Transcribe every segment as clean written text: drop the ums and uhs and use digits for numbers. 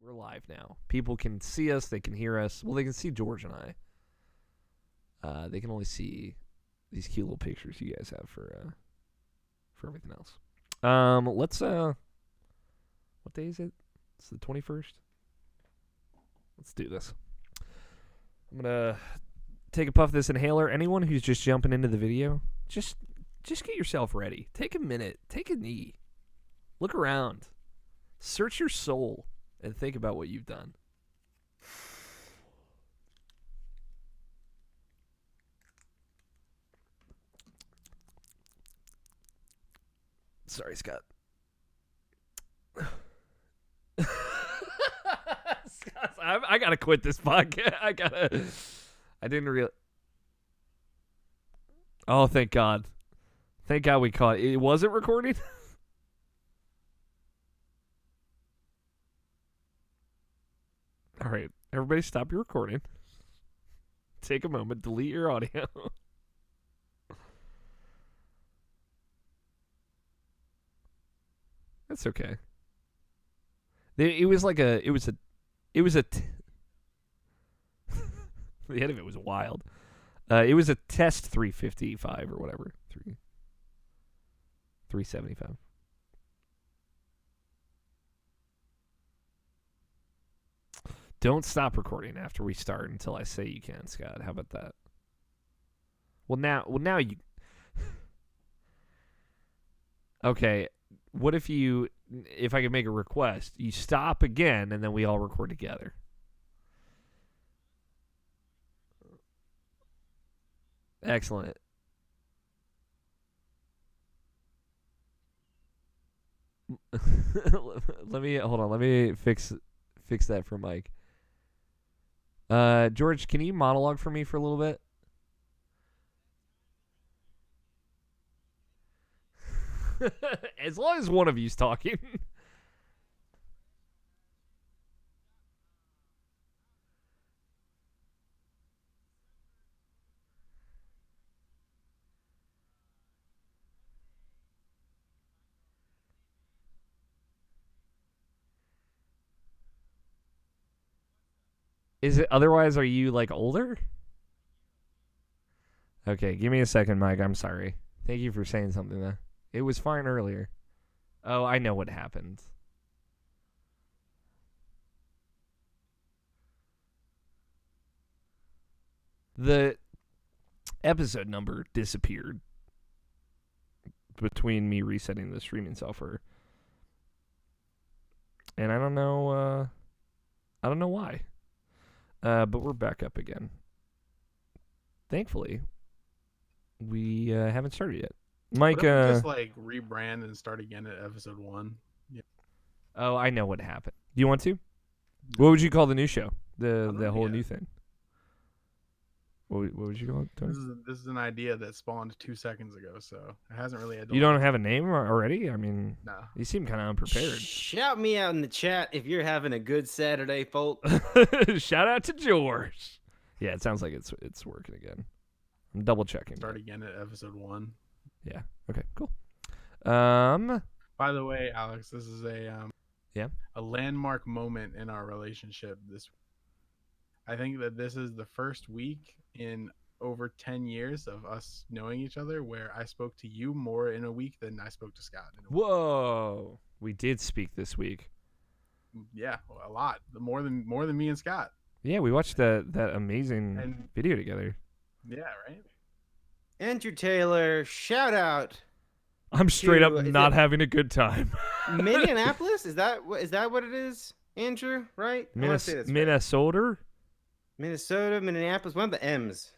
We're live now. People can see us. They can hear us. Well, they can see George and I. They can only see these cute little pictures you guys have for everything else. Let's what day is it? It's the 21st. Let's do this. I'm gonna take a puff of this inhaler. Anyone who's just jumping into the video, just get yourself ready. Take a minute. Take a knee. Look around. Search your soul and think about what you've done. Sorry, Scott. Scott, I gotta quit this podcast. I didn't really. Oh, thank God. Thank God we caught it. It wasn't recording? All right. Everybody stop your recording. Take a moment. Delete your audio. That's okay. It was like a. The end of it was wild. It was a test 355 or whatever. 375. Don't stop recording after we start until I say you can, Scott. How about that? Well, now you. Okay. What if I could make a request, you stop again and then we all record together? Excellent. Let me fix that for Mike. George, can you monologue for me for a little bit? As long as one of you's talking. Is it otherwise? Are you like older? Okay, give me a second, Mike. I'm sorry. Thank you for saying something though. It was fine earlier. Oh, I know what happened. The episode number disappeared between me resetting the streaming software. And I don't know why. But we're back up again. Thankfully, we haven't started yet. Mike, just like rebrand and start again at episode 1. Yeah. Oh, I know what happened. Do you want to? What would you call the new show? The whole new thing. What would you call it, Tony? This is an idea that spawned 2 seconds ago, so it hasn't really had. You don't have a name already? I mean, no. You seem kind of unprepared. Shout me out in the chat if you're having a good Saturday, folks. Shout out to George. Yeah, it sounds like it's working again. I'm double checking. Start again at episode 1. Yeah. Okay. Cool. By the way, Alex, this is a landmark moment in our relationship. I think that this is the first week in over 10 years of us knowing each other where I spoke to you more in a week than I spoke to Scott. Whoa. We did speak this week. Yeah, a lot. More than me and Scott. Yeah, we watched that amazing video together. Yeah, right? Andrew Taylor, shout out. I'm straight up not having a good time. Minneapolis? Is that what it is, Andrew? Right? Minnesota? Minnesota, Minneapolis, one of the M's.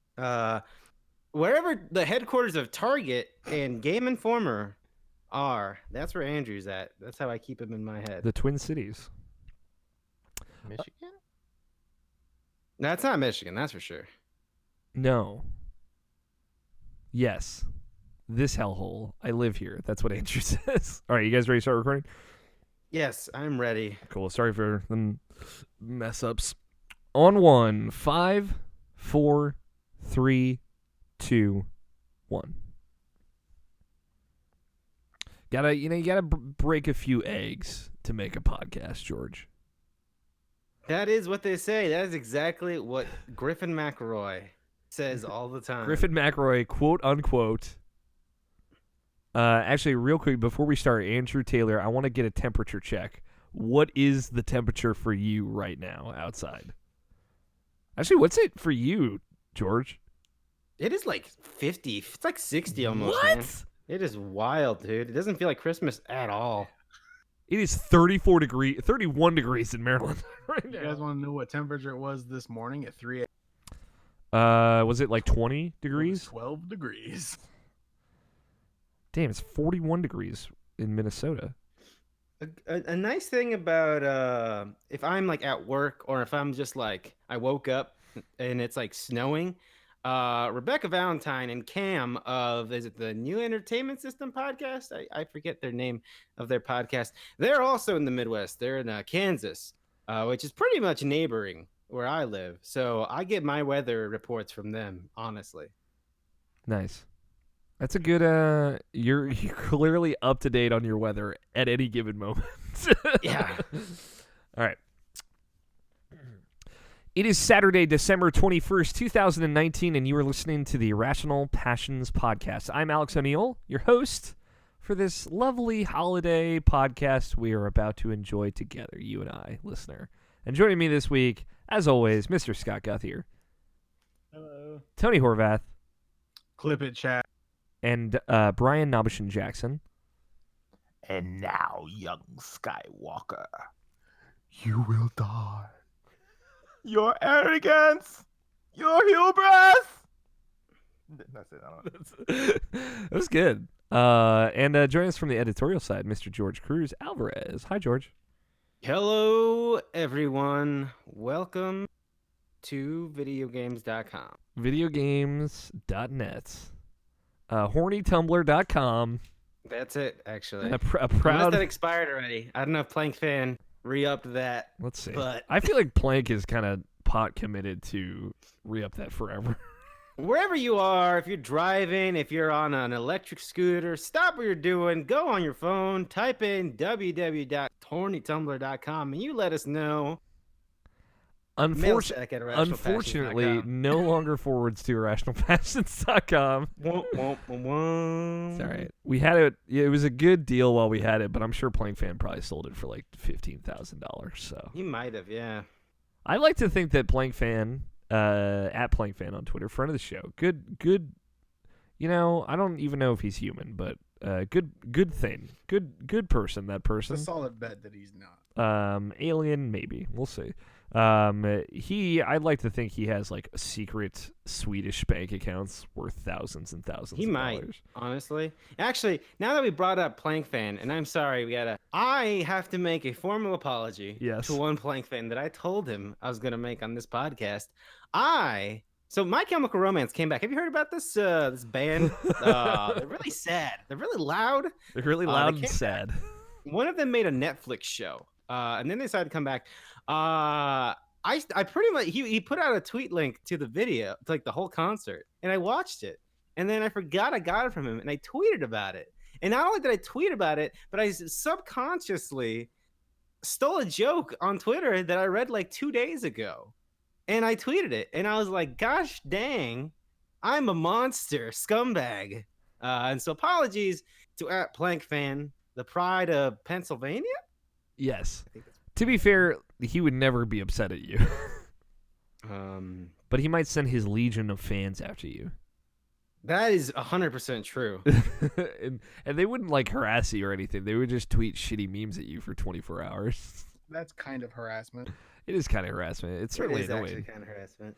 Wherever the headquarters of Target and Game Informer are, that's where Andrew's at. That's how I keep him in my head. The Twin Cities. Michigan? No, it's not Michigan, that's for sure. No. Yes. This hellhole. I live here. That's what Andrew says. All right, you guys ready to start recording? Yes, I'm ready. Cool. Sorry for the mess ups. On 1, 5, 4, 3, 2, 1. You gotta break a few eggs to make a podcast, George. That is what they say. That is exactly what Griffin McElroy says all the time. Griffin McElroy, quote unquote. Actually, real quick, before we start, Andrew Taylor, I want to get a temperature check. What is the temperature for you right now outside? Actually, what's it for you, George? It is like 50. It's like 60 almost. What? Man. It is wild, dude. It doesn't feel like Christmas at all. It is 31 degrees in Maryland right now. You guys want to know what temperature it was this morning at 3 was it like 20 degrees? 12 degrees. Damn, it's 41 degrees in Minnesota. A nice thing about if I'm like at work or if I'm just like I woke up and it's like snowing, Rebecca Valentine and Cam of is it the New Entertainment System podcast? I forget their name of their podcast. They're also in the Midwest. They're in Kansas, which is pretty much neighboring where I live. So I get my weather reports from them, honestly. Nice. That's a good you're clearly up to date on your weather at any given moment. Yeah. All right. It is Saturday, December 21st, 2019, and you are listening to the Irrational Passions Podcast. I'm Alex O'Neill, your host for this lovely holiday podcast we are about to enjoy together, you and I, listener. And joining me this week, as always, Mr. Scott Guthier. Hello. Tony Horvath. Clip it, chat. And Brian Nobishin Jackson. And now, young Skywalker, you will die. Your arrogance, your hubris. That's it. I don't know. That was good. And joining us from the editorial side, Mr. George Cruz Alvarez. Hi, George. Hello, everyone. Welcome to videogames.com. Videogames.net. Hornytumblr.com. That's it, actually. A proud. Unless that expired already. I don't know if Plank Fan re-upped that. Let's see. But I feel like Plank is kind of pot committed to re-up that forever. Wherever you are, if you're driving, if you're on an electric scooter, stop what you're doing, go on your phone, type in www.hornytumblr.com, and you let us know. Unfortunately, no longer forwards to irrationalpassions.com. It's all right. We had it. Yeah, it was a good deal while we had it, but I'm sure Plank Fan probably sold it for like $15,000. So he might have, yeah. I like to think that Plank Fan, at Plank Fan on Twitter, friend of the show, good. You know, I don't even know if he's human, but good thing, good person. That person. It's a solid bet that he's not. Alien, maybe. We'll see. I'd like to think he has like secret Swedish bank accounts worth thousands and thousands he of might, dollars. Honestly. Actually, now that we brought up Plank Fan, and I'm sorry, I have to make a formal apology to one Plank Fan that I told him I was going to make on this podcast. So My Chemical Romance came back. Have you heard about this this band? They're really sad. They're really loud. They're really loud and sad. One of them made a Netflix show, and then they decided to come back. I pretty much he put out a tweet link to the video, to like the whole concert, and I watched it, and then I forgot I got it from him, and I tweeted about it. And not only did I tweet about it, but I subconsciously stole a joke on Twitter that I read like 2 days ago, and I tweeted it, and I was like, "Gosh dang, I'm a monster scumbag." And so apologies to @Plank Fan, the pride of Pennsylvania. Yes. To be fair, he would never be upset at you. But he might send his legion of fans after you. That is 100% true. and they wouldn't like harass you or anything. They would just tweet shitty memes at you for 24 hours. That's kind of harassment. It is kind of harassment. It's certainly annoying. Actually kind of harassment.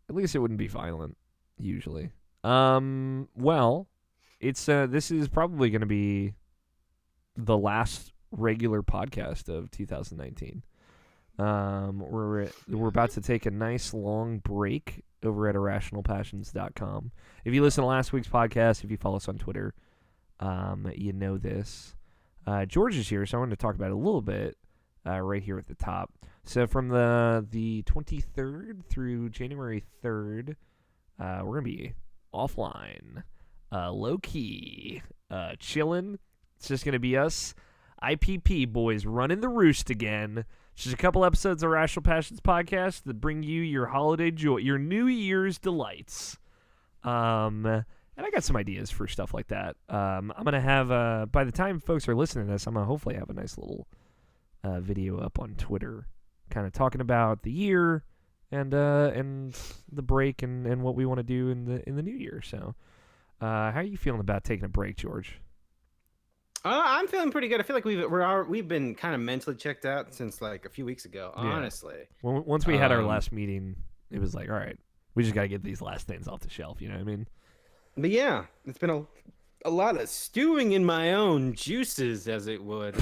At least it wouldn't be violent, usually. Well, it's this is probably going to be the last regular podcast of 2019. We're about to take a nice long break over at irrationalpassions.com. If you listen to last week's podcast, if you follow us on Twitter, you know this. George is here, so I wanted to talk about it a little bit right here at the top. So from the 23rd through January 3rd, we're going to be offline, low-key, chilling. It's just going to be us IPP boys running the roost again, Just a couple episodes of Rational Passions podcast that bring you your holiday joy, your New Year's delights. And I got some ideas for stuff like that. I'm gonna have by the time folks are listening to this, I'm gonna hopefully have a nice little video up on Twitter, kind of talking about the year and the break and what we want to do in the new year. So, how are you feeling about taking a break, George? I'm feeling pretty good. I feel like we've been kind of mentally checked out since like a few weeks ago. Honestly, once we had our last meeting, it was like, all right, we just got to get these last things off the shelf. You know what I mean? But yeah, it's been a lot of stewing in my own juices, as it would.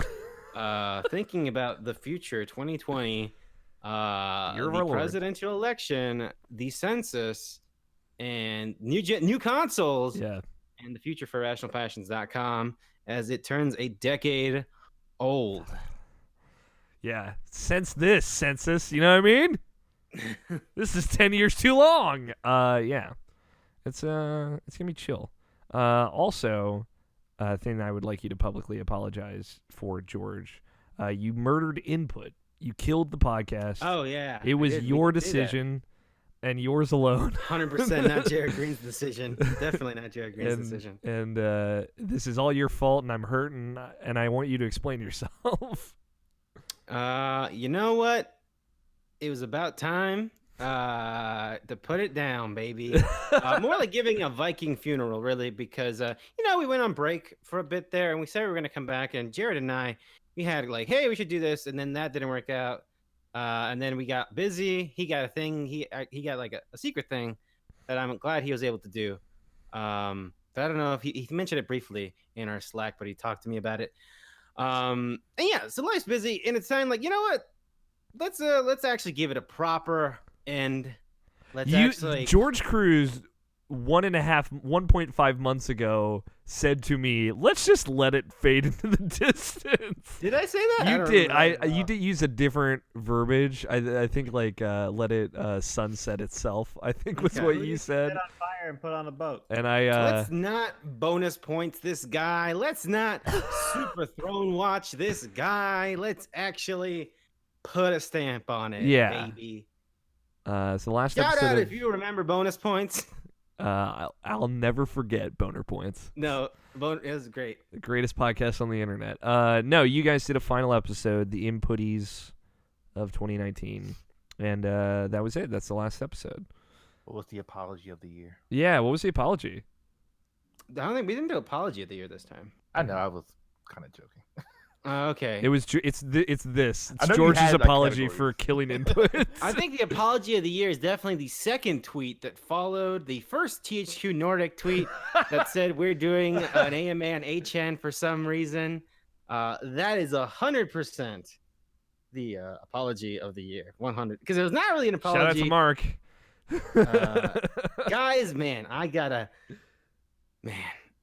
Thinking about the future, 2020, the presidential election, the census, and new consoles. Yeah, and the future for RationalPassions.com. As it turns a decade old. Yeah, since this census, you know what I mean? This is 10 years too long. Yeah, it's gonna be chill. Also, a thing I would like you to publicly apologize for, George. You murdered input. You killed the podcast. Oh yeah, it was your decision. And yours alone. 100% not Jared Green's decision. Definitely not Jared Green's decision. And this is all your fault, and I'm hurting, and I want you to explain yourself. You know what? It was about time to put it down, baby. More like giving a Viking funeral, really, because, we went on break for a bit there, and we said we were going to come back, and Jared and I, we had like, hey, we should do this, and then that didn't work out. And then we got busy. He got a thing. He got like a secret thing that I'm glad he was able to do. But I don't know if he mentioned it briefly in our Slack, but he talked to me about it. And yeah, so life's busy, and it's time like, you know what? Let's actually give it a proper end. George Cruz 1.5 months ago said to me, let's just let it fade into the distance. Did I say that? You did. You did use a different verbiage. I think like let it sunset itself, I think was what you said. Set on fire and put on a boat. And let's not bonus points this guy. Let's not super throne watch this guy. Let's actually put a stamp on it, baby. So the last shout episode out if you remember bonus points. I'll never forget Boner Points. No, it was great. The greatest podcast on the internet. No, you guys did a final episode, the Inputties of 2019, and that was it. That's the last episode. What was the apology of the year? Yeah, what was the apology? I don't think we didn't do apology of the year this time. I know, I was kind of joking. Okay. It's George's apology for killing input. I think the apology of the year is definitely the second tweet that followed the first THQ Nordic tweet that said we're doing an AMA on HN for some reason. That is 100% the apology of the year. 100, because it was not really an apology. Shout out to Mark. Guys, man,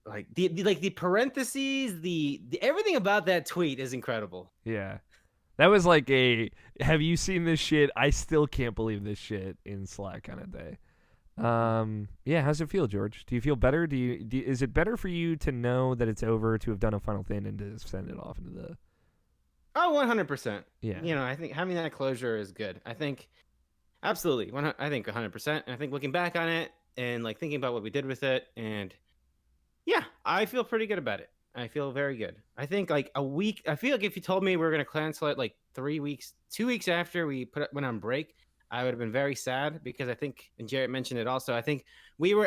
like the parentheses, the everything about that tweet is incredible. Yeah, that was like have you seen this shit? I still can't believe this shit in Slack kind of day. Yeah, how's it feel, George? Do you feel better? Is it better for you to know that it's over, to have done a final thing, and to send it off into the? Oh, 100%. Yeah. I think having that closure is good. I think absolutely. I think 100%. And I think looking back on it and like thinking about what we did with it, and yeah, I feel pretty good about it. I feel very good. I think like a week. I feel like if you told me we were going to cancel it like 3 weeks, 2 weeks after we went on break, I would have been very sad, because I think, and Jarrett mentioned it also, I think we were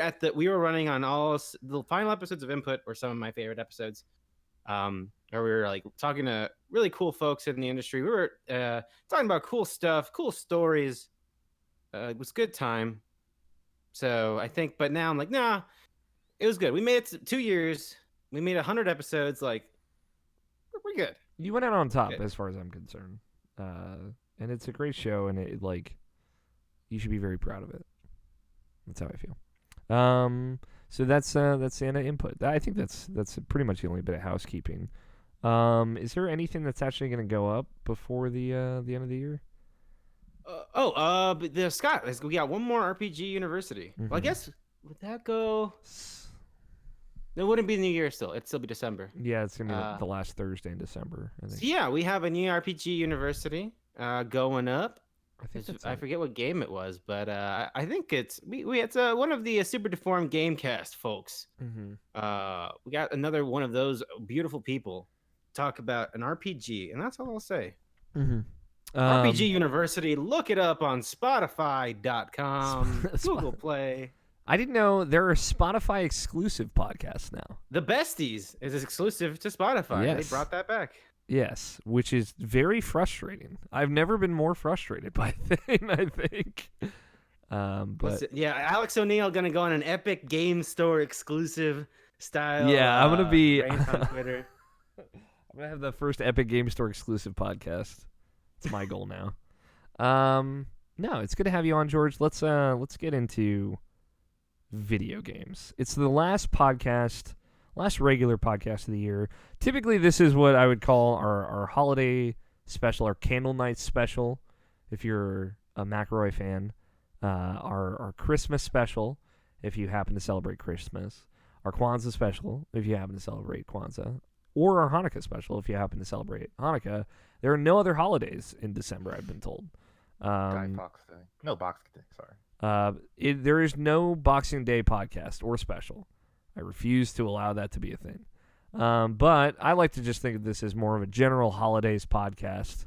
running on all the final episodes of Input were some of my favorite episodes. Where we were like talking to really cool folks in the industry. We were talking about cool stuff, cool stories. It was a good time. So I think, but now I'm like, nah. It was good. We made it 2 years. We made 100 episodes. Like, we're good. You went out on top, as far as I'm concerned. And it's a great show, and it like, you should be very proud of it. That's how I feel. So that's the end of Input. I think that's pretty much the only bit of housekeeping. Is there anything that's actually going to go up before the end of the year? The Scott, we got one more RPG University. Mm-hmm. Well, I guess would that go? It wouldn't be New Year still. It'd still be December. Yeah, it's gonna be the last Thursday in December, I think. So yeah, we have a new RPG University, going up. I forget what game it was, but I think it's one of the Super Deformed Gamecast folks. Mm-hmm. We got another one of those beautiful people talk about an RPG, and that's all I'll say. Mm-hmm. RPG University. Look it up on Spotify.com, Google Play. I didn't know there are Spotify exclusive podcasts now. The Besties is exclusive to Spotify. Yes. They brought that back. Yes, which is very frustrating. I've never been more frustrated by a thing, I think. But yeah, Alex O'Neill gonna go on an Epic Game Store exclusive style. Yeah, I'm gonna be rant on Twitter. I'm gonna have the first Epic Game Store exclusive podcast. It's my goal now. No, it's good to have you on, George. Let's get into video games. It's the last regular podcast of the year. Typically, this is what I would call our holiday special, our candle night special, if you're a McElroy fan. Our Christmas special, if you happen to celebrate Christmas. Our Kwanzaa special, if you happen to celebrate Kwanzaa. Or our Hanukkah special, if you happen to celebrate Hanukkah. There are no other holidays in December, I've been told. Guy Fawkes Day. No, Boxing Day, sorry. There is no Boxing Day podcast or special. I refuse to allow that to be a thing. But I like to just think of this as more of a general holidays podcast.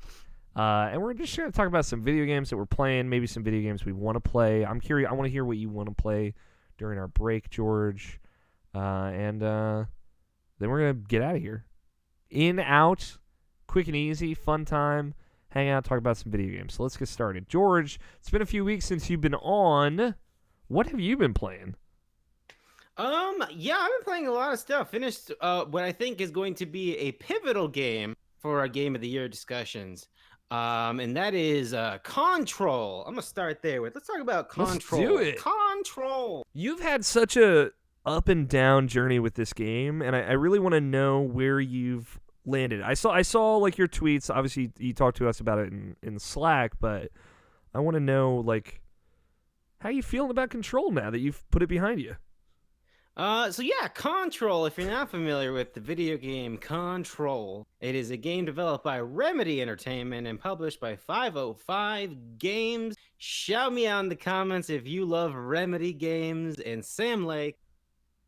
And we're just going to talk about some video games that we're playing, maybe some video games we want to play. I'm curious. I want to hear what you want to play during our break, George. And then we're going to get out of here. In, out, quick and easy, fun time. Hang out, talk about some video games. So let's get started. George, it's been a few weeks since you've been on. What have you been playing? Yeah, I've been playing a lot of stuff. Finished what I think is going to be a pivotal game for our Game of the Year discussions. And that is Control. I'm gonna start there with. Let's talk about Control. Let's do it. Control. You've had such a up and down journey with this game, and I really want to know where you've landed. I saw like your tweets. Obviously, you talked to us about it in Slack, but I want to know like how you feeling about Control now that you've put it behind you. So yeah, Control, if you're not familiar with the video game Control, it is a game developed by Remedy Entertainment and published by 505 Games. Shout me out in the comments if you love Remedy games. And Sam Lake,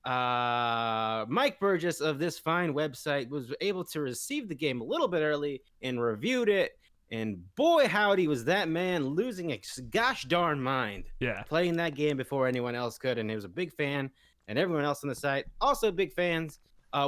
Mike Burgess of this fine website was able to receive the game a little bit early and reviewed it. And boy, howdy, was that man losing his gosh darn mind. Yeah. Playing that game before anyone else could, and he was a big fan. And everyone else on the site, also big fans.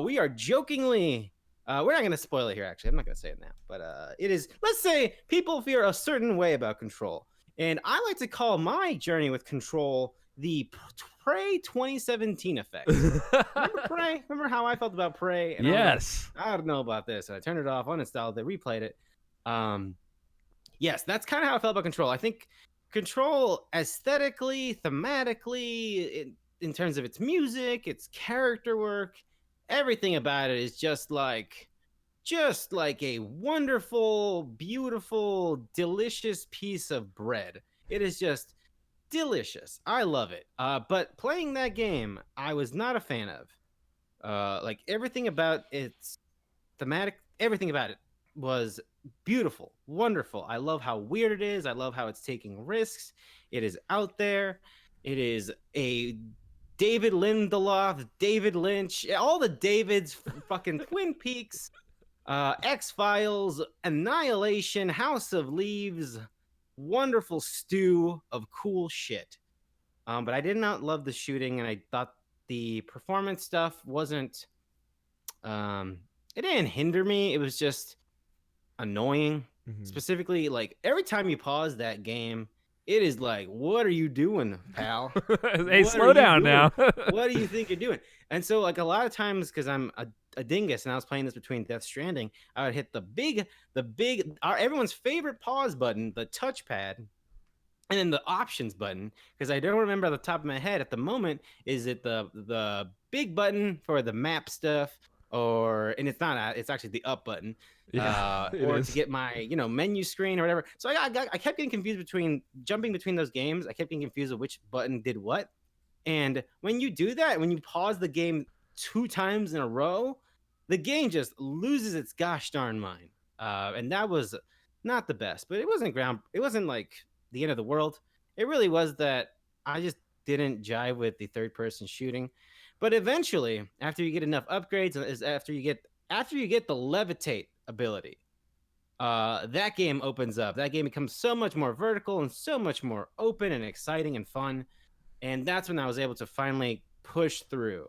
We are jokingly, we're not going to spoil it here, actually. I'm not going to say it now. But it is, let's say, people feel a certain way about Control. And I like to call my journey with Control the Prey 2017 effect. Remember Prey? Remember how I felt about Prey? And yes. I don't know about this. And I turned it off, uninstalled it, replayed it. Yes, that's kind of how I felt about Control. I think Control aesthetically, thematically, in terms of its music, its character work, everything about it is just like a wonderful, beautiful, delicious piece of bread. It is just delicious. I love it. But playing that game, I was not a fan of. Like everything about its thematic, everything about it was beautiful, wonderful. I love how weird it is. I love how it's taking risks. It is out there. It is a David Lindelof, David Lynch, all the Davids, fucking Twin Peaks, X-Files, Annihilation, House of Leaves, wonderful stew of cool shit. But I did not love the shooting, and I thought the performance stuff wasn't, it didn't hinder me. It was just annoying. Mm-hmm. Specifically, like every time you pause that game, it is like, what are you doing, pal? Hey, slow down now. What do you think you're doing? And so, like, a lot of times, because I'm a dingus and I was playing this between Death Stranding, I would hit the big, everyone's favorite pause button, the touchpad, and then the options button, because I don't remember at the top of my head at the moment, is it the big button for the map stuff, and it's not, it's actually the up button. Yeah, or to get my menu screen or whatever. So I kept getting confused jumping between those games. I kept getting confused of which button did what. And when you do that, when you pause the game 2 times in a row, the game just loses its gosh darn mind. And that was not the best, but it wasn't like the end of the world. It really was that I just didn't jive with the third person shooting. But eventually, after you get enough upgrades, after you get the levitate ability, that game opens up. That game becomes so much more vertical and so much more open and exciting and fun. And that's when I was able to finally push through.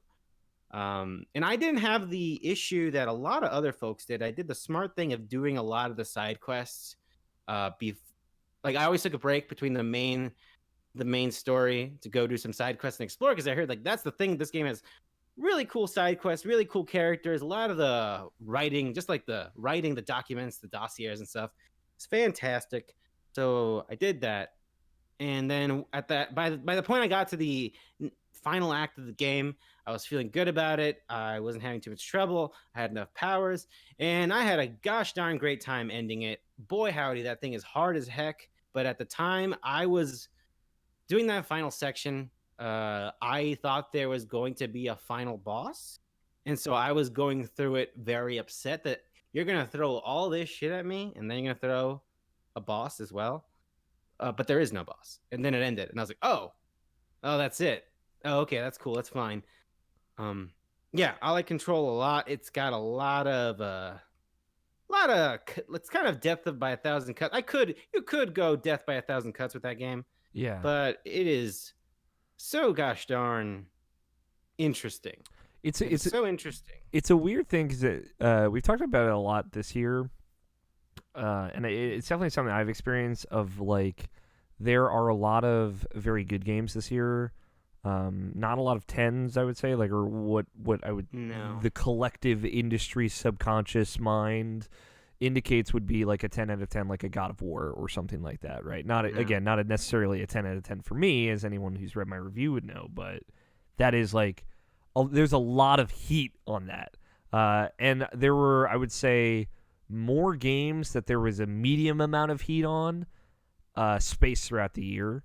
And I didn't have the issue that a lot of other folks did. I did the smart thing of doing a lot of the side quests. Like I always took a break between the main story to go do some side quests and explore, because I heard like that's the thing. This game has really cool side quests, really cool characters, a lot of the writing, just like the writing, the documents, the dossiers and stuff. It's fantastic. So I did that. And then by the point I got to the final act of the game, I was feeling good about it. I wasn't having too much trouble. I had enough powers, and I had a gosh darn great time ending it. Boy, howdy, that thing is hard as heck. But at the time I was doing that final section, I thought there was going to be a final boss. And so I was going through it very upset that you're going to throw all this shit at me, and then you're going to throw a boss as well. But there is no boss. And then it ended. And I was like, oh, that's it. Oh, okay, that's cool. That's fine. Yeah, I like Control a lot. It's got a lot of it's kind of death by 1,000 cuts. You could go death by 1,000 cuts with that game. Yeah. But it is so gosh darn interesting. It's so interesting. It's a weird thing because we've talked about it a lot this year. And it's definitely something I've experienced of like there are a lot of very good games this year. Not a lot of 10s, I would say, like, or what I would the collective industry subconscious mind indicates would be like a 10 out of 10, like a God of War or something like that, right? Not necessarily a 10 out of 10 for me, as anyone who's read my review would know, but that is like there's a lot of heat on that. And there were, I would say, more games that there was a medium amount of heat on spaced throughout the year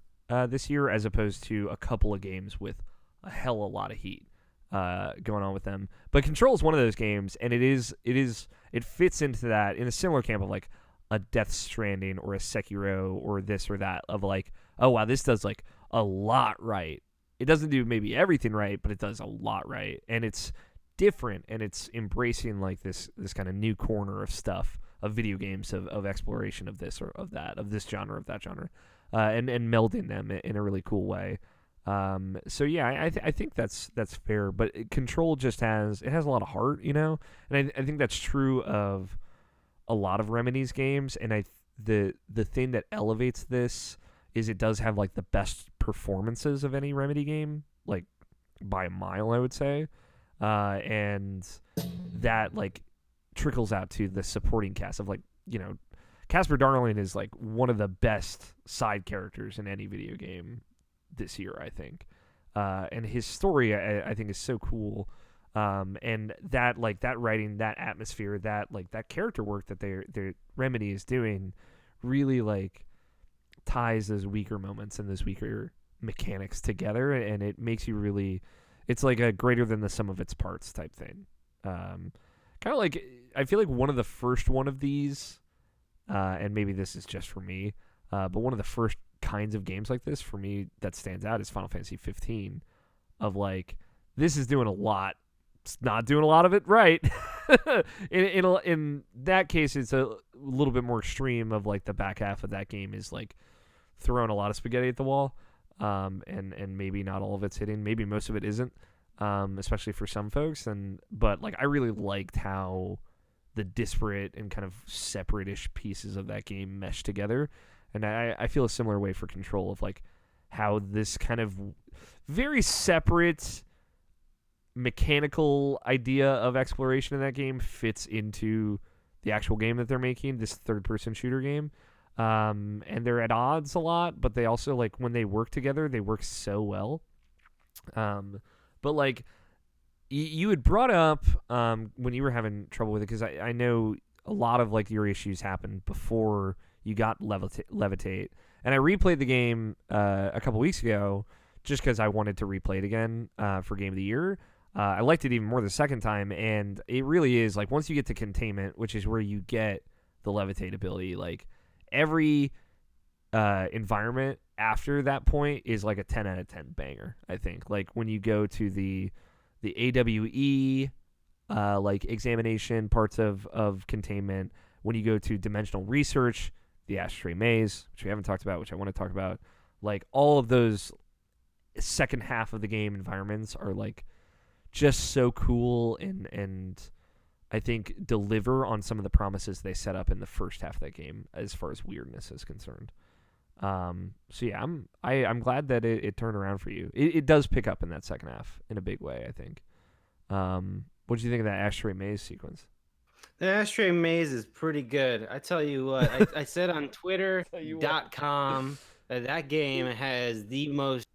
this year, as opposed to a couple of games with a hell of a lot of heat going on with them. But Control is one of those games, and it fits into that in a similar camp of like a Death Stranding or a Sekiro or this or that, of like, oh wow, this does like a lot right. It doesn't do maybe everything right, but it does a lot right, and it's different, and it's embracing like this kind of new corner of stuff, of video games, of exploration of this or of that, of this genre, of that genre, and melding them in a really cool way. So yeah, I think that's fair, but Control just has a lot of heart, you know, and I think that's true of a lot of Remedy's games, and the thing that elevates this is it does have like the best performances of any Remedy game, like by a mile, I would say. And that like trickles out to the supporting cast of like, you know, Casper Darling is like one of the best side characters in any video game this year, I think. And his story, I think, is so cool. And that like that writing, that atmosphere, that like that character work that their Remedy is doing really like ties those weaker moments and those weaker mechanics together, and it makes you really, it's like a greater than the sum of its parts type thing. Kind of like, I feel like one of the first one of these, and maybe this is just for me, but one of the first kinds of games like this for me that stands out is Final Fantasy 15, of like, this is doing a lot, it's not doing a lot of it right. in that case, it's a little bit more extreme, of like the back half of that game is like throwing a lot of spaghetti at the wall. And maybe not all of it's hitting. Maybe most of it isn't, especially for some folks. But like I really liked how the disparate and kind of separate-ish pieces of that game mesh together. And I feel a similar way for Control, of like how this kind of very separate mechanical idea of exploration in that game fits into the actual game that they're making, this third-person shooter game. And they're at odds a lot, but they also, like, when they work together, they work so well. But like you had brought up when you were having trouble with it, because I know a lot of like your issues happened before you got Levitate, and I replayed the game a couple weeks ago just because I wanted to replay it again for Game of the Year. I liked it even more the second time, and it really is like once you get to Containment, which is where you get the Levitate ability, like every environment after that point is like a 10 out of 10 banger, I think. Like when you go to the AWE like examination parts of containment, when you go to dimensional research, the ashtray maze, which we haven't talked about, which I want to talk about, like all of those second half of the game environments are like just so cool and I think deliver on some of the promises they set up in the first half of that game as far as weirdness is concerned. So yeah, I'm glad that it turned around for you. It does pick up in that second half in a big way, I think. What did you think of that ashtray maze sequence? The ashtray maze is pretty good. I tell you what, I said on Twitter.com that game has the most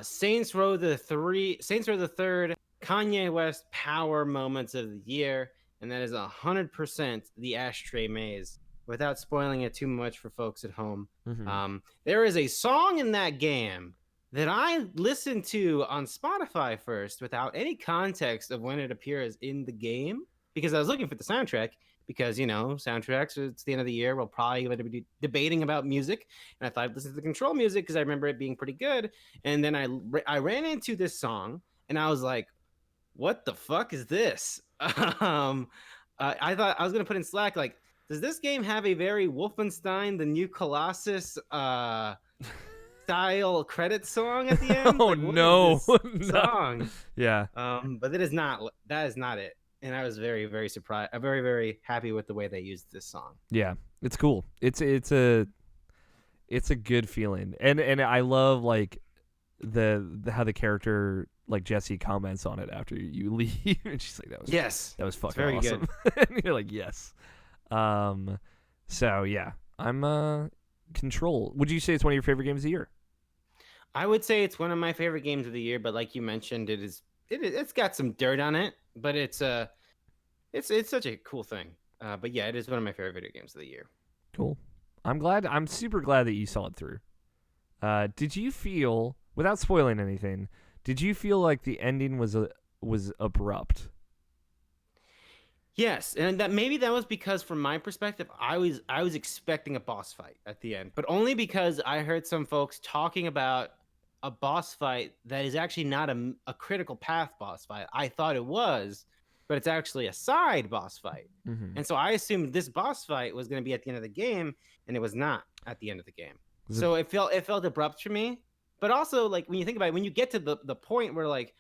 Saints Row the Third Kanye West power moments of the year, and that is 100% the ashtray maze. Without spoiling it too much for folks at home, there is a song in that game that I listened to on Spotify first without any context of when it appears in the game, because I was looking for the soundtrack, because, you know, soundtracks, it's the end of the year, we're probably going to be debating about music, and I thought I'd listen to the Control music because I remember it being pretty good, and then I ran into this song, and I was like, what the fuck is this? I thought I was going to put in Slack, like, does this game have a very Wolfenstein, the New Colossus style credit song at the end? Oh, like, no. Song. Yeah. But that is not it. And I was very, very surprised. I'm very, very happy with the way they used this song. Yeah, it's cool. It's a good feeling, and I love like the how the character like Jesse comments on it after you leave, and she's like, that was fucking very awesome. And you're like, yes. So yeah, I'm Control. Would you say it's one of your favorite games of the year? I would say it's one of my favorite games of the year, but like you mentioned, it's got some dirt on it, but it's such a cool thing. But yeah, it is one of my favorite video games of the year. Cool. I'm super glad that you saw it through. Did you feel, without spoiling anything, did you feel like the ending was abrupt? Yes, and maybe that was because from my perspective, I was expecting a boss fight at the end, but only because I heard some folks talking about a boss fight that is actually not a critical path boss fight. I thought it was, but it's actually a side boss fight. Mm-hmm. And so I assumed this boss fight was going to be at the end of the game, and it was not at the end of the game. So it felt abrupt for me. But also, like, when you think about it, when you get to the point where, like,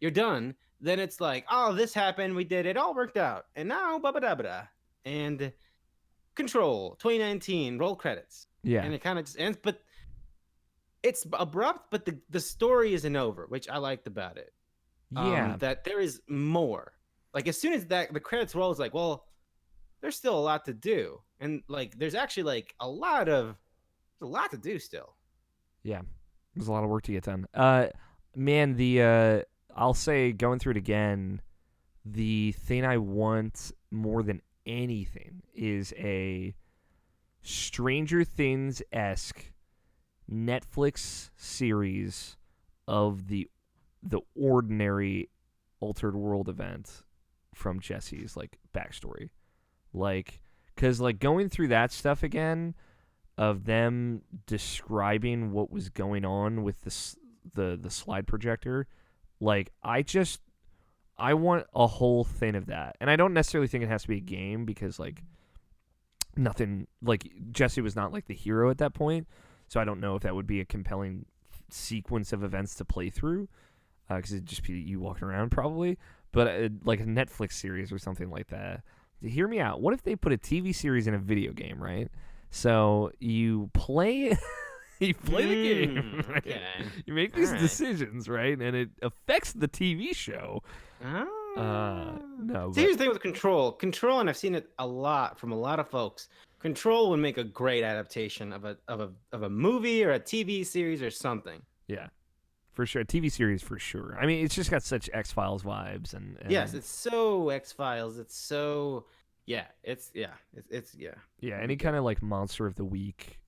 you're done, then it's like, oh, this happened, we did it, all worked out. And now, ba-ba-da-ba-da. And Control, 2019, roll credits. Yeah. And it kind of just ends, but it's abrupt, but the story isn't over, which I liked about it. Yeah. That there is more. Like, as soon as the credits roll, it's like, well, there's still a lot to do. And, like, there's actually, like, a lot to do still. Yeah. There's a lot of work to get done. Man, I'll say, going through it again, the thing I want more than anything is a Stranger Things-esque Netflix series of the ordinary Altered World event from Jesse's, like, backstory. Like, because, like, going through that stuff again, of them describing what was going on with the slide projector, like, I want a whole thing of that. And I don't necessarily think it has to be a game, because, like, nothing, like, Jesse was not, like, the hero at that point, so I don't know if that would be a compelling sequence of events to play through, because it'd just be you walking around probably, but like a Netflix series or something like that. Hear me out. What if they put a TV series in a video game, right? So you play the game, right? Okay. You make these decisions, right? And it affects the TV show. No. See, here's the thing with Control, and I've seen it a lot from a lot of folks. Control would make a great adaptation of a movie or a TV series or something. Yeah, for sure. A TV series for sure. I mean, it's just got such X-Files vibes, and yes, it's so X-Files. It's so it's any kind of like Monster of the Week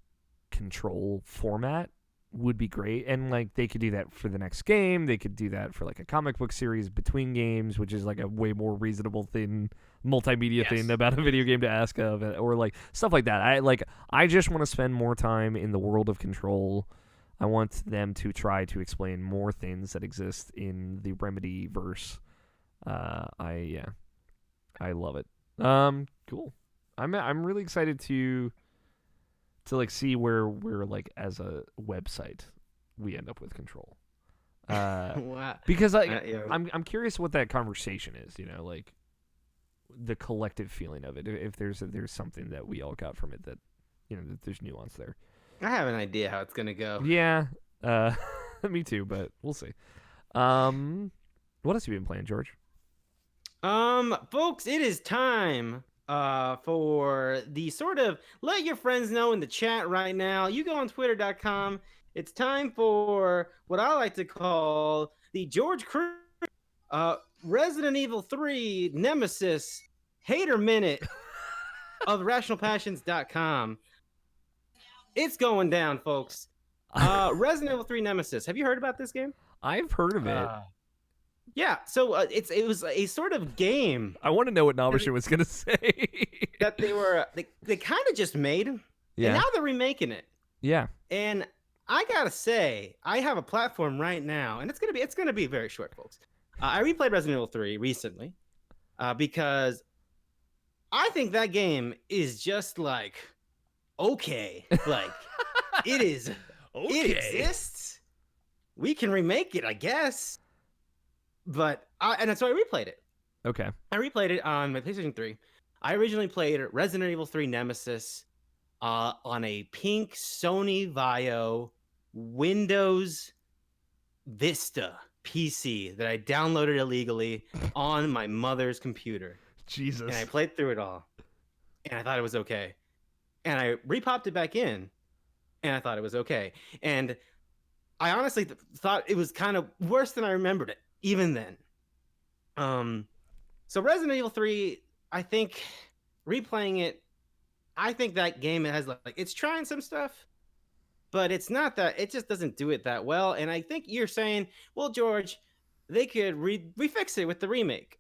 Control format would be great. And like they could do that for the next game. They could do that for like a comic book series between games, which is like a way more reasonable thing multimedia thing about a video game to ask of, or like stuff like that. I just want to spend more time in the world of Control. I want them to try to explain more things that exist in the Remedy verse. I love it. Cool. I'm really excited to like see where we're like as a website we end up with Control. Wow. Because I'm curious what that conversation is. Like the collective feeling of it. If there's something that we all got from it that that there's nuance there. I have an idea how it's gonna go. Yeah, me too, but we'll see. What else have you been playing, George? Folks, it is time for the sort of let your friends know in the chat right now. You go on twitter.com. It's time for what I like to call the Jurge Resident Evil 3 Nemesis Hater Minute of RationalPassions.com. It's going down, folks. Resident Evil 3 Nemesis. Have you heard about this game? I've heard of it. Yeah, so it was a sort of game. I want to know what Nabasha was gonna say. That they kind of just made, and now they're remaking it. Yeah, and I gotta say, I have a platform right now, and it's gonna be very short, folks. I replayed Resident Evil 3 recently because I think that game is just like okay, like it is. Okay. It exists. We can remake it, I guess. But so I replayed it. Okay. I replayed it on my PlayStation 3. I originally played Resident Evil 3 Nemesis on a pink Sony Vaio Windows Vista PC that I downloaded illegally on my mother's computer. Jesus. And I played through it all. And I thought it was okay. And I repopped it back in. And I thought it was okay. And I honestly thought it was kind of worse than I remembered it, even then. So Resident Evil 3, I think, replaying it, I think that game has like it's trying some stuff, but it's not that, it just doesn't do it that well. And I think you're saying, well, George, they could refix it with the remake.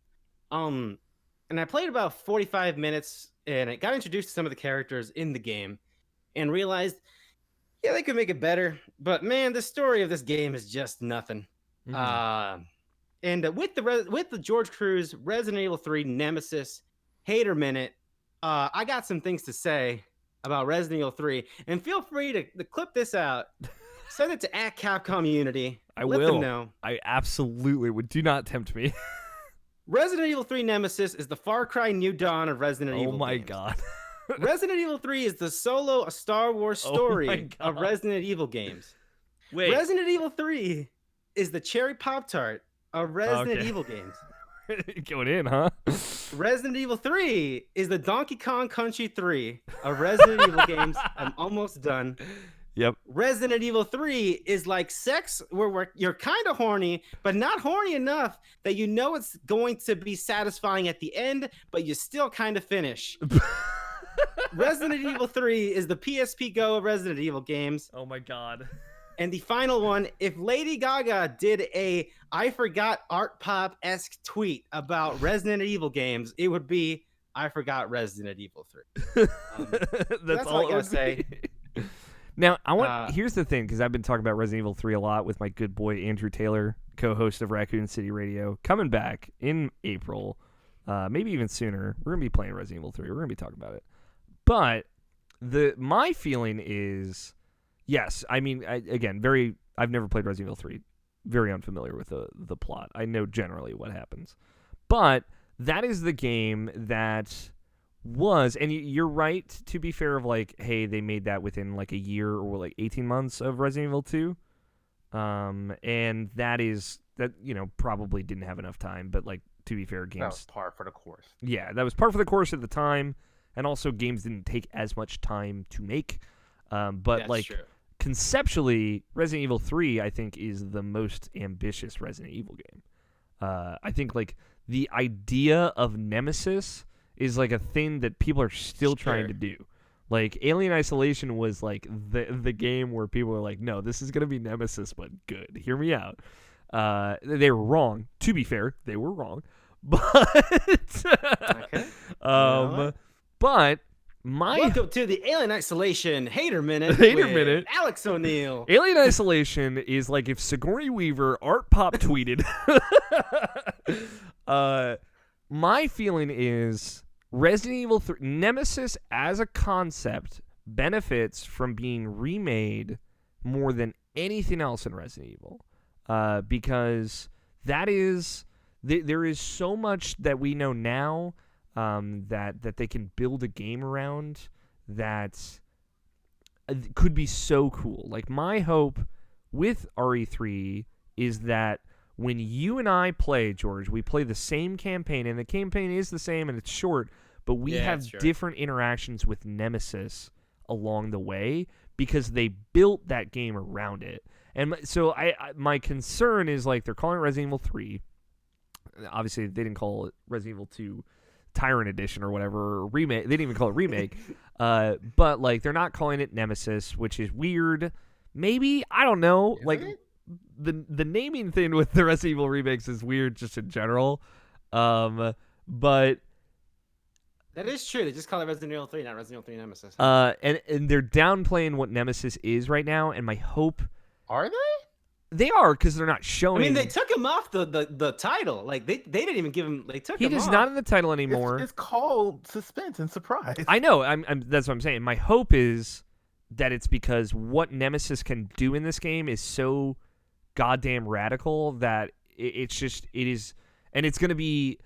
And I played about 45 minutes and I got introduced to some of the characters in the game and realized, yeah, they could make it better, but man, the story of this game is just nothing. Mm-hmm. And with the Jurge Cruz Resident Evil 3 Nemesis Hater Minute, I got some things to say about Resident Evil 3, and feel free to clip this out, send it to @Capcom Unity. Let them know. I absolutely would. Do not tempt me. Resident Evil 3 Nemesis is the Far Cry New Dawn of Resident Evil. Oh my games. God. Resident Evil 3 is the solo a Star Wars story of Resident Evil games. Wait. Resident Evil 3 is the Cherry Pop-Tart of Resident Evil games. Going in, huh? Resident Evil 3 is the Donkey Kong Country 3 of Resident Evil games. I'm almost done. Yep. Resident Evil 3 is like sex where you're kind of horny, but not horny enough that you know it's going to be satisfying at the end, but you still kind of finish. Resident Evil 3 is the PSP Go of Resident Evil games. Oh my God. And the final one, if Lady Gaga did a I Forgot Art Pop-esque tweet about Resident Evil games, it would be I Forgot Resident Evil 3. That's all I gotta say. Now, I want. Here's the thing, because I've been talking about Resident Evil 3 a lot with my good boy Andrew Taylor, co-host of Raccoon City Radio, coming back in April, maybe even sooner. We're gonna be playing Resident Evil 3. We're gonna be talking about it. But my feeling is, yes. I mean, I've never played Resident Evil 3. Very unfamiliar with the plot. I know generally what happens, but that is the game that was, and you're right to be fair of like, hey, they made that within like a year or like 18 months of Resident Evil 2, and that probably didn't have enough time, but like to be fair, games, that was par for the course. Yeah, that was par for the course at the time, and also games didn't take as much time to make, but that's like true. Conceptually, Resident Evil 3 I think is the most ambitious Resident Evil game. I think like the idea of Nemesis is like a thing that people are still trying to do. Like Alien Isolation was like the game where people were like, no, this is going to be Nemesis, but good. Hear me out. They were wrong. To be fair, they were wrong. But Okay. but my Welcome to the Alien Isolation Hater Minute. Hater with Minute. Alex O'Neill. Alien Isolation is like if Sigourney Weaver art pop tweeted. My feeling is Resident Evil 3 Nemesis as a concept benefits from being remade more than anything else in Resident Evil, because that is there is so much that we know now that they can build a game around that could be so cool. Like, my hope with RE3 is that when you and I play, George, we play the same campaign, and the campaign is the same and it's short, but we have different interactions with Nemesis along the way because they built that game around it. And so my concern is, like, they're calling it Resident Evil 3. Obviously, they didn't call it Resident Evil 2 Tyrant Edition or whatever, or remake. They didn't even call it remake. But, like, they're not calling it Nemesis, which is weird. Maybe, I don't know. The naming thing with the Resident Evil remakes is weird just in general. But that is true. They just call it Resident Evil 3, not Resident Evil 3 Nemesis. And they're downplaying what Nemesis is right now, and my hope... Are they? They are, because they're not showing... I mean, they took him off the title. Like, they didn't even give him... They took him off. He is not in the title anymore. It's called Suspense and Surprise. I know. That's what I'm saying. My hope is that it's because what Nemesis can do in this game is so goddamn radical that it is... And it's going to be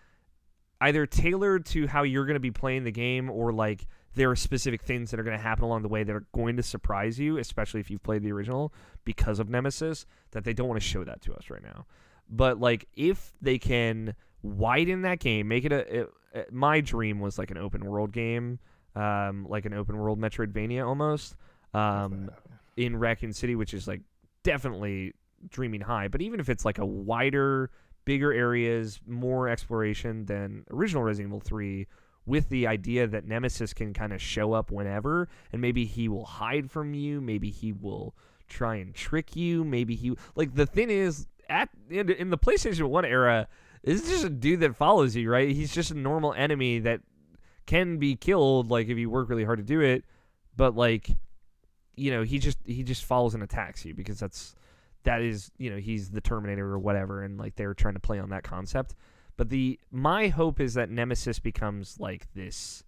either tailored to how you're going to be playing the game, or, like, there are specific things that are going to happen along the way that are going to surprise you, especially if you've played the original, because of Nemesis, that they don't want to show that to us right now. But, like, if they can widen that game, make it my dream was like an open world game, like an open world Metroidvania almost, in Raccoon City, which is, like, definitely dreaming high. But even if it's like a wider, bigger areas, more exploration than original Resident Evil 3, with the idea that Nemesis can kind of show up whenever, and maybe he will hide from you, maybe he will try and trick you, maybe he... Like, the thing is, in the PlayStation 1 era, this is just a dude that follows you, right? He's just a normal enemy that can be killed, like, if you work really hard to do it, but, like, you know, he just follows and attacks you, because that is, you know, he's the Terminator or whatever, and, like, they're trying to play on that concept. But my hope is that Nemesis becomes, like, this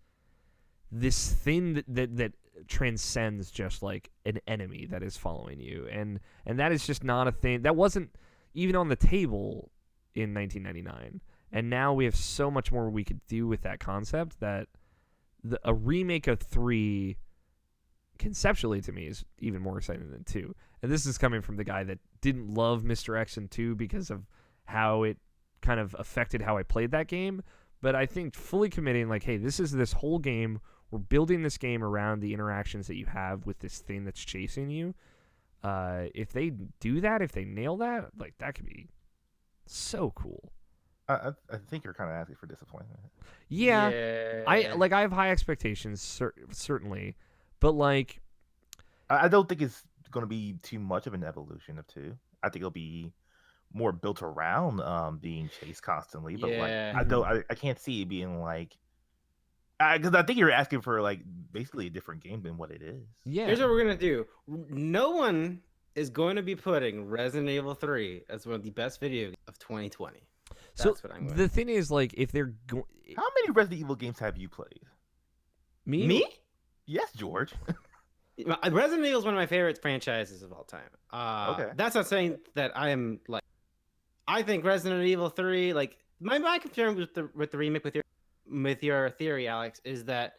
thing that transcends just, like, an enemy that is following you, and that is just not a thing that wasn't even on the table in 1999. And now we have so much more we could do with that concept that a remake of 3 conceptually to me is even more exciting than 2. And this is coming from the guy that didn't love Mr. X and 2 because of how it kind of affected how I played that game. But I think fully committing, like, hey, this is this whole game. We're building this game around the interactions that you have with this thing that's chasing you. If they do that, if they nail that, like, that could be so cool. I think you're kind of asking for disappointment. Yeah. I have high expectations, certainly. But, like... I don't think it's going to be too much of an evolution of 2. I think it'll be more built around being chased constantly, but I can't see it being like, because I think you're asking for, like, basically a different game than what it is. Yeah. Here's what we're gonna do. No one is going to be putting Resident Evil 3 as one of the best video games of 2020. That's what I'm going. The thing is, like, if they're how many Resident Evil games have you played? Me? Yes, George. Resident Evil is one of my favorite franchises of all time. Okay. That's not saying that I am, like, I think Resident Evil 3, like, my concern with the remake, with your theory, Alex, is that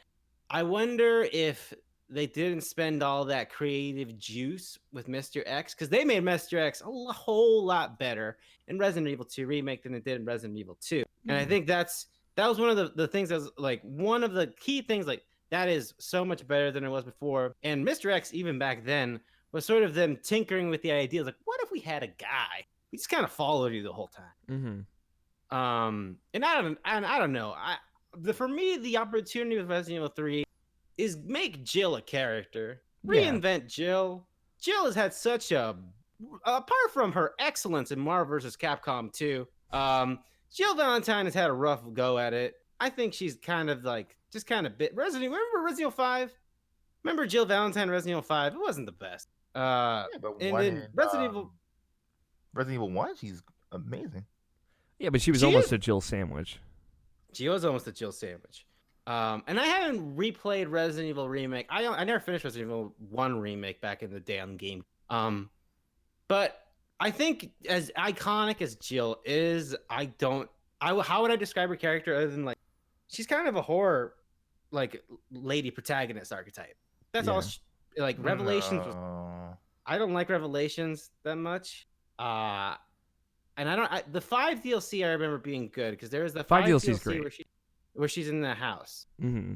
I wonder if they didn't spend all that creative juice with Mr. X, because they made Mr. X a whole lot better in Resident Evil 2 remake than they did in Resident Evil 2. And I think that was one of the things that was, like, one of the key things, like, that is so much better than it was before. And Mr. X, even back then, was sort of them tinkering with the ideas, like, what if we had a guy? He just kind of followed you the whole time. Mm-hmm. And I don't know. For me, the opportunity with Resident Evil 3 is make Jill a character, reinvent Jill. Jill has had such apart from her excellence in Marvel vs. Capcom 2, Jill Valentine has had a rough go at it. I think she's kind of like bit remember Resident Evil 5? Remember Jill Valentine Resident Evil 5? It wasn't the best. But and then Resident Evil 1, she's amazing. Yeah, but she was almost a Jill sandwich. She was almost a Jill sandwich. And I haven't replayed Resident Evil Remake. I never finished Resident Evil 1 Remake back in the damn game. But I think as iconic as Jill is, how would I describe her character other than like she's kind of a horror like lady protagonist archetype. That's all. Revelations. I don't like Revelations that much. And the 5 DLC I remember being good because there was the 5 DLC is great. Where she's in the house. Mm-hmm.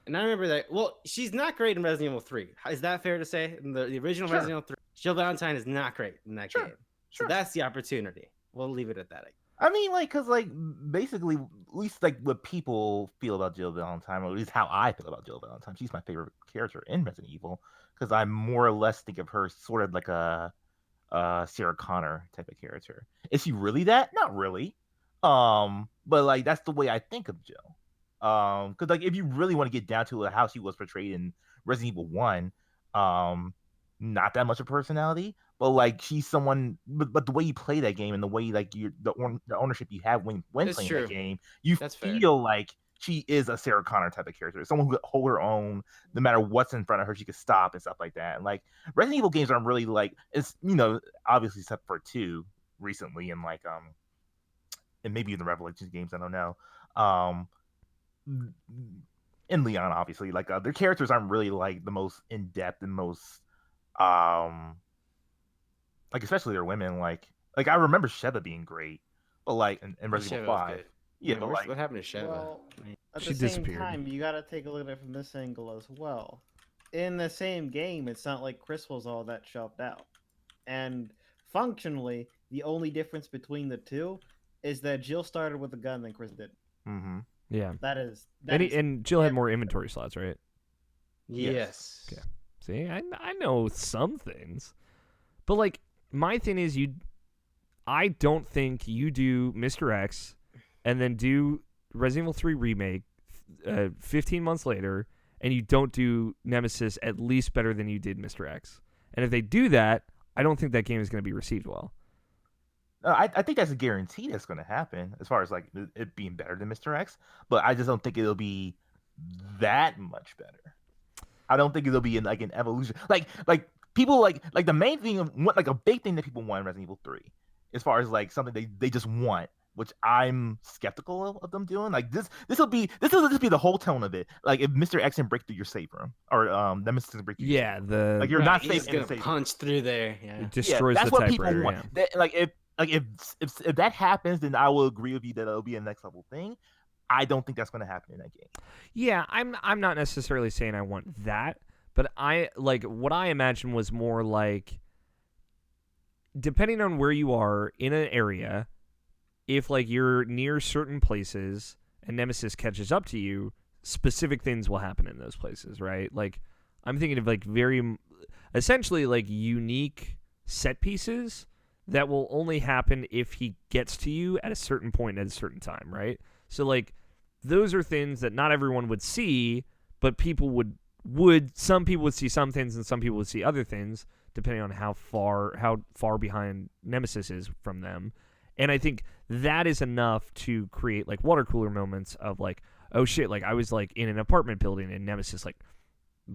And I remember that. Well, she's not great in Resident Evil 3. Is that fair to say? In the original Resident Evil 3, Jill Valentine is not great in that game. So that's the opportunity. We'll leave it at that. I mean, like, because, like, basically, at least, like, what people feel about Jill Valentine, or at least how I feel about Jill Valentine, she's my favorite character in Resident Evil, because I more or less think of her sort of like a Sarah Connor type of character. Is she really that? Not really. But, like, that's the way I think of Jill. Because, like, if you really want to get down to how she was portrayed in Resident Evil 1, not that much of personality, but like she's someone, but the way you play that game and the way like the ownership you have when playing that game, you feel like she is a Sarah Connor type of character, someone who could hold her own no matter what's in front of her. She could stop and stuff like that. And like Resident Evil games aren't really like, it's, you know, obviously except for 2 recently, and like and maybe in the Revelations games, I don't know. In Leon, obviously, like their characters aren't really like the most in depth and most like especially their women, like I remember Sheva being great, but like in Resident Evil 5, but like, what happened to Sheva? Well, at she the same disappeared. time, you got to take a look at it from this angle as well. In the same game, it's not like Chris was all that shoved out, and functionally, the only difference between the two is that Jill started with a gun than Chris did. Mm-hmm. Yeah, and Jill had more inventory slots, right? Yes. Okay. See, I know some things, but like my thing is I don't think you do Mr. X and then do Resident Evil 3 Remake 15 months later, and you don't do Nemesis at least better than you did Mr. X. And if they do that, I don't think that game is going to be received well. I think that's a guarantee that's going to happen as far as like it being better than Mr. X, but I just don't think it'll be that much better. I don't think it'll be in like an evolution. Like people like the main thing of like a big thing that people want in Resident Evil 3, as far as like something they just want, which I'm skeptical of them doing. Like this will just be the whole tone of it. Like if Mr. X can break through your safe room, or Nemesis can break through your safe room. Like you're not safe in the safe punch through there. Yeah. It destroys that's the what people typewriter, want. If that happens, then I will agree with you that it'll be a next level thing. I don't think that's going to happen in that game. Yeah, I'm not necessarily saying I want that, but I like what I imagine was more like, depending on where you are in an area, if like you're near certain places and Nemesis catches up to you, specific things will happen in those places, right? Like I'm thinking of like very essentially like unique set pieces that will only happen if he gets to you at a certain point at a certain time, right? So like those are things that not everyone would see, but people would some people would see some things and some people would see other things depending on how far behind Nemesis is from them. And I think that is enough to create like water cooler moments of like, oh shit, like I was like in an apartment building and Nemesis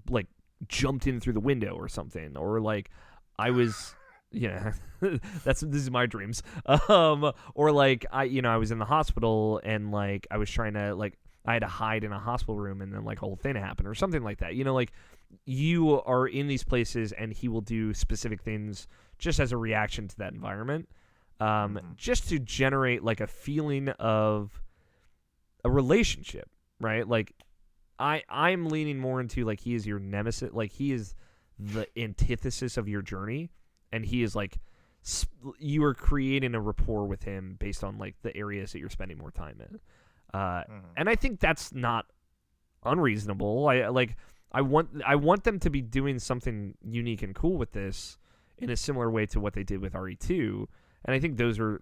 like jumped in through the window or something, or like I was this is my dreams. Or like I was in the hospital and like I was trying to like I had to hide in a hospital room and then like a whole thing happened or something like that. Like you are in these places and he will do specific things just as a reaction to that environment. Just to generate like a feeling of a relationship, right? Like I'm leaning more into like he is your nemesis, like he is the antithesis of your journey. And he is like, you are creating a rapport with him based on like the areas that you're spending more time in. And I think that's not unreasonable. I want them to be doing something unique and cool with this in a similar way to what they did with RE2. And I think those are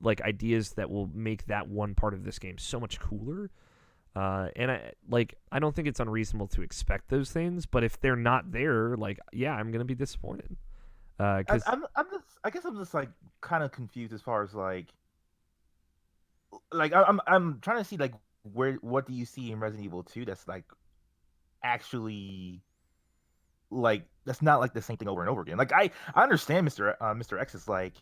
like ideas that will make that one part of this game so much cooler. And I don't think it's unreasonable to expect those things, but if they're not there, like, yeah, I'm gonna be disappointed. I guess I'm just like kind of confused as far as like I'm trying to see like what do you see in Resident Evil 2 that's like actually like that's not like the same thing over and over again. Like I understand Mr. X is like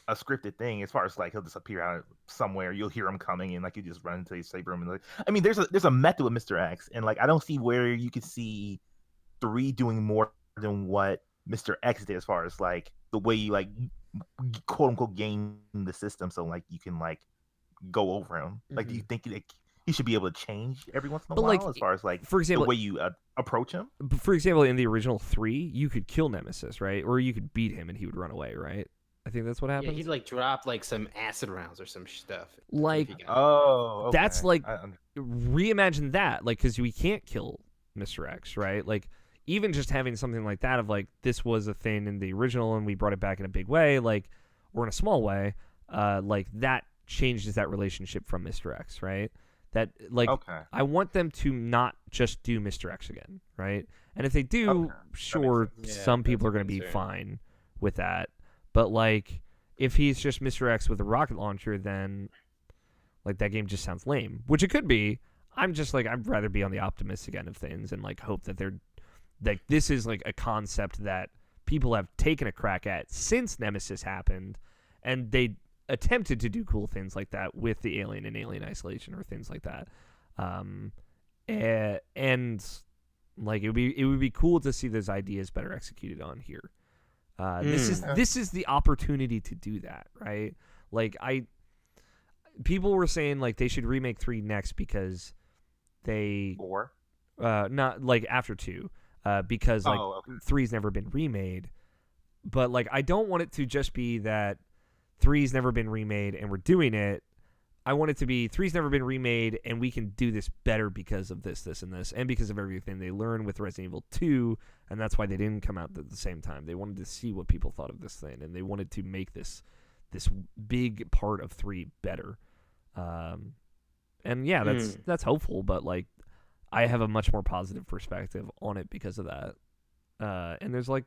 a scripted thing as far as like he'll just appear out somewhere, you'll hear him coming and like you just run into his safe room and like I mean there's a method with Mr. X and like I don't see where you could see 3 doing more than what Mr. X did as far as like the way you like quote unquote game the system so like you can like go over him. Like do you think like he should be able to change every once in a while like, as far as like for example, the way you approach him? For example, in the original 3, you could kill Nemesis, right? Or you could beat him and he would run away, right? I think that's what happens. Yeah, he'd like drop like some acid rounds or some stuff. Like, okay. That's like reimagine that, like, because we can't kill Mr. X, right? Like, even just having something like that of like this was a thing in the original and we brought it back in a big way, like, or in a small way, like that changes that relationship from Mr. X, right? That like I want them to not just do Mr. X again, right? And if they do, sure, some people are going to be fine with that. But like, if he's just Mr. X with a rocket launcher, then like that game just sounds lame. Which it could be. I'm just like I'd rather be on the optimistic end of things and like hope that they're like this is like a concept that people have taken a crack at since Nemesis happened, and they attempted to do cool things like that with the Alien and Alien Isolation or things like that. And like it would be cool to see those ideas better executed on here. This is the opportunity to do that, right? Like people were saying like they should remake 3 next because they not like after 2 because like 3's never been remade. But like I don't want it to just be that 3's never been remade and we're doing it. I want it to be 3's never been remade and we can do this better because of this, and this, and because of everything they learned with Resident Evil 2, and that's why they didn't come out at the same time. They wanted to see what people thought of this thing, and they wanted to make this big part of 3 better. And yeah, that's hopeful, but like I have a much more positive perspective on it because of that. And there's like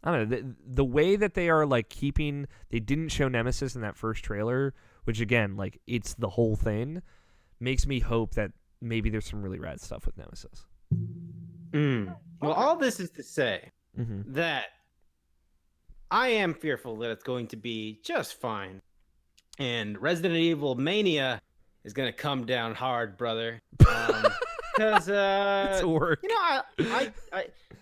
I don't know, the way that they are like they didn't show Nemesis in that first trailer, which again, like it's the whole thing, makes me hope that maybe there's some really rad stuff with Nemesis. Well, all this is to say that I am fearful that it's going to be just fine. And Resident Evil Mania is going to come down hard, brother. Because, it's a work. You know,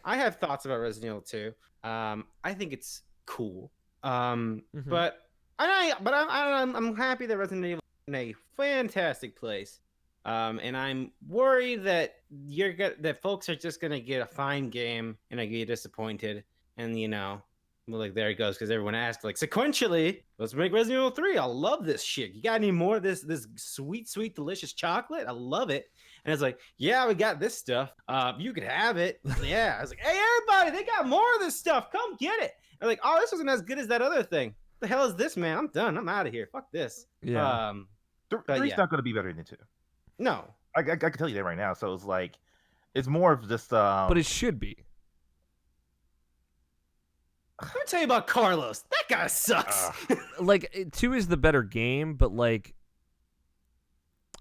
I have thoughts about Resident Evil 2. I think it's cool. But I'm happy that Resident Evil is in a fantastic place. And I'm worried that that folks are just gonna get a fine game and I get disappointed. And you know, well, like there it goes, because everyone asked like sequentially, let's make Resident Evil 3. I love this shit. You got any more of this sweet, delicious chocolate? I love it. And it's like, yeah, we got this stuff. You could have it. Yeah. I was like, hey, everybody, they got more of this stuff. Come get it. I'm like, oh, this wasn't as good as that other thing. What the hell is this, man? I'm done. I'm out of here. Fuck this. Yeah. 3's not going to be better than 2. No. I can tell you that right now. So it's like, it's more of just. But it should be. Let me tell you about Carlos. That guy sucks. Like 2 is the better game, but like.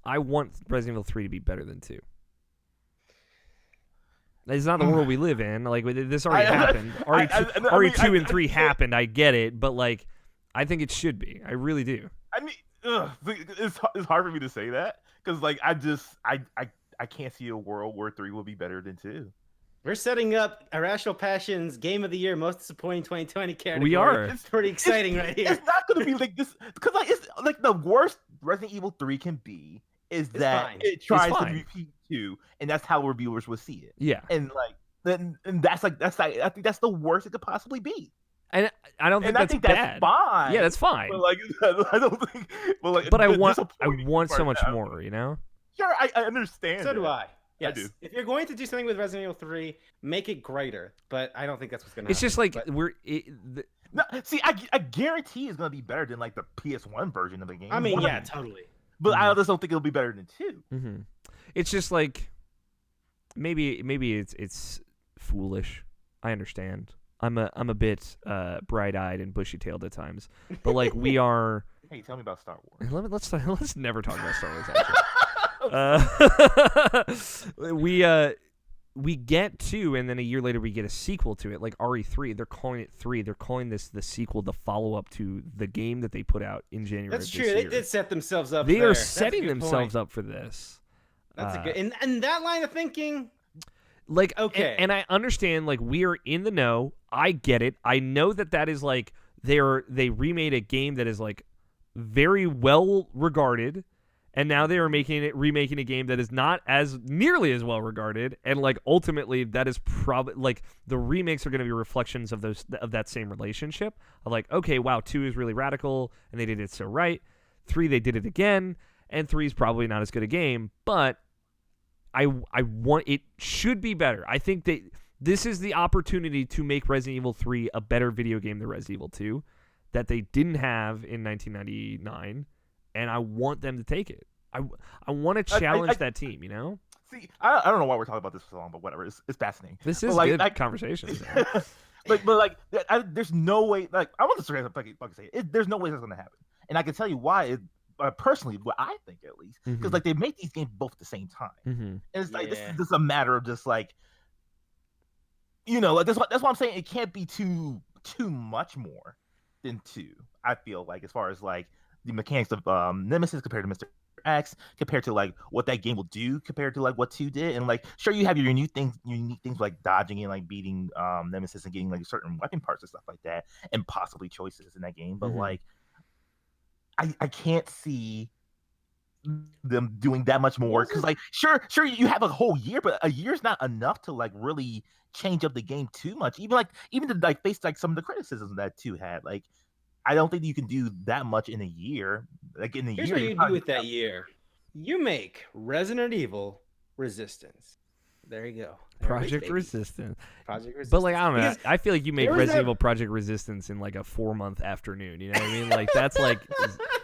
I want Resident Evil 3 to be better than 2. It's not the world we live in. Like this already happened. Already 2 and 3 happened. I get it, but like, I think it should be. I really do. I mean, it's hard for me to say that because like I can't see a world where 3 will be better than 2. We're setting up Irrational Passion's Game of the Year Most Disappointing 2020 category. We are. It's pretty exciting right here. It's not going to be like this because like it's like the worst Resident Evil 3 can be is that it tries to repeat 2, and that's how reviewers will see it. Yeah, and like that's I think that's the worst it could possibly be. And I don't think that's bad. That's fine. Yeah, that's fine. But like I don't think. But I want so much more. You know. Sure, I understand. So do I. Yes. I do. If you're going to do something with Resident Evil 3, make it greater. But I don't think that's what's going to happen. It's just like No, see, I guarantee it's gonna be better than like the PS1 version of the game. I mean, yeah, totally. But I just don't think it'll be better than 2. Mm-hmm. It's just like maybe it's foolish. I understand. I'm a bit bright-eyed and bushy-tailed at times, but like we are. Hey, tell me about Star Wars. Let's never talk about Star Wars. Actually, we get 2, and then a year later we get a sequel to it, like RE3. They're calling it 3. They're calling this the sequel, the follow-up to the game that they put out in January. That's of true. this They year. did set themselves up. They are setting themselves up for this. That's a good. And that line of thinking. Like, okay, and I understand. Like, we are in the know. I get it. I know that is like they remade a game that is like very well regarded. And now they are remaking a game that is not as nearly as well regarded, and like ultimately that is probably like the remakes are going to be reflections of that same relationship. Of like, okay, wow, 2 is really radical, and they did it so right. 3, they did it again, and 3 is probably not as good a game, but I want it should be better. I think that this is the opportunity to make Resident Evil 3 a better video game than Resident Evil 2 that they didn't have in 1999. And I want them to take it. I want to challenge that team, you know? See, I don't know why we're talking about this for so long, but whatever. It's fascinating. This is like, good conversation. but like, there's no way. Like, I want to say it. There's no way that's going to happen. And I can tell you why. Personally, what I think at least, because like they make these games both at the same time, and it's like this is just a matter of just like, like that's why I'm saying it can't be too much more than 2. I feel like as far as like the mechanics of Nemesis compared to Mr. X, compared to like what that game will do compared to like what 2 did, and like sure you have your unique things like dodging and like beating Nemesis and getting like certain weapon parts and stuff like that, and possibly choices in that game, but like I can't see them doing that much more because like sure you have a whole year, but a year's not enough to like really change up the game too much, even to like face like some of the criticisms that 2 had. Like I don't think you can do that much in a year. Like in a Here's year, what you do with that year. You make Resident Evil Resistance. There you go. Project Resistance. Project Resistance. But like I don't know. I feel like you make Resident that... Evil Project Resistance in like a 4-month afternoon. You know what I mean? Like that's like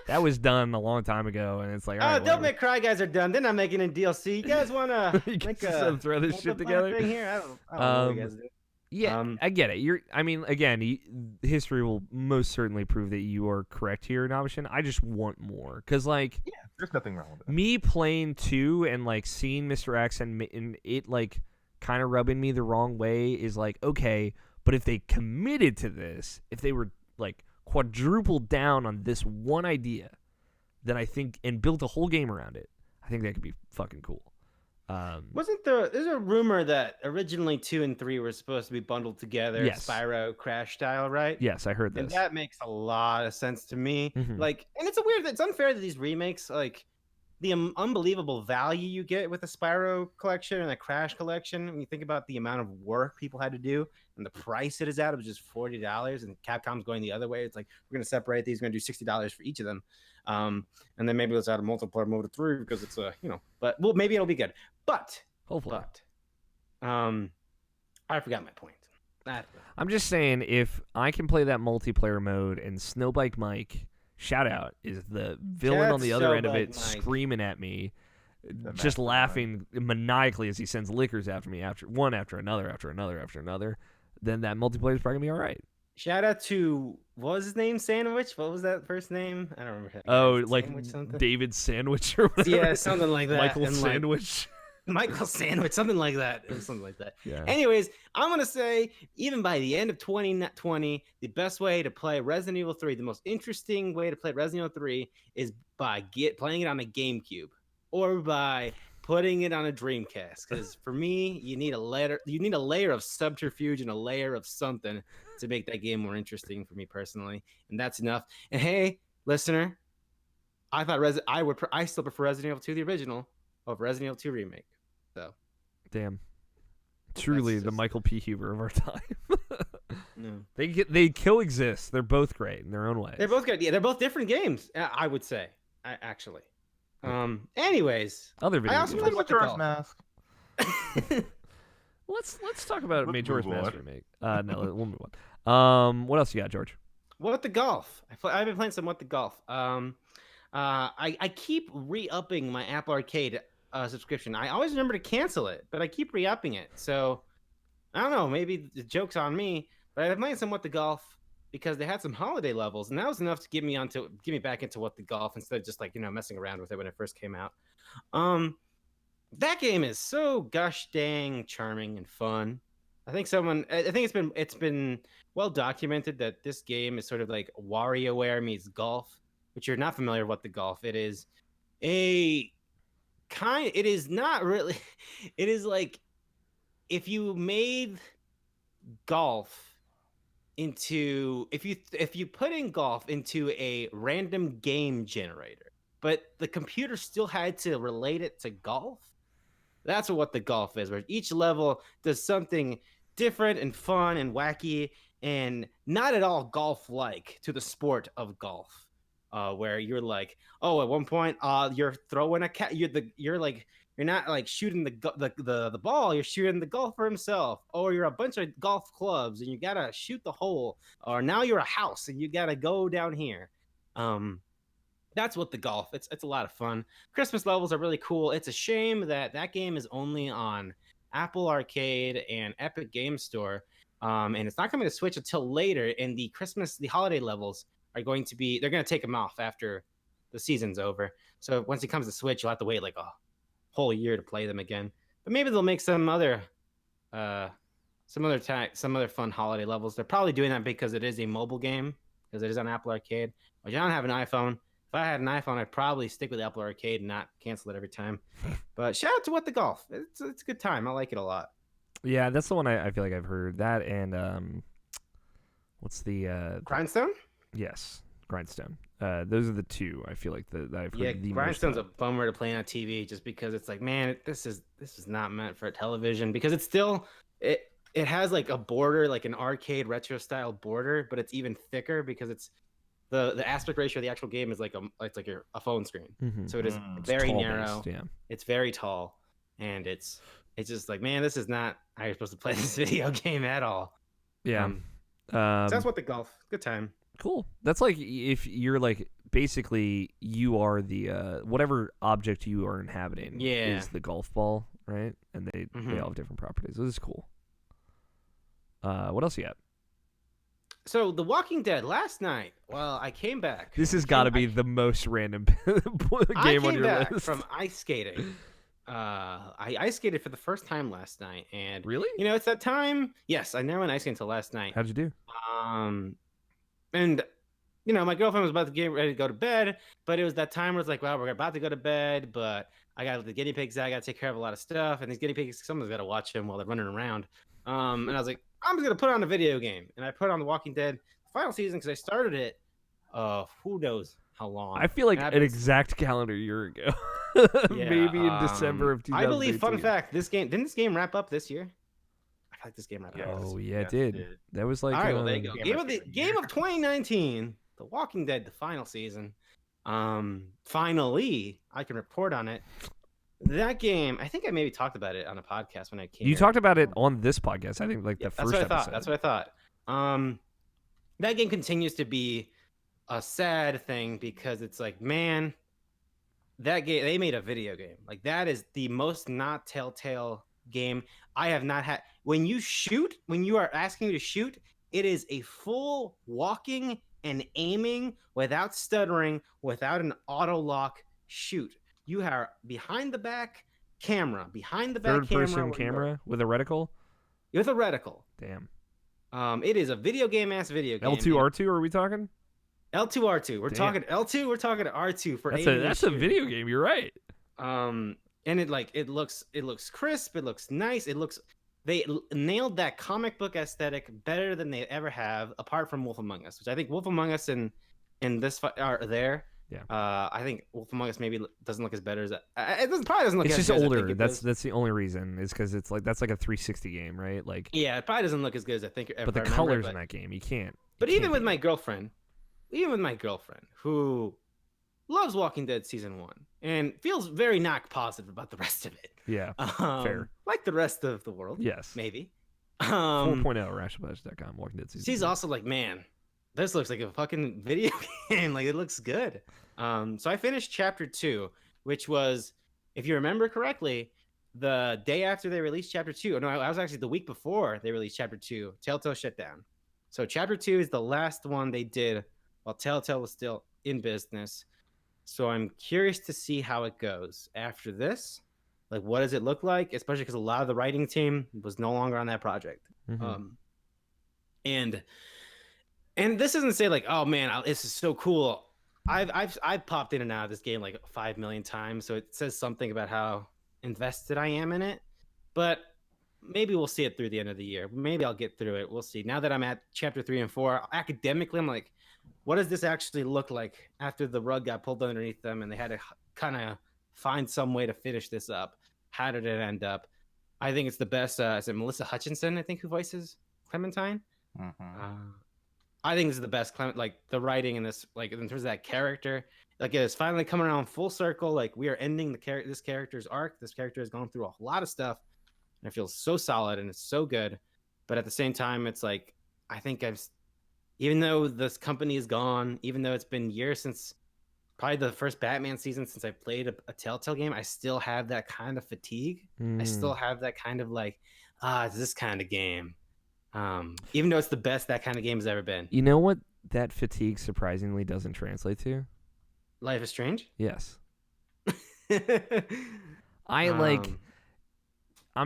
that was done a long time ago, and it's like all right, Don't Make Cry guys are done. They're not making a DLC. You guys want to make throw this shit together? Thing here? I don't know what you guys do. Yeah, I get it. I mean, again, history will most certainly prove that you are correct here, Nabishin. I just want more, because like, yeah, there's nothing wrong with it. Me playing 2 and like seeing Mr. X and it like kind of rubbing me the wrong way is like, okay, but if they committed to this, if they were like quadrupled down on this one idea, then I think and built a whole game around it, I think that could be fucking cool. There's a rumor that originally 2 and 3 were supposed to be bundled together, yes. Spyro Crash style, right? Yes, I heard this. And that makes a lot of sense to me. Like, and it's unfair that these remakes, like the unbelievable value you get with the Spyro collection and the Crash collection, when you think about the amount of work people had to do and the price it is at, it was just $40, and Capcom's going the other way. It's like, we're going to separate these, we're going to do $60 for each of them. And then maybe let's add a multiplayer mode of 3 because it's but maybe it'll be good. But hopefully, I forgot my point. I'm just saying, if I can play that multiplayer mode and Snowbike Mike, shout out, is the villain on the other end of it, screaming at me, just laughing maniacally as he sends lickers after me, one after another, then that multiplayer is probably gonna be all right. Shout out to, what was his name? Sandwich? What was that first name? I don't remember. Oh, like David Sandwich or whatever. Yeah, something like that. Michael Sandwich. Michael Sandwich, something like that. It was something like that. Yeah. Anyways, I'm going to say, even by the end of 2020, the best way to play Resident Evil 3, the most interesting way to play Resident Evil 3 is by playing it on a GameCube or by putting it on a Dreamcast. Because for me, you need a layer of subterfuge and a layer of something to make that game more interesting for me personally. And that's enough. And hey, listener, I still prefer Resident Evil 2, the original, over Resident Evil 2 remake. So, damn, truly the Michael P. Huber of our time. No. They coexist. They're both great in their own ways. They're both good. Yeah, they're both different games. I would say, actually. Anyways, other videos. I also played Majora's Mask. Let's talk about Majora's Mask remake. No, we'll move What else you got, George? What the Golf? I've been playing some What the Golf. I keep re-upping my Apple Arcade subscription. I always remember to cancel it, but I keep re-upping it. So I don't know. Maybe the joke's on me, but I've been playing some What the Golf because they had some holiday levels, and that was enough to get me back into What the Golf instead of just like messing around with it when it first came out. That game is so gosh dang charming and fun. I think it's been well documented that this game is sort of like WarioWare meets golf, which you're not familiar with What the Golf. It is not really. It is like if you made golf into if you put in golf into a random game generator, but the computer still had to relate it to golf. That's what the Golf is, where each level does something different and fun and wacky and not at all golf-like to the sport of golf, where you're like, oh, at one point, you're throwing a cat. You're not like shooting the ball. You're shooting the golfer himself, or you're a bunch of golf clubs and you gotta shoot the hole, or now you're a house and you gotta go down here. That's what the Golf. It's a lot of fun. Christmas levels are really cool. It's a shame that game is only on Apple Arcade and Epic Game Store, and it's not coming to Switch until later. And the holiday levels they're going to take them off after the season's over. So once it comes to Switch, you'll have to wait like a whole year to play them again. But maybe they'll make some other fun holiday levels. They're probably doing that because it is a mobile game, because it is on Apple Arcade. Which I don't have an iPhone. If I had an iPhone, I'd probably stick with Apple Arcade and not cancel it every time. But shout out to What the Golf. It's a good time. I like it a lot. Yeah, that's the one I feel like I've heard. That and what's the Grindstone? Yes, Grindstone. Those are the two I feel like that I've heard. Yeah, the Grindstone's most a bummer to play on TV just because it's like, man, this is not meant for television, because it's still it has like a border, like an arcade retro style border, but it's even thicker because it's the aspect ratio of the actual game is like a phone screen. Mm-hmm. So it is very narrow. Yeah. It's very tall, and it's just like, man, this is not how you're supposed to play this video game at all. Yeah. So that's What the Golf. Good time. Cool. That's like if you're like basically you are the whatever object you are inhabiting is the golf ball, right? And they all have different properties. This is cool. What else you got? So The Walking Dead last night. Well, I came back. This has got to be the most random game on your back list. From ice skating. I ice skated for the first time last night, and really, it's that time. Yes, I never went ice skating until last night. How'd you do? And my girlfriend was about to get ready to go to bed, but it was that time where it's like, well, we're about to go to bed, but I got the guinea pigs. I got to take care of a lot of stuff, and these guinea pigs, someone's got to watch them while they're running around. And I was like, I'm just gonna put on a video game, and I put on The Walking Dead final season because I started it. Who knows how long? I feel like an exact calendar year ago, maybe in December of 2018. I believe. Fun fact: didn't this game wrap up this year? I feel like this game wrapped up. Oh yeah, it did. That was like all right. Well, there you go. Game of 2019, The Walking Dead, the final season. Finally, I can report on it. That game, I think I maybe talked about it on a podcast when I came. You talked about it on this podcast, I think, like the first episode. That's what I thought. That game continues to be a sad thing because it's like, man, that game, they made a video game. Like, that is the most not Telltale game I have not had. When you are asking to shoot, it is a full walking and aiming without stuttering, without an auto lock shoot. You are behind the back camera, third person camera with a reticle. With a reticle. Damn. It is a video game video game. L2R2 are we talking? L2R2. We're talking L2. We're talking R2 for that's a video game. You're right. And it looks crisp. It looks nice. They nailed that comic book aesthetic better than they ever have, apart from Wolf Among Us, which I think Wolf Among Us and this are there. Yeah. I think Wolf Among Us maybe doesn't look as better as it probably doesn't look. It's as just good older. That's the only reason is because it's like that's like a 360 game, right? Like yeah, it probably doesn't look as good as I think. But the colors in that game, you can't. But even with my girlfriend, who loves Walking Dead season 1 and feels very not positive about the rest of it. Yeah, fair. Like the rest of the world. Yes, maybe. 4.0 rationalpledge.com. Walking Dead season. She's also like, man, this looks like a fucking video game. Like, it looks good. So I finished chapter 2, which was, if you remember correctly, the day after they released chapter 2. No, I was actually the week before they released chapter 2. Telltale shut down. So chapter 2 is the last one they did while Telltale was still in business. So I'm curious to see how it goes after this. Like, what does it look like? Especially because a lot of the writing team was no longer on that project. Mm-hmm. And this isn't to say like, oh man, this is so cool. I've popped in and out of this game like 5 million times, so it says something about how invested I am in it. But maybe we'll see it through the end of the year. Maybe I'll get through it. We'll see. Now that I'm at chapter 3 and 4, academically, I'm like, what does this actually look like after the rug got pulled underneath them and they had to kind of find some way to finish this up? How did it end up? I think it's the best. Is it Melissa Hutchinson, I think, who voices Clementine? Mm-hmm. I think this is the best, like the writing in this, like in terms of that character, like it is finally coming around full circle. Like we are ending this character's arc. This character has gone through a lot of stuff, and it feels so solid and it's so good. But at the same time, it's like I think even though this company is gone, even though it's been years since probably the first Batman season since I played a Telltale game, I still have that kind of fatigue. I still have that kind of like, it's this kind of game. Even though it's the best that kind of game has ever been. You know what that fatigue surprisingly doesn't translate to? Life is Strange? Yes. I'm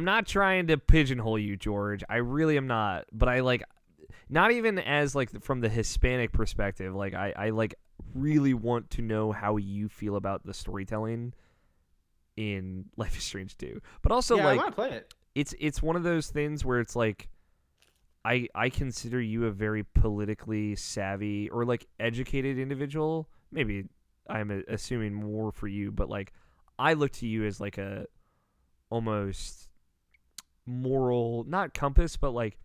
not trying to pigeonhole you, George. I really am not. But I like, not even as like from the Hispanic perspective, like I like really want to know how you feel about the storytelling in Life is Strange 2. But also I like want to play it. It's one of those things where it's like I consider you a very politically savvy or like educated individual. Maybe I'm assuming more for you, but like I look to you as like a almost moral, not compass, but like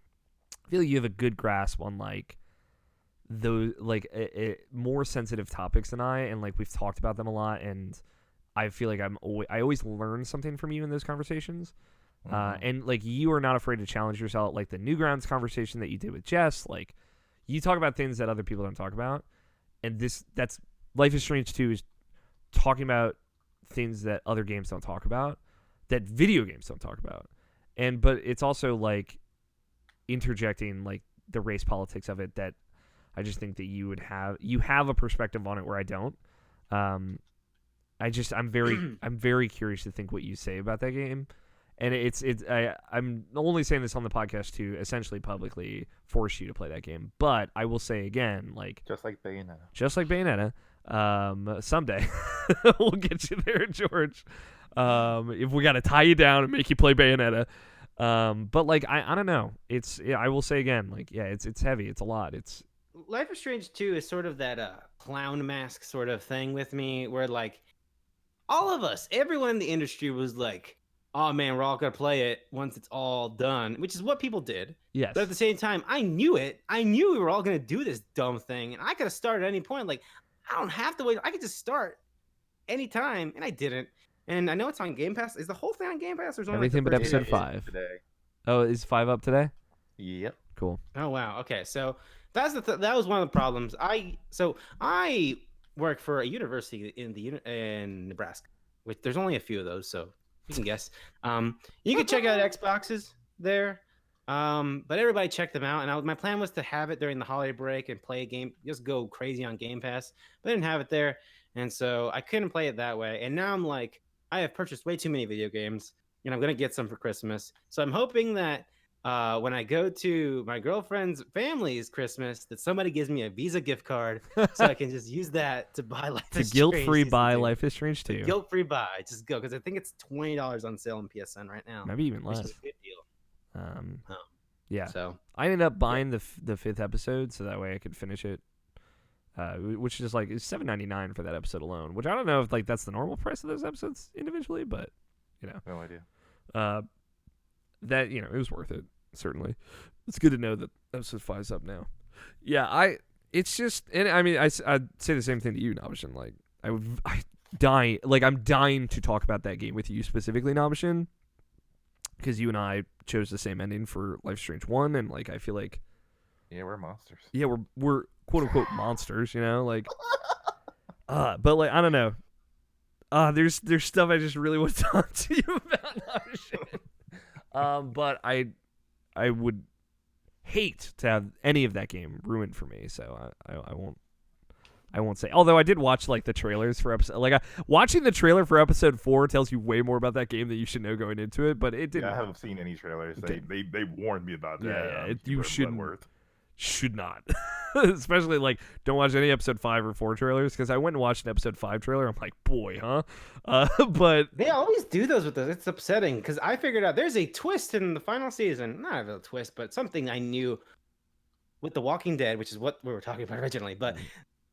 I feel like you have a good grasp on like those like more sensitive topics than I, and like we've talked about them a lot, and I feel like I always learn something from you in those conversations. And like you are not afraid to challenge yourself, like the Newgrounds conversation that you did with Jess. Like you talk about things that other people don't talk about, and that's Life is Strange 2 is talking about things that other games don't talk about, that video games don't talk about, but it's also like interjecting like the race politics of it that I just think that you have a perspective on it where I don't. I'm very curious to think what you say about that game. And I'm only saying this on the podcast to essentially publicly force you to play that game. But I will say again, like just like Bayonetta, someday we'll get you there, George. If we got to tie you down and make you play Bayonetta. But like I don't know. I will say again, like it's heavy. It's a lot. It's Life is Strange 2 is sort of that clown mask sort of thing with me, where like all of us, everyone in the industry was like, oh man, we're all gonna play it once it's all done, which is what people did. Yes. But at the same time, I knew it. I knew we were all gonna do this dumb thing, and I could have started at any point. Like, I don't have to wait. I could just start anytime, and I didn't. And I know it's on Game Pass. Is the whole thing on Game Pass? Or is everything but episode 5 today? Oh, is 5 up today? Yep. Cool. Oh wow. Okay, so that's that was one of the problems. I work for a university in Nebraska, which there's only a few of those, so you can guess. You can check out Xboxes there, but everybody check them out. And my plan was to have it during the holiday break and play a game, just go crazy on Game Pass. But I didn't have it there, and so I couldn't play it that way. And now I'm like, I have purchased way too many video games, and I'm gonna get some for Christmas. So I'm hoping that when I go to my girlfriend's family's Christmas, that somebody gives me a Visa gift card so I can just use that to buy Life is Strange. Guilt-free buy Life is Strange 2. Guilt-free buy. Just go, because I think it's $20 on sale on PSN right now. Maybe even less. Which is a good deal. Yeah. So I ended up buying the 5th episode so that way I could finish it. Which is like $7.99 for that episode alone. Which I don't know if like that's the normal price of those episodes individually, but you know. No idea. That it was worth it. Certainly, it's good to know that episode 5's up now. Yeah, it's just, and I mean, I'd say the same thing to you, Nabishin. Like, I'm dying to talk about that game with you specifically, Nabishin. because you and I chose the same ending for Life is Strange 1, and like I feel like we're monsters. Yeah, we're quote unquote monsters, like but like I don't know. There's stuff I just really want to talk to you about. But I would hate to have any of that game ruined for me, so I won't say. Although I did watch like the trailers for episode, watching the trailer for episode 4 tells you way more about that game than you should know going into it. But it didn't. Yeah, I haven't seen any trailers. They warned me about that. Yeah, you should not, especially like don't watch any episode 5 or 4 trailers, because I went and watched an episode 5 trailer. I'm like, boy, huh? But they always do those with us. It's upsetting because I figured out there's a twist in the final season. Not a twist, but something I knew with The Walking Dead, which is what we were talking about originally. But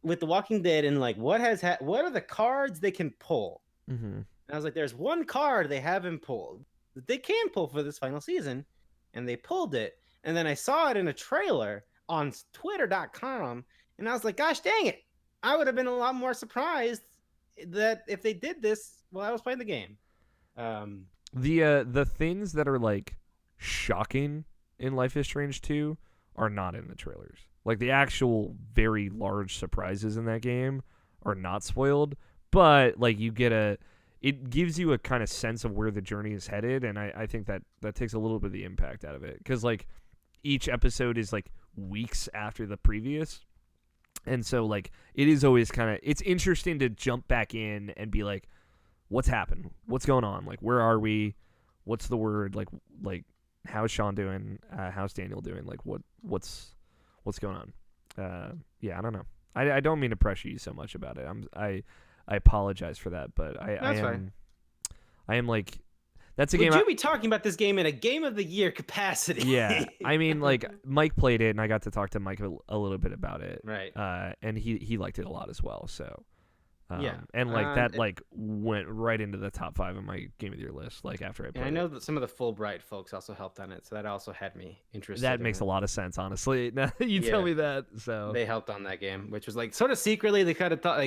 with The Walking Dead and like what are the cards they can pull? Mm-hmm. And I was like, there's one card they haven't pulled that they can pull for this final season, and they pulled it. And then I saw it in a trailer on Twitter.com, and I was like, gosh dang it. I would have been a lot more surprised that if they did this while I was playing the game. The things that are like shocking in Life is Strange 2 are not in the trailers. Like the actual very large surprises in that game are not spoiled, but like it gives you a kind of sense of where the journey is headed, and I think that takes a little bit of the impact out of it, because like each episode is like weeks after the previous, and so like it is always it's interesting to jump back in and be like, what's happened, what's going on, like where are we, what's the word, like how's Sean doing, how's Daniel doing, like what's going on. I don't know, I don't mean to pressure you so much about it. I apologize for that, but I am like, that's a game. Would you be talking about this game in a Game of the Year capacity? Yeah, I mean, like Mike played it, and I got to talk to Mike a little bit about it. Right. And he liked it a lot as well. So, yeah, and like that went right into the top 5 on my Game of the Year list. Like after I played. And I know that some of the Fulbright folks also helped on it, so that also had me interested. That makes a lot of sense, honestly. Now you tell me that. So they helped on that game, which was like sort of secretly. They kind of thought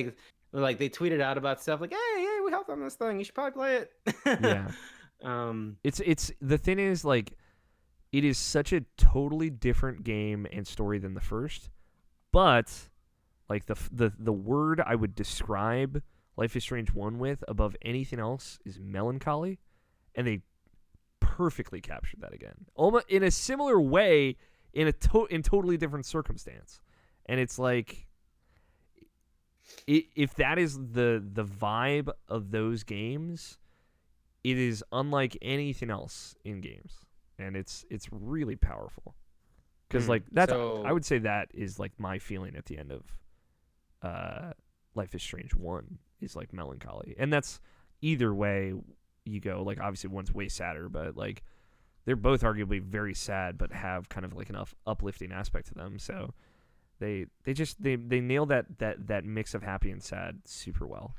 like they tweeted out about stuff like, hey, we helped on this thing. You should probably play it. Yeah. It's the thing is, like, it is such a totally different game and story than the first, but like the word I would describe Life is Strange 1 with above anything else is melancholy, and they perfectly captured that again, almost in a similar way, in totally different circumstance. And it's like, if that is the vibe of those games, it is unlike anything else in games, and it's really powerful. Because like that's, I would say that is like my feeling at the end of Life is Strange 1 is like melancholy, and that's either way you go. Like obviously one's way sadder, but like they're both arguably very sad, but have kind of like an uplifting aspect to them. So they nail that mix of happy and sad super well.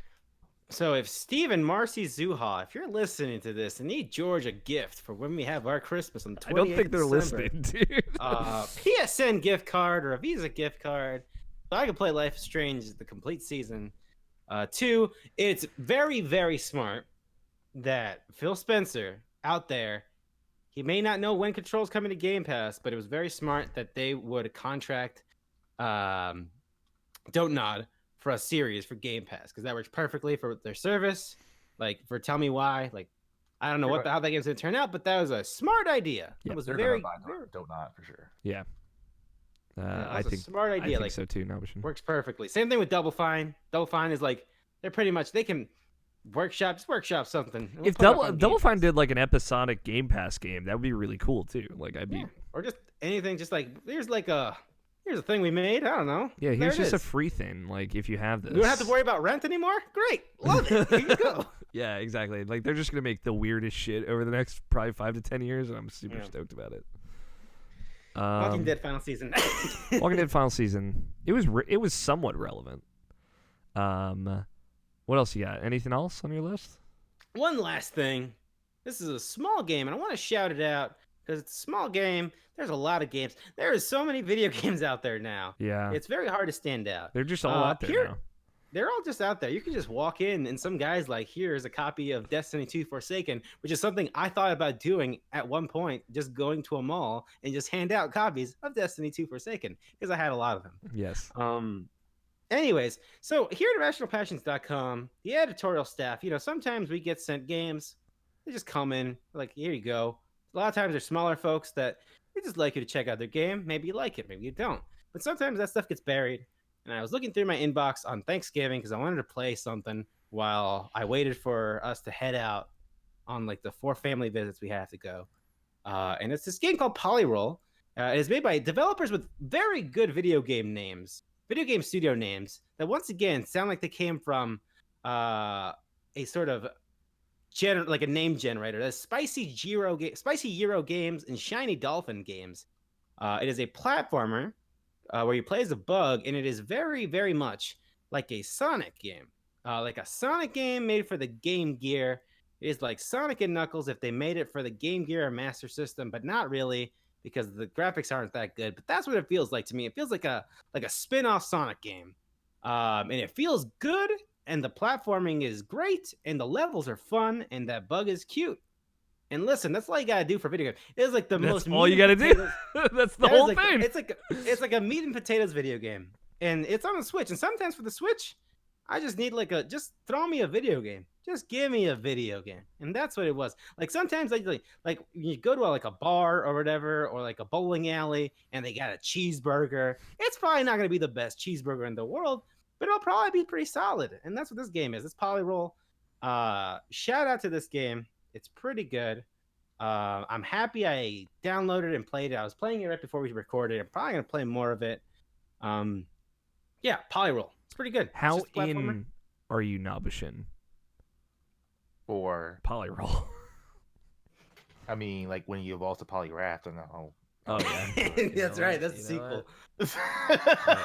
So if Steve and Marcy Zuha, if you're listening to this and need Jurge a gift for when we have our Christmas on 28th I don't think they're December, listening, dude. PSN gift card or a Visa gift card, so I can play Life is Strange the complete season. 2, it's very, very smart that Phil Spencer out there, he may not know when Control's coming to Game Pass, but it was very smart that they would contract Don't Nod for a series for Game Pass, because that works perfectly for their service. Like for Tell Me Why, like I don't know how that game's gonna turn out, but that was a smart idea. Yeah, it was they're very Don't Nod for sure. Yeah. I think smart idea. I think so too. Works perfectly. Same thing with Double Fine. Double Fine is like they're pretty much, they can workshop something. If Double Fine did like an episodic Game Pass game, that would be really cool too. Like I'd be or just anything, just like here's a thing we made. I don't know. Yeah, here's just a free thing. Like if you have this, you don't have to worry about rent anymore. Great, love it. Here you go. Yeah, exactly. Like they're just gonna make the weirdest shit over the next probably 5 to 10 years, and I'm super stoked about it. Walking Dead final season. Walking Dead final season. It was somewhat relevant. What else you got? Anything else on your list? One last thing. This is a small game, and I want to shout it out because it's a small game. There's a lot of games. There is so many video games out there now. Yeah. It's very hard to stand out. They're just all out there now. they're all just out there. You can just walk in and some guy's like, here's a copy of Destiny 2 Forsaken, which is something I thought about doing at one point, just going to a mall and just hand out copies of Destiny 2 Forsaken because I had a lot of them. Yes. Anyways, so here at irrationalpassions.com, the editorial staff, sometimes we get sent games. They just come in, like, here you go. A lot of times they're smaller folks that they just like you to check out their game. Maybe you like it, maybe you don't. But sometimes that stuff gets buried. And I was looking through my inbox on Thanksgiving because I wanted to play something while I waited for us to head out on like the 4 family visits we have to go. And it's this game called Polyroll. It is made by developers with very good video game studio names that once again sound like they came from a sort of like a name generator. That's Spicy Euro Games and Shiny Dolphin Games. It is a platformer where you play as a bug, and it is very, very much like a Sonic game. Like a Sonic game made for the Game Gear. It is like Sonic and Knuckles if they made it for the Game Gear or Master System, but not really because the graphics aren't that good. But that's what it feels like to me. It feels like a spin-off Sonic game. And it feels good, and the platforming is great, and the levels are fun, and that bug is cute. And listen, that's all you gotta do for video game. It's like the most. That's all you gotta do. That's the whole thing. It's like a meat and potatoes video game, and it's on the Switch. And sometimes for the Switch, I just need just throw me a video game. Just give me a video game, and that's what it was. Like sometimes like you go to a bar or whatever, or like a bowling alley, and they got a cheeseburger. It's probably not gonna be the best cheeseburger in the world, but it'll probably be pretty solid. And that's what this game is. It's Polyroll. Shout out to this game. It's pretty good. I'm happy I downloaded and played it. I was playing it right before we recorded. I'm probably going to play more of it. Yeah, Polyroll. It's pretty good. How in are you Nabishin for Polyroll? I mean, like when you evolve to Polyrath, and oh yeah, that's right. That's the sequel.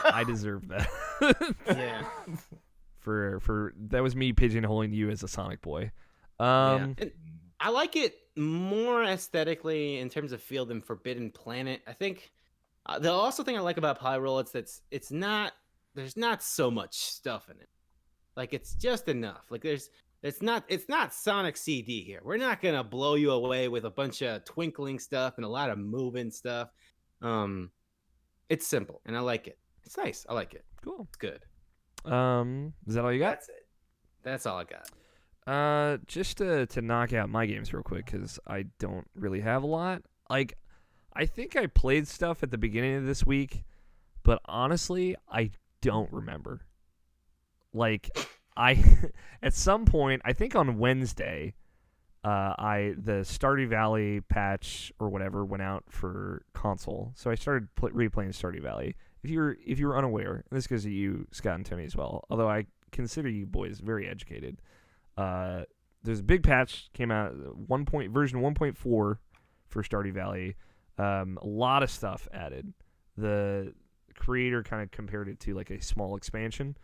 I deserve that. Yeah. For that was me pigeonholing you as a Sonic boy. And I like it more aesthetically in terms of feel than Forbidden Planet. I think the also thing I like about Polyroll it's not there's not so much stuff in it. Like it's just enough. Like it's not Sonic CD here. We're not gonna blow you away with a bunch of twinkling stuff and a lot of moving stuff. It's simple and I like it. It's nice. I like it. Cool. It's good. Is that all you got? That's it. That's all I got. Just to knock out my games real quick, because I don't really have a lot. Like, I think I played stuff at the beginning of this week, but honestly, I don't remember. Like, at some point, I think on Wednesday, the Stardew Valley patch or whatever went out for console, so I started replaying Stardew Valley. If you're unaware, and this goes to you, Scott and Tony as well, although I consider you boys very educated. There's a big patch came out version 1.4 for Stardew Valley. A lot of stuff added. The creator kind of compared it to like a small expansion.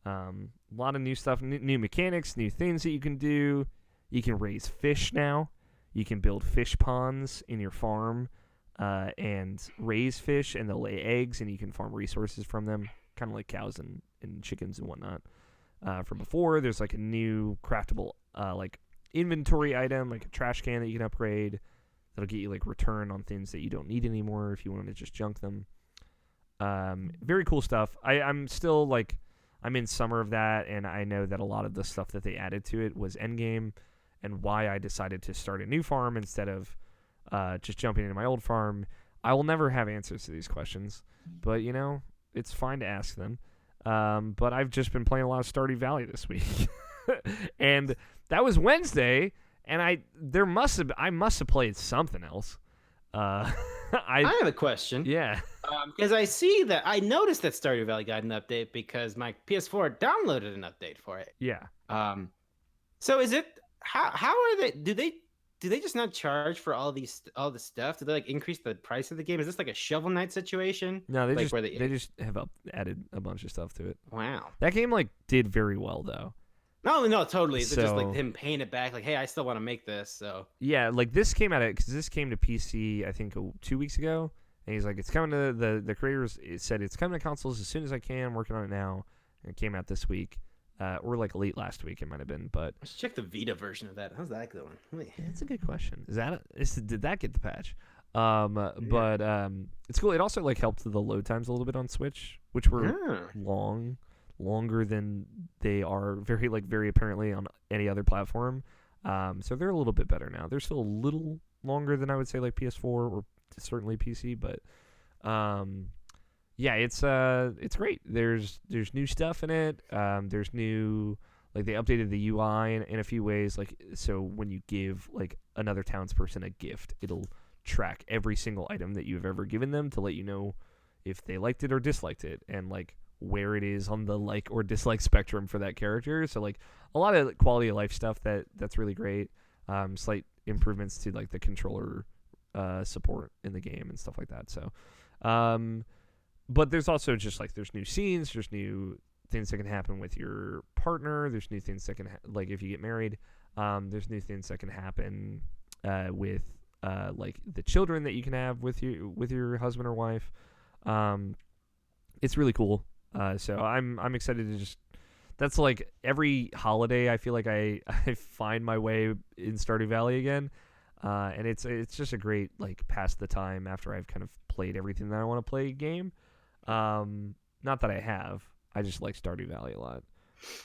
A lot of new stuff, new mechanics, new things that you can do. You can raise fish now. You can build fish ponds in your farm and raise fish, and they'll lay eggs, and you can farm resources from them, kind of like cows and chickens and whatnot. From before, there's like a new craftable like inventory item, like a trash can that you can upgrade. That'll get you like return on things that you don't need anymore if you want to just junk them. Very cool stuff. I'm still like I'm in summer of that, and I know that a lot of the stuff that they added to it was endgame, and why I decided to start a new farm instead of just jumping into my old farm. I will never have answers to these questions, but it's fine to ask them. But I've just been playing a lot of Stardew Valley this week, and that was Wednesday, and I must have played something else. I have a question. Yeah. Because I noticed that Stardew Valley got an update because my PS4 downloaded an update for it. Yeah. So is it how are they? Do they just not charge for all the stuff? Do they like increase the price of the game? Is this like a Shovel Knight situation? No, they just have added a bunch of stuff to it. Wow. That game like did very well though. No, totally. It's just like him paying it back. Like, hey, I still want to make this. So yeah, like this came out because this came to PC I think 2 weeks ago, and he's like, it's coming to the creators. It said it's coming to consoles as soon as I can. I'm working on it now, It came out this week, or like late last week. It might have been, but let's check the Vita version of that. How's that going? That's a good question. Did that get the patch? But it's cool. It also like helped the load times a little bit on Switch, which were longer than they are very apparently on any other platform. So they're a little bit better now. They're still a little longer than I would say like PS4 or certainly PC, but yeah, it's great. There's new stuff in it. There's new, like, they updated the UI in a few ways, like, so when you give like another townsperson a gift, it'll track every single item that you've ever given them to let you know if they liked it or disliked it, and like where it is on the like or dislike spectrum for that character. So like a lot of quality of life stuff that's really great. Slight improvements to like the controller support in the game and stuff like that. So but there's also just like there's new scenes, there's new things that can happen with your partner, there's new things that can like if you get married, there's new things that can happen with like the children that you can have with your husband or wife. It's really cool. So I'm excited to just, that's like every holiday I feel like I find my way in Stardew Valley again. And it's just a great like pass the time after I've kind of played everything that I want to play game. Not that I have. I just like Stardew Valley a lot.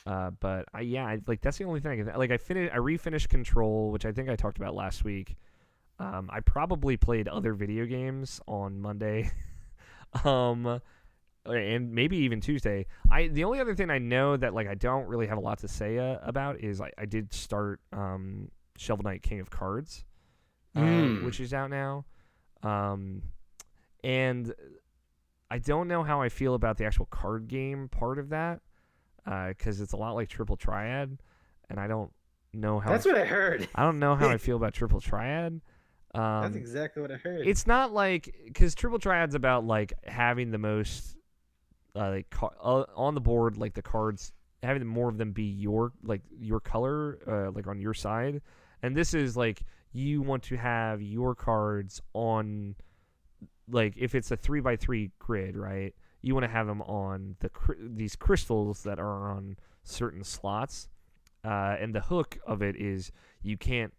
But I like that's the only thing I can like I refinished Control, which I think I talked about last week. I probably played other video games on Monday. And maybe even Tuesday. The only other thing I know that like I don't really have a lot to say about is I did start Shovel Knight King of Cards, which is out now, and I don't know how I feel about the actual card game part of that, because it's a lot like Triple Triad, and I don't know how. That's what I heard. I don't know how I feel about Triple Triad. That's exactly what I heard. It's not like, because Triple Triad's about like having the most on the board, like the cards, having more of them be your color, like on your side, and this is like you want to have your cards on, like if it's a 3x3 grid, right? You want to have them on these crystals that are on certain slots, and the hook of it is you can't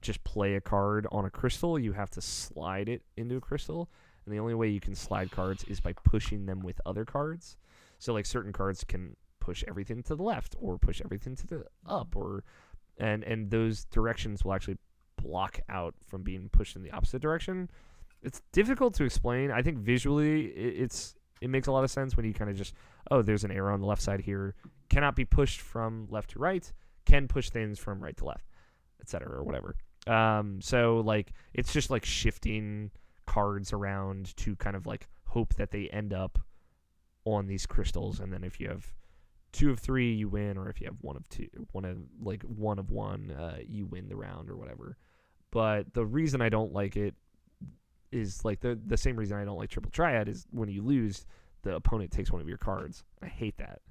just play a card on a crystal. You have to slide it into a crystal. And the only way you can slide cards is by pushing them with other cards. So like certain cards can push everything to the left or push everything to the up, or and those directions will actually block out from being pushed in the opposite direction. It's difficult to explain. I think visually it makes a lot of sense when you kind of just, oh, there's an arrow on the left side here, cannot be pushed from left to right, can push things from right to left, etc. or whatever. So like it's just like shifting cards around to kind of like hope that they end up on these crystals, and then if you have 2 of 3 you win, or if you have 1 of 2, one of 1 you win the round or whatever. But the reason I don't like it is like the same reason I don't like Triple Triad is when you lose, the opponent takes one of your cards. I hate that.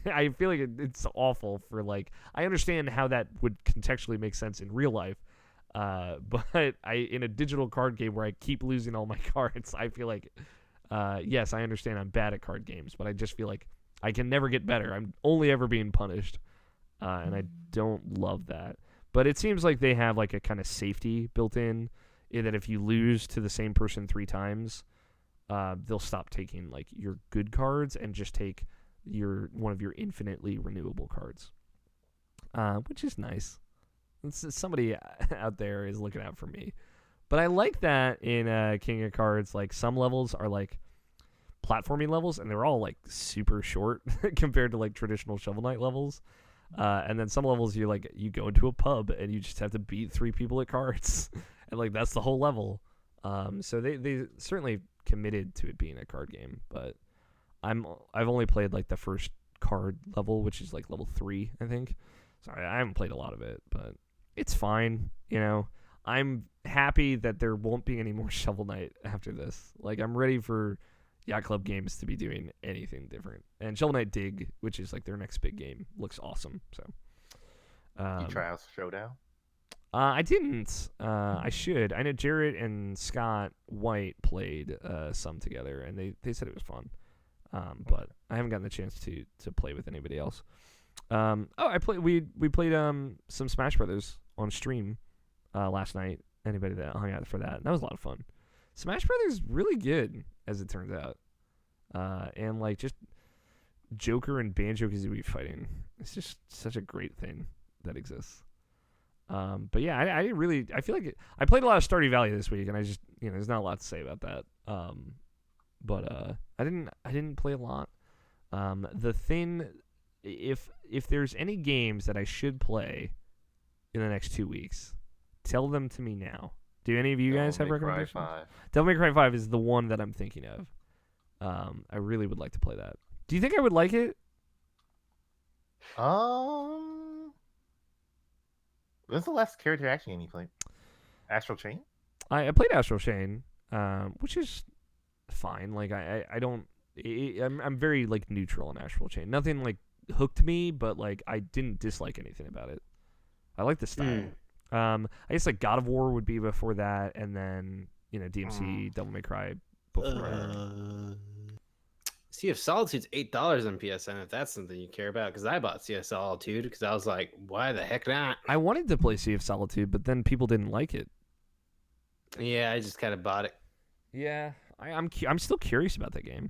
I feel like it's awful for like, I understand how that would contextually make sense in real life. But in a digital card game where I keep losing all my cards, I feel like, yes, I understand I'm bad at card games, but I just feel like I can never get better. I'm only ever being punished, and I don't love that. But it seems like they have like a kind of safety built in that if you lose to the same person 3 times, they'll stop taking like your good cards and just take one of your infinitely renewable cards, which is nice. Somebody out there is looking out for me. But I like that in King of Cards, like some levels are like platforming levels, and they're all like super short compared to like traditional Shovel Knight levels. And then some levels you go into a pub and you just have to beat 3 people at cards. And like that's the whole level. So they certainly committed to it being a card game, but I've only played like the first card level, which is like level 3, I think. Sorry, I haven't played a lot of it, but it's fine, you know. I'm happy that there won't be any more Shovel Knight after this. Like, I'm ready for Yacht Club Games to be doing anything different. And Shovel Knight Dig, which is like their next big game, looks awesome. So, you try out Showdown? I didn't. I should. I know Jarrett and Scott White played some together, and they said it was fun. but I haven't gotten the chance to play with anybody else. We played some Smash Brothers on stream last night. Anybody that hung out for that was a lot of fun. Smash Brothers is really good, as it turns out, and like just Joker and Banjo-Kazooie fighting. It's just such a great thing that exists. But yeah, I feel like I played a lot of Stardew Valley this week, and I just there's not a lot to say about that. But I didn't play a lot. The thing, if there's any games that I should play in the next 2 weeks, tell them to me now. Do any of you guys have recommendations? Devil May Cry 5 is the one that I'm thinking of. I really would like to play that. Do you think I would like it? When's the last character action game you played? Astral Chain? I played Astral Chain, which is fine. Like I'm very like neutral on Astral Chain. Nothing like hooked me, but like I didn't dislike anything about it. I like the style. I guess like God of War would be before that, and then DMC, Devil May Cry before. Sea of Solitude's $8 on PSN if that's something you care about, because I bought Sea of Solitude because I was like, why the heck not? I wanted to play Sea of Solitude, but then people didn't like it. Yeah, I just kind of bought it. Yeah, I'm still curious about that game.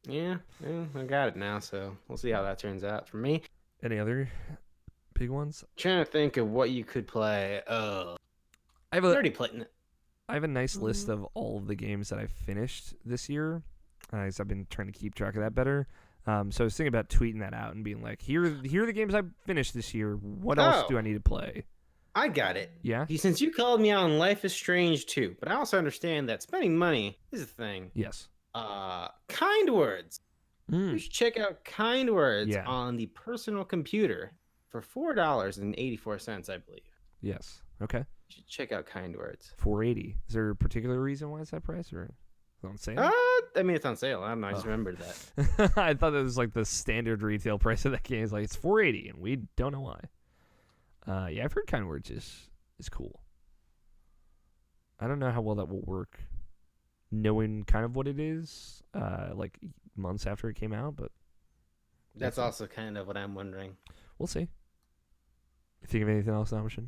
Yeah, I got it now, so we'll see how that turns out for me. Any other big ones? Trying to think of what you could play. I've already played it. I have a nice list of all of the games that I've finished this year. I've been trying to keep track of that better. So I was thinking about tweeting that out and being like, here are the games I've finished this year. What else do I need to play? I got it. Yeah? Since you called me on Life is Strange 2, but I also understand that spending money is a thing. Yes. Kind Words. You should check out Kind Words on the personal computer for $4.84, I believe. Yes. Okay. You should check out Kind Words. $4.80. Is there a particular reason why it's that price, or is it on sale? I mean, it's on sale. I don't know. I just remembered that. I thought it was like the standard retail price of that game. It's like it's $4.80, and we don't know why. Yeah, I've heard Kind Words is cool. I don't know how well that will work, knowing kind of what it is, like months after it came out, but that's also kind of what I'm wondering. We'll see. You think of anything else, Amishin?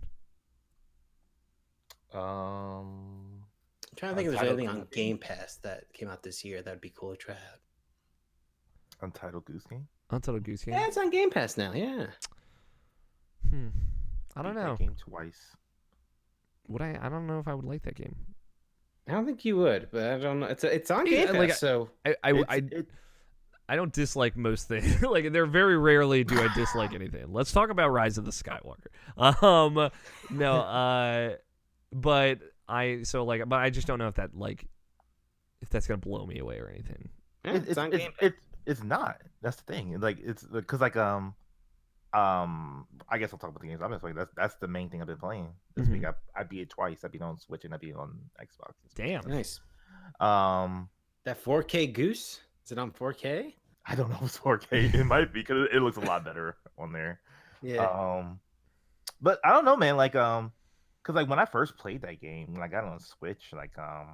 I'm trying to think if there's anything on Game Pass that came out this year that would be cool to try out. Untitled Goose Game? Untitled Goose Game? Yeah, it's on Game Pass now, yeah. I don't know. That game twice. I don't know if I would like that game. I don't think you would, but I don't know. It's on Game Pass, like, so I don't dislike most things. Like, there very rarely do I dislike anything. Let's talk about Rise of the Skywalker. But I just don't know if that's gonna blow me away or anything. Yeah, it's on Game Pass. It's not. That's the thing. Like, it's because I guess I'll talk about the games I've been playing. That's the main thing I've been playing this week. I beat it twice. I beat it on Switch and I beat it on Xbox. Damn, nice. That 4K Goose, is it on 4K? I don't know if it's 4K. It might be because it looks a lot better on there. Yeah. But I don't know, man. Like, because like when I first played that game, when I got it on Switch, like, I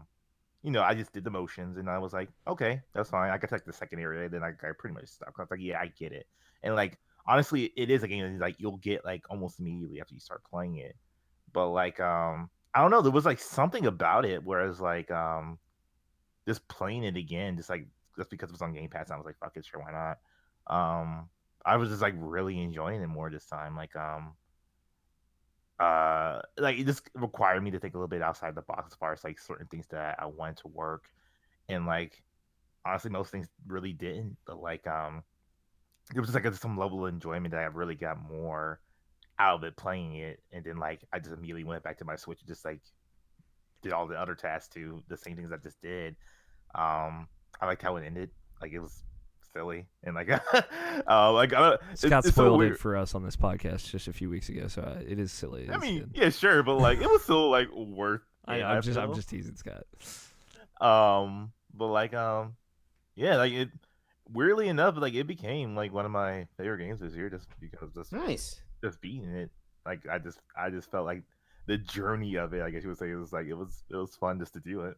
just did the motions and I was like, okay, that's fine. I got to like the second area, then I pretty much stopped. I was like, yeah, I get it. And like, honestly, it is a game that like you'll get like almost immediately after you start playing it. But like, I don't know, there was like something about it, whereas like, just playing it again, just because it was on Game Pass, I was like, fuck it, sure, why not? I was just like really enjoying it more this time. Like, it just required me to think a little bit outside the box as far as like certain things that I wanted to work, and like honestly, most things really didn't. But like, it was just like some level of enjoyment that I really got more out of it playing it, and then like I just immediately went back to my Switch and just like did all the other tasks too, the same things I just did. I liked how it ended. Like, it was silly and like Scott spoiled it for us on this podcast just a few weeks ago, so it is silly. I mean, yeah, sure, but like it was still like worth. I'm just teasing Scott. But like yeah, like it. Weirdly enough, like it became like one of my favorite games this year, just because nice. Just beating it. Like I just felt like journey of it. I guess you would say it was like it was fun just to do it.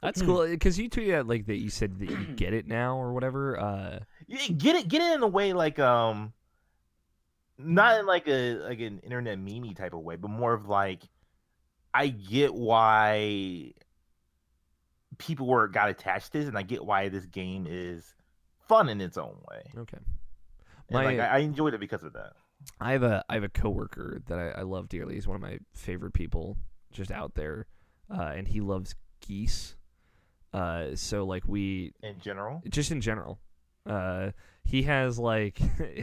That's cool because you tweeted out, like that you said that you get it now or whatever. Yeah, get it in a way like not in like an internet meme type of way, but more of like I get why people got attached to this, and I get why this game is fun in its own way. Okay. I enjoyed it because of that. I have a coworker that I love dearly. He's one of my favorite people just out there, and he loves geese. So like in general, he has like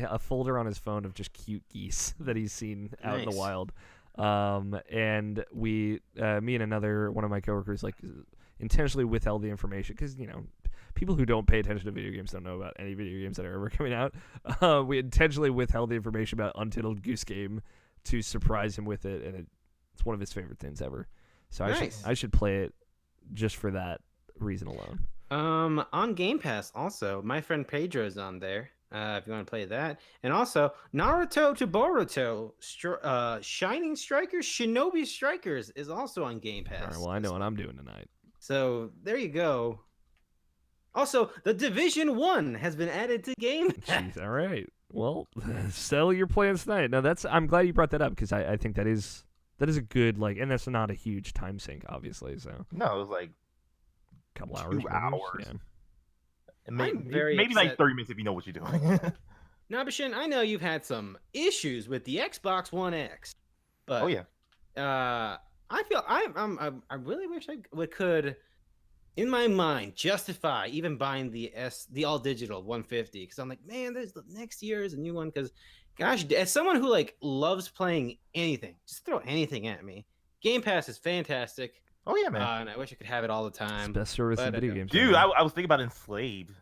a folder on his phone of just cute geese that he's seen out in the wild. And me and another one of my coworkers like intentionally withheld the information because people who don't pay attention to video games don't know about any video games that are ever coming out. We intentionally withheld the information about Untitled Goose Game to surprise him with it, and it's one of his favorite things ever. So I should play it just for that reason alone. On Game Pass also, my friend Pedro's on there. If you want to play that, and also Naruto to Boruto, Shining Strikers, Shinobi Strikers is also on Game Pass. All right, well, I know what I'm doing tonight. So there you go. Also, The Division 1 has been added to Game Pass. Jeez, all right. Well, sell your plans tonight. No, I'm glad you brought that up because I think that is a good and that's not a huge time sink, obviously. So no, it was like a couple 2 hours. Yeah. Maybe like 30 minutes if you know what you're doing. Nabishin, I know you've had some issues with the Xbox One X, but oh yeah, I feel I really wish I could, in my mind, justify even buying the all digital 150 because I'm like, man, there's the next year is a new one. Because, gosh, as someone who loves playing anything, just throw anything at me. Game Pass is fantastic. Oh yeah, man. And I wish I could have it all the time. It's the best service in video games. Dude, I was thinking about Enslaved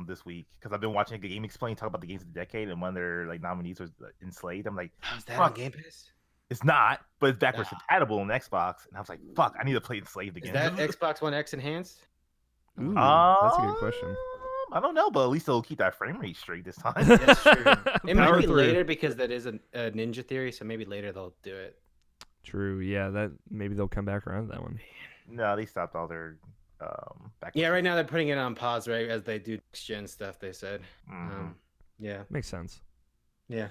this week because I've been watching a Game Explain talk about the games of the decade, and one of their nominees was Enslaved. I'm like, is that on Game Pass? It's not, but it's backwards compatible on Xbox, and I was like, fuck, I need to play Enslaved again. Is that Xbox One X enhanced? Ooh, that's a good question. I don't know, but at least it'll keep that frame rate straight this time. That's true. It might be later because that is a Ninja Theory, so maybe later they'll do it. True. Yeah, that maybe they'll come back around to that one. No, they stopped all their back. Yeah, right now they're putting it on pause, right, as they do next gen stuff. They said, yeah, makes sense. Yeah,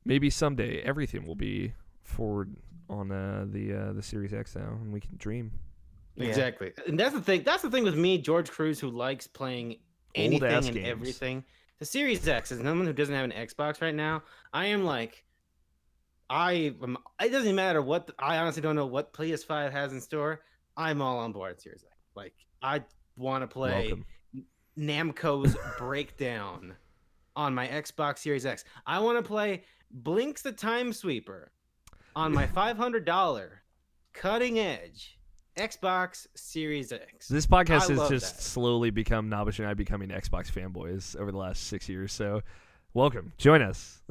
maybe someday everything will be forward on the Series X now, and we can dream. Exactly, and that's the thing. That's the thing with me, George Cruz, who likes playing anything and games. Everything. The Series X is someone who doesn't have an Xbox right now. I am like. It doesn't matter what I honestly don't know what PS5 has in store. I'm all on board Series X. Like I want to play Namco's Breakdown on my Xbox Series X. I want to play Blinks the Time Sweeper on my $500 cutting edge Xbox Series X. This podcast has just slowly become Nabish and I becoming Xbox fanboys over the last 6 years. So welcome. Join us.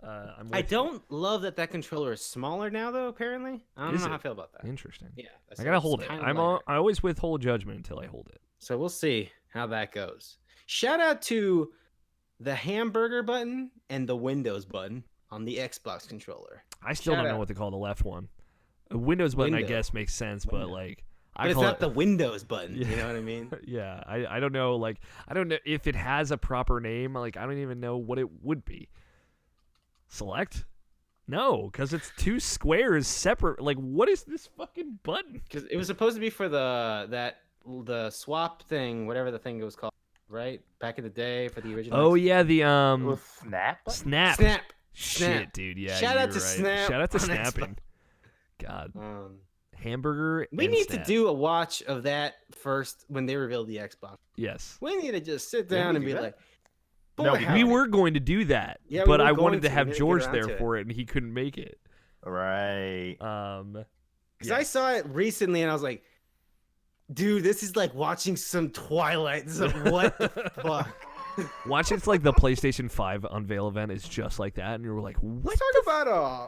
I don't love that controller is smaller now, though. Apparently, I don't know how I feel about that. Interesting. Yeah, I gotta hold it. I always withhold judgment until I hold it. So we'll see how that goes. Shout out to the hamburger button and the Windows button on the Xbox controller. I still don't know what to call the left one. A Windows button, I guess, makes sense, but but it's not the Windows button. You know what I mean? Yeah, I don't know. I don't know if it has a proper name. I don't even know what it would be. Select? No, because it's 2 squares separate. What is this fucking button? Because it was supposed to be for the swap thing, whatever the thing was called, right? Back in the day for the original. Oh yeah, the Snap. Shit, dude. Yeah. Shout out to Snap. Shout out to snapping. God. Hamburger. We need to do a watch of that first when they revealed the Xbox. Yes. We need to just sit down and be like. No, we were going to do that, but I wanted to have George there for it, and he couldn't make it. Right. Because I saw it recently, and I was like, dude, this is like watching some Twilight. This is what the fuck? Watching the PlayStation 5 unveil event is just like that, and you were like, what?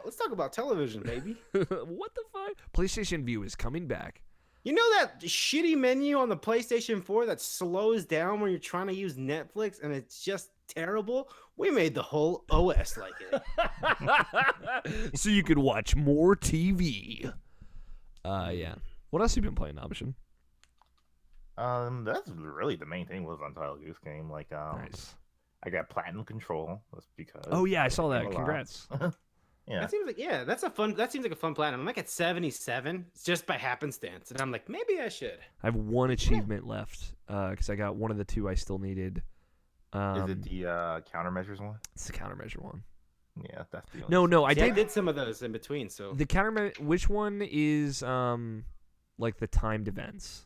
Let's talk about television, baby. What the fuck? PlayStation View is coming back. You know that shitty menu on the PlayStation 4 that slows down when you're trying to use Netflix, and it's just terrible. We made the whole OS like it. So you could watch more TV. Yeah. What else have you been playing, Option? That's really the main thing was Untitled Goose Game. Like, nice. I got Platinum Control. That's because. Oh yeah, I saw that. Congrats. Yeah. That seems like that seems like a fun platinum. I'm like at 77. It's just by happenstance, and I'm like, maybe I should. I have one achievement left because I got one of the two I still needed. Is it the countermeasures one? It's the countermeasure one. Yeah, that's the only. No, I did some of those in between. So the which one is like the timed events?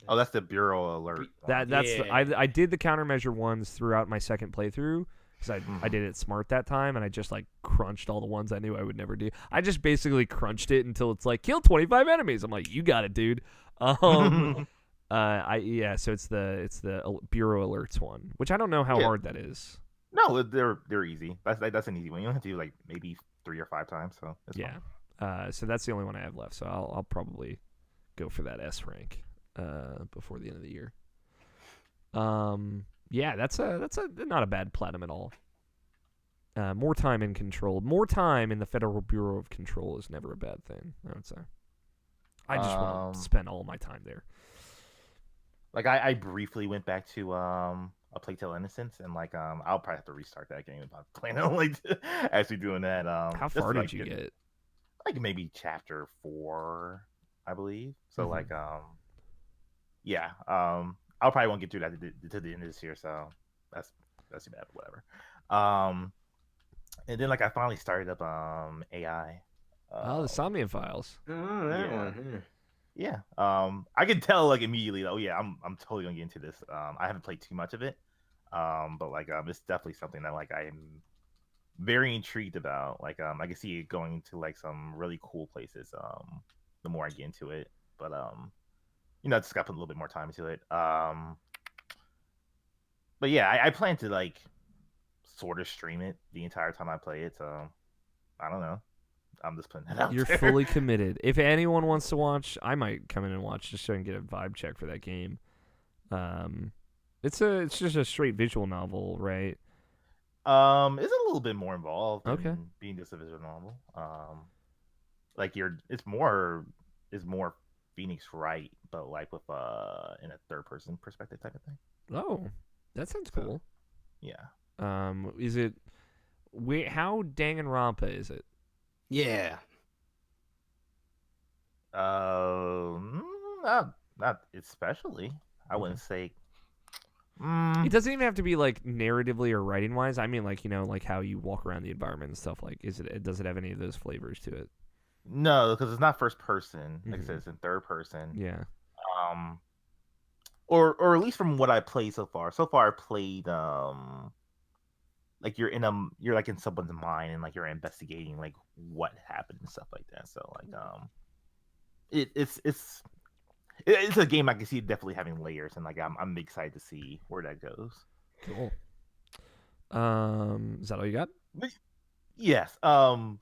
Oh, that's the Bureau Alert. I did the countermeasure ones throughout my second playthrough because I did it smart that time, and I just like crunched all the ones I knew I would never do. I just basically crunched it until it's like kill 25 enemies. I'm like, you got it, dude. So it's the Bureau Alerts one, which I don't know how hard that is. No, they're easy. That's an easy one. You don't have to do like maybe 3 or 5 times. So fun. So that's the only one I have left. So I'll probably go for that S rank before the end of the year. Yeah, that's not a bad platinum at all. More time in control, more time in the Federal Bureau of Control is never a bad thing, I would say. I just want to spend all my time there. Like I briefly went back to A Plague Tale Innocence, and like I'll probably have to restart that game if I'm planning on like actually doing that. How far did you get? Like maybe chapter 4, I believe. So like I'll probably won't get through that to the end of this year, so that's too bad, but whatever. And then like I finally started up AI. The Somnium Files. Oh, that one. Yeah. I can tell like immediately. Oh yeah, I'm totally gonna get into this. I haven't played too much of it, but like it's definitely something that like I am very intrigued about. Like I can see it going to like some really cool places. The more I get into it, but I just got to put a little bit more time into it. But yeah, I plan to like sort of stream it the entire time I play it. So I don't know. I'm just putting that out You're there. fully committed. If anyone wants to watch, I might come in and watch just so I can get a vibe check for that game. It's just a straight visual novel, right? It's a little bit more involved than being just a visual novel. Like it's more Phoenix Wright, but like with in a third person perspective type of thing. Oh, that sounds cool. Yeah. Is it? How Danganronpa is it? Yeah. Not especially. I wouldn't say. It doesn't even have to be like narratively or writing wise. I mean, like like how you walk around the environment and stuff. Like, does it have any of those flavors to it? No, because it's not first person. Like I said, it's in third person. Yeah. Or at least from what I played so far. So far, I played like you're like in someone's mind and like you're investigating like what happened and stuff like that. So like it's a game I can see definitely having layers, and like I'm excited to see where that goes. Cool. Is that all you got? Yes. When are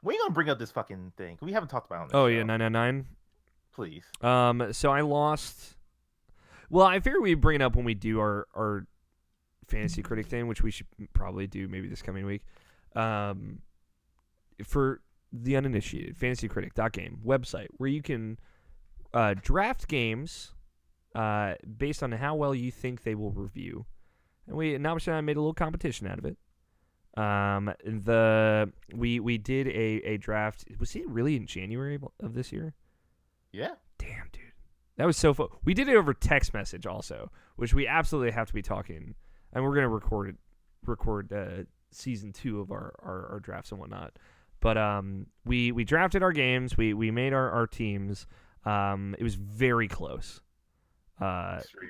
you gonna bring up this fucking thing? We haven't talked about it. Oh yeah, 999. Please. So I lost. Well, I figure we bring it up when we do our Fantasy Critic thing, which we should probably do maybe this coming week. For the uninitiated, fantasycritic.game website where you can draft games based on how well you think they will review. And Namaste and I made a little competition out of it. We did a draft. Was it really in January of this year? Yeah. Damn, dude. That was so fun. We did it over text message also, which we absolutely have to be talking. And we're going to record season 2 of our drafts and whatnot. But we drafted our games. We made our teams. It was very close.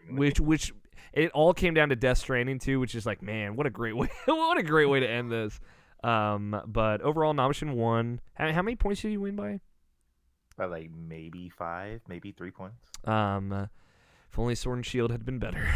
Which it all came down to Death Stranding 2, which is like, man, what a great way to end this. But overall, Nomishin won. How many points did you win by? By like maybe 5, maybe 3 points. If only Sword and Shield had been better.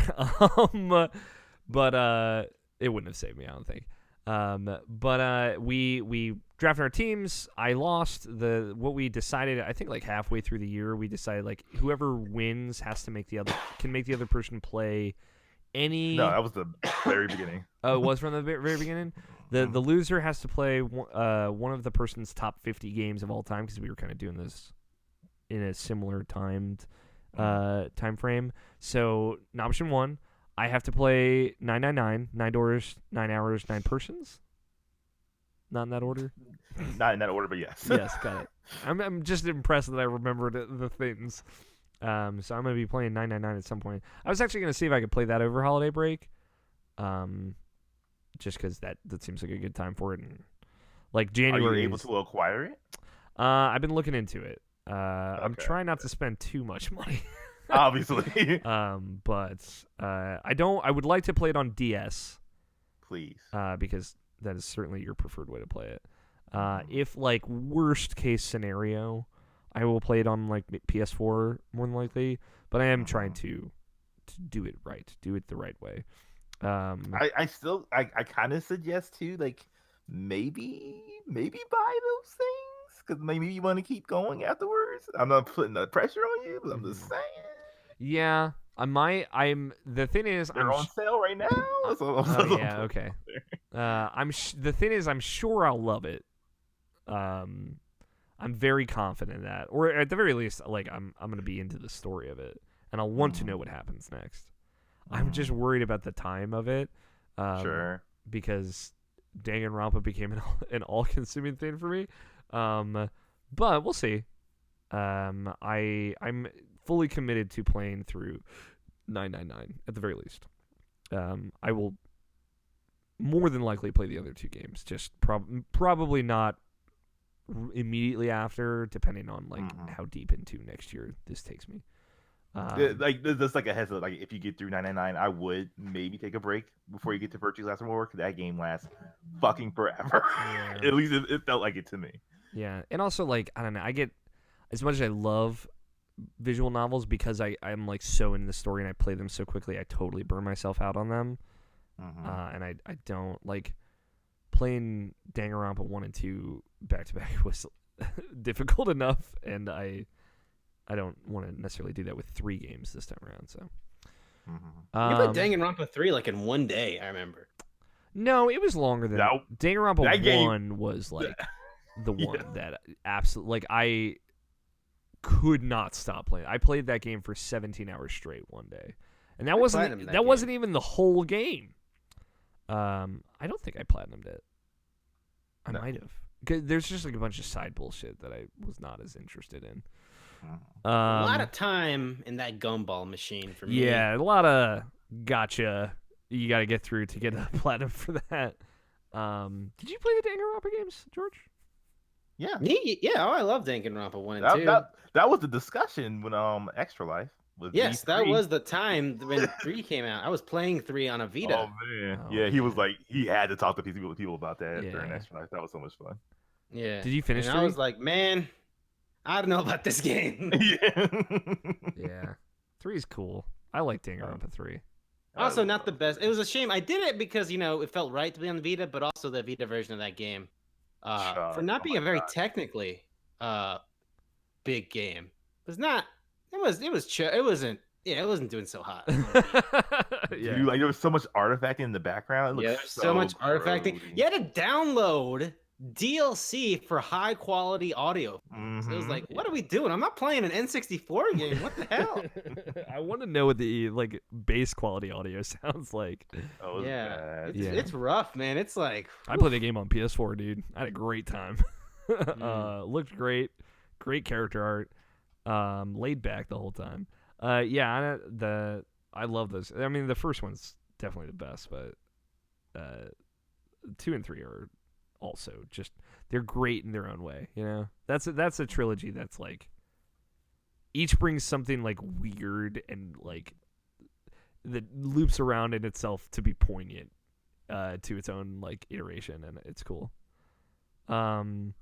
But it wouldn't have saved me, I don't think. But we drafted our teams. I lost what we decided. I think like halfway through the year, we decided like whoever wins can make the other person play any. No, that was the very beginning. Oh, it was from the very beginning. The loser has to play one of the person's top 50 games of all time, because we were kind of doing this in a similar time frame. So, in option 1, I have to play 999, 9 doors, 9 hours, 9 persons. Not in that order. Not in that order, but yes. Yes, got it. I'm just impressed that I remembered the things. So I'm gonna be playing 999 at some point. I was actually gonna see if I could play that over holiday break. Just because that seems like a good time for it. And like January. Are you able to acquire it? I've been looking into it. I'm trying not to spend too much money. Obviously. But I would like to play it on DS. Please. Because that is certainly your preferred way to play it. If like worst case scenario, I will play it on like PS4 more than likely. But I am trying to do it right, do it the right way. I kind of suggest too, like maybe buy those things, because maybe you want to keep going afterwards. I'm not putting the pressure on you, but I'm just saying. Yeah, I might. The thing is, they're on sale right now. Yeah, okay. The thing is, I'm sure I'll love it. I'm very confident in that, or at the very least, like I'm gonna be into the story of it, and I'll want to know what happens next. I'm just worried about the time of it. Sure. Because Danganronpa became an all-consuming thing for me. But we'll see. I'm fully committed to playing through 999 at the very least. I will more than likely play the other 2 games. Just probably not immediately after, depending on like how deep into next year this takes me. Like there's like a heads up. Like if you get through 999, I would maybe take a break before you get to Virtue's Last Reward, because that game lasts fucking forever. Yeah. At least it felt like it to me. Yeah, and also like I don't know. I get, as much as I love visual novels, because I'm like so into the story and I play them so quickly, I totally burn myself out on them. And I don't like playing Danganronpa 1 and 2 back to back was difficult enough, and I don't want to necessarily do that with 3 games this time around. So, you played Danganronpa 3 like in one day. I remember. No, it was longer than that. Danganronpa 1 game was like the one that absolutely, like, I could not stop playing. I played that game for 17 hours straight one day, and that wasn't even the whole game. I don't think I platinumed it. I might have. 'Cause there's just like a bunch of side bullshit that I was not as interested in. A lot of time in that gumball machine for me. Yeah, a lot of gotcha. You got to get through to get a platinum for that. Did you play the Danganronpa games, George? Yeah. Oh, I love Danganronpa 1 and 2. That was the discussion when Extra Life was. Yes, that was the time when 3 came out. I was playing 3 on a Vita. Oh man, he was like, he had to talk to people about that during Extra Life. That was so much fun. Yeah. Did you finish? And 3? I was like, man, I don't know about this game. Yeah. 3 is cool. I like Danganronpa 3. Also, not the best. It was a shame. I did it because, it felt right to be on the Vita, but also the Vita version of that game, for not being a very technically big game, was not. It wasn't doing so hot. Dude, like there was so much artifacting in the background. So much artifacting. You had to download DLC for high quality audio. So it was like, what are we doing? I'm not playing an N64 game. What the hell? I want to know what the like base quality audio sounds like. Oh yeah, it's rough, man. It's like I played the game on PS4, dude. I had a great time. Looked great, great character art. Laid back the whole time. I love those. I mean, the first one's definitely the best, but 2 and 3 are also just, they're great in their own way. That's a trilogy that's like each brings something like weird and like that loops around in itself to be poignant to its own like iteration, and it's cool. So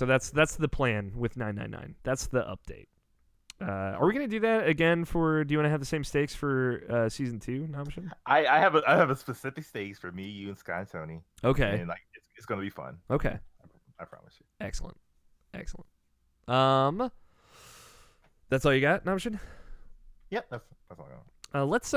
that's the plan with 999. That's the update. Are we gonna do that again do you want to have the same stakes for season 2, Namishan? I have a specific stakes for me, you, and Sky and Tony. Okay. And like it's gonna be fun. Okay. I promise you. Excellent. That's all you got, Namishan? Yep, that's all I Let's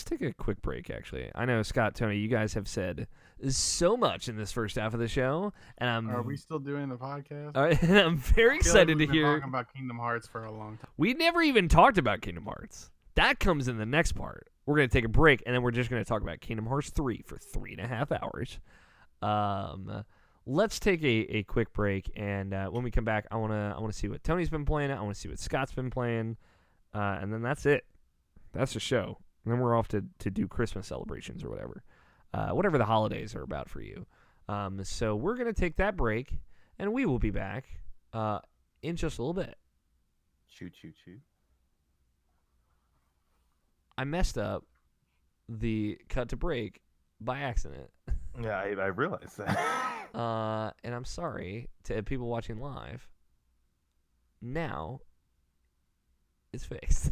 take a quick break. Actually, I know Scott, Tony, you guys have said so much in this first half of the show, and Are we still doing the podcast? I'm very excited to hear. Talking about Kingdom Hearts for a long time. We never even talked about Kingdom Hearts. That comes in the next part. We're gonna take a break, and then we're just gonna talk about Kingdom Hearts 3 for 3.5 hours. Let's take a quick break, and when we come back, I wanna see what Tony's been playing. I wanna see what Scott's been playing, and then that's it. That's the show. And then we're off to do Christmas celebrations or whatever. Whatever the holidays are about for you. So we're going to take that break, and we will be back in just a little bit. Choo, choo, choo. I messed up the cut to break by accident. Yeah, I realized that. And I'm sorry to people watching live. Now, it's fixed.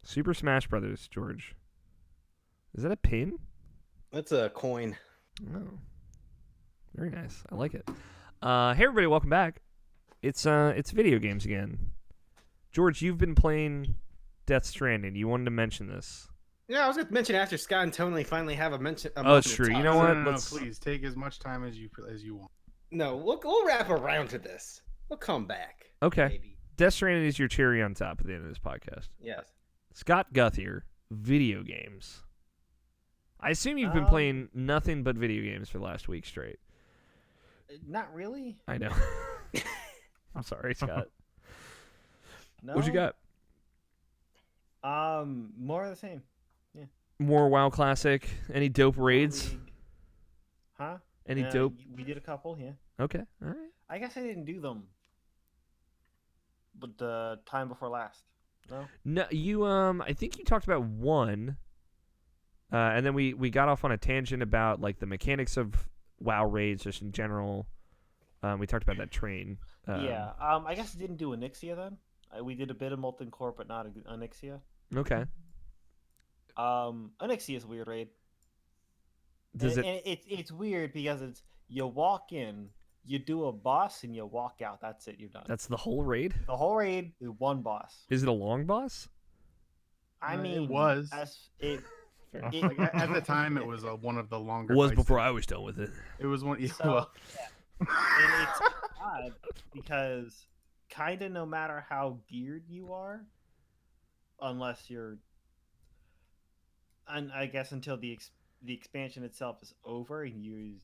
Super Smash Brothers, George. Is that a pin? That's a coin. Oh, very nice. I like it. Hey everybody, welcome back. It's video games again. George, you've been playing Death Stranding. You wanted to mention this. Yeah, I was going to mention after Scott and Tony finally have a mention. Oh, it's true. You know what? No, please take as much time as you want. No, we'll wrap around to this. We'll come back. Okay. Maybe. Death Stranding is your cherry on top at the end of this podcast. Yes. Scott Guthier, video games. I assume you've been playing nothing but video games for the last week straight. Not really. I know. I'm sorry, Scott. No. What you got? More of the same. Yeah. More WoW Classic? Any dope raids? Huh? Any dope? We did a couple, yeah. Okay, all right. I guess I didn't do them. But the time before last. No. No, you I think you talked about one. And then we got off on a tangent about like the mechanics of WoW raids just in general. We talked about that train. Yeah. I guess I didn't do Onyxia then. We did a bit of Molten Core, but not Onyxia. Okay. Onyxia is a weird raid. It's weird because it's you walk in, you do a boss, and you walk out. That's it. You're done. That's the whole raid? The whole raid is one boss. Is it a long boss? I mean, it was. Like, at the time, it was one of the longer. Was before I was done with it. It was one. Yeah, So, and it's odd because kind of no matter how geared you are, unless you're, and I guess until the expansion itself is over and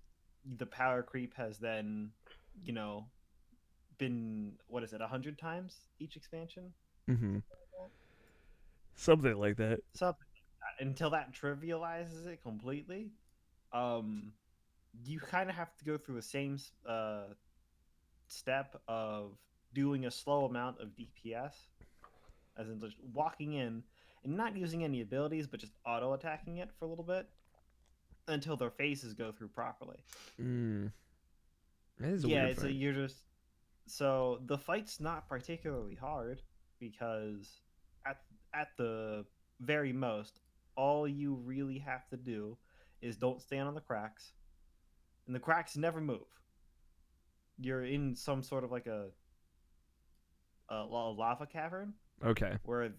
the power creep has then, been, what is it, 100 times each expansion? Mm-hmm. Something like that. Until that trivializes it completely, you kind of have to go through the same step of doing a slow amount of DPS, as in just walking in and not using any abilities, but just auto attacking it for a little bit until their faces go through properly. That is a weird fight. So the fight's not particularly hard because at the very most, all you really have to do is don't stand on the cracks, and the cracks never move. You're in some sort of like a lava cavern. Okay. Where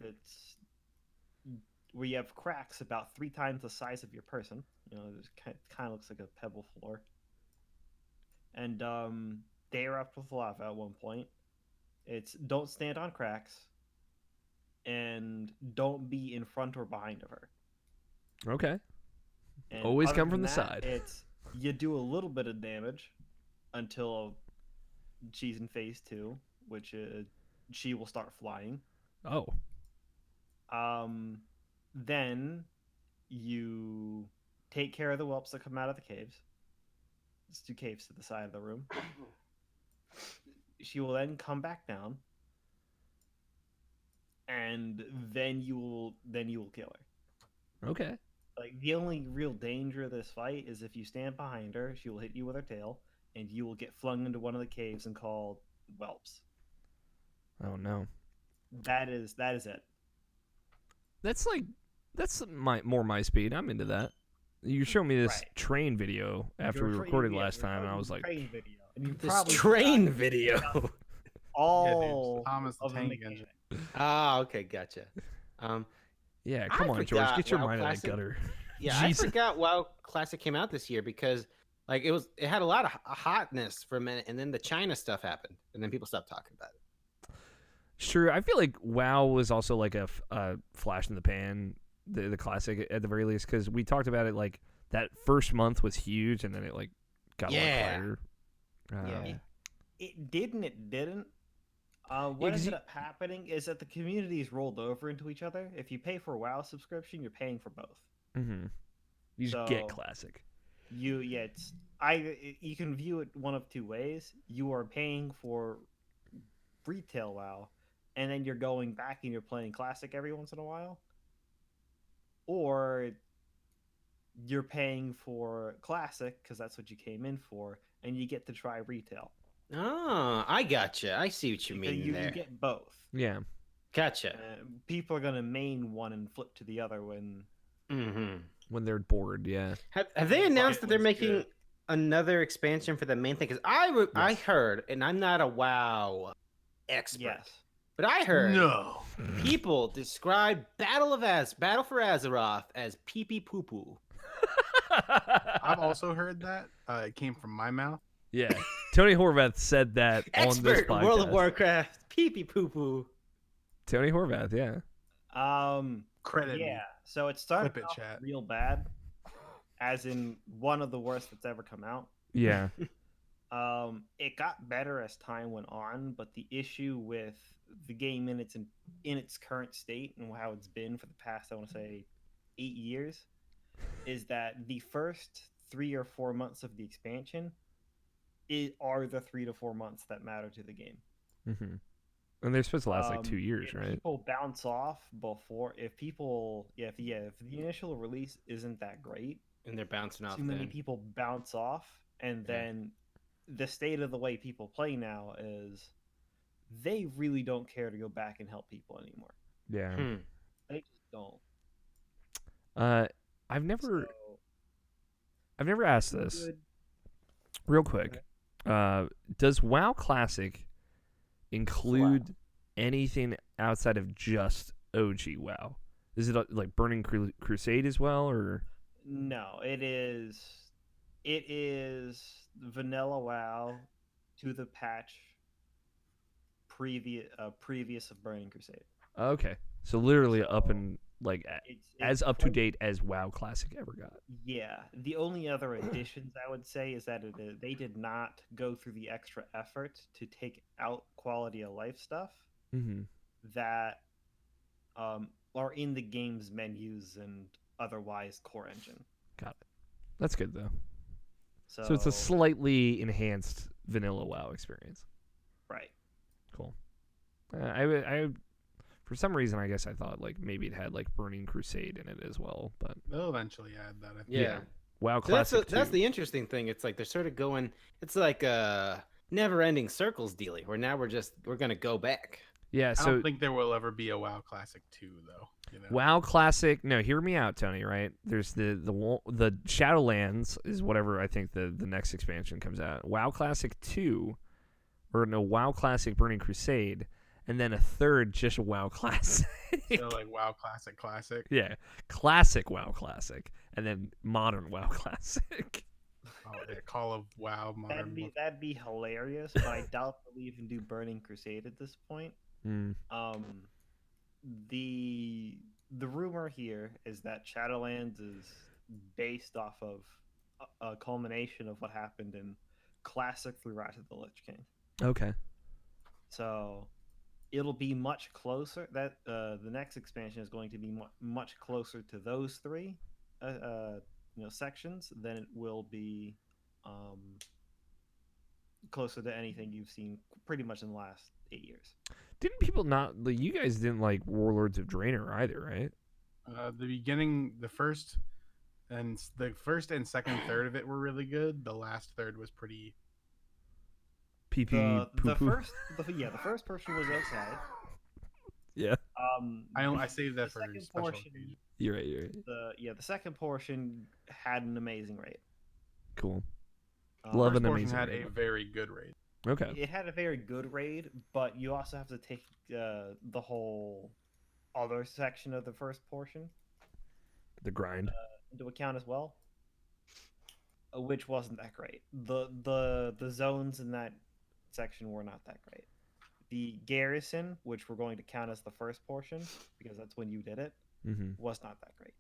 you have cracks about 3 times the size of your person. It kind of looks like a pebble floor. And they erupt with lava at one point. It's don't stand on cracks, and don't be in front or behind of her. Okay. And always come from the side. It's you do a little bit of damage until she's in phase 2, which she will start flying. Oh. Then you take care of the whelps that come out of the caves. There's 2 caves to the side of the room. She will then come back down, and then you will kill her. Okay. Like, the only real danger of this fight is if you stand behind her, she will hit you with her tail, and you will get flung into one of the caves and called whelps. Oh no. That is it. That's more my speed. I'm into that. You showed me this train video after we recorded last time, and I was like, train video. And this train video. All Thomas the of Tank the Engine. Ah, okay, gotcha. yeah, come on, George, get your mind out of Classic. that gutter. Yeah, Jeez. I forgot WoW Classic came out this year because it had a lot of hotness for a minute, and then the China stuff happened, and then people stopped talking about it. Sure, I feel like WoW was also like a flash in the pan, the Classic at the very least, because we talked about it like that first month was huge, and then it like got a lot quieter. It did and it didn't. What ended up happening is that the communities rolled over into each other. If you pay for a WoW subscription, you're paying for both. Mm-hmm. You just get Classic. You can view it one of 2 ways. You are paying for retail WoW, and then you're going back and you're playing Classic every once in a while. Or you're paying for Classic because that's what you came in for, and you get to try retail. Oh, I gotcha. I see what you mean there. You get both. Yeah. Gotcha. People are gonna main one and flip to the other when they're bored. Yeah. Have they announced that they're making another expansion for the main thing? Because I heard, and I'm not a WoW expert, but I heard people describe Battle for Azeroth as pee-pee-poo-poo. I've also heard that. It came from my mouth. Yeah. Tony Horvath said that on this podcast. World of Warcraft, pee-pee-poo-poo. Tony Horvath, yeah. Credit me. So it started off real bad, as in one of the worst that's ever come out. Yeah. It got better as time went on, but the issue with the game in its current state and how it's been for the past, I want to say, 8 years, is that the first 3 or 4 months of the expansion are the 3 to 4 months that matter to the game. Mm-hmm. And they're supposed to last like 2 years, right? People bounce off before if the initial release isn't that great, and they're bouncing off. Too many people bounce off, and then the state of the way people play now is they really don't care to go back and help people anymore. Yeah, they just don't. I've never asked this. Real quick, does WoW Classic include anything outside of just OG WoW? Is it like Burning Crusade as well, or no? It is vanilla WoW to the patch previous of Burning Crusade. Okay, so literally up and like as up to date as WoW Classic ever got. Yeah, the only other additions I would say is that they did not go through the extra effort to take out quality of life stuff that are in the game's menus and otherwise core engine. Got it. That's good though. So it's a slightly enhanced vanilla WoW experience. Right. Cool. I for some reason, I guess I thought like maybe it had like Burning Crusade in it as well, but they'll eventually add that. I think. Yeah. WoW Classic. That's the interesting thing. It's like they're sort of going. It's like a never-ending circles dealy. Where now we're gonna go back. Yeah. So I don't think there will ever be a WoW Classic 2 though. You know? WoW Classic. No, hear me out, Tony. Right? There's the Shadowlands is whatever I think the next expansion comes out. WoW Classic 2, or no, WoW Classic Burning Crusade. And then a third, just WoW Classic. So like WoW Classic. Yeah, classic WoW Classic, and then modern WoW Classic. Oh, yeah, Call of WoW modern. That'd be hilarious, but I doubt they'll even do Burning Crusade at this point. The rumor here is that Shadowlands is based off of a culmination of what happened in Classic through Rise of the Lich King. Okay. So it'll be much closer. That the next expansion is going to be much closer to those three, sections than it will be closer to anything you've seen pretty much in the last 8 years. Didn't people not? Like, you guys didn't like Warlords of Draenor either, right? The beginning, the first and second third of it were really good. The last third was pretty. The first portion was okay. Yeah. I saved that for second special portion. occasion. You're right. The second portion had an amazing rate. Cool. Love an amazing had a very good rate. Okay. It had a very good raid, but you also have to take the whole other section of the first portion, the grind, into account as well, which wasn't that great. The zones in that section were not that great. The garrison, which we're going to count as the first portion because that's when you did it, was not that great.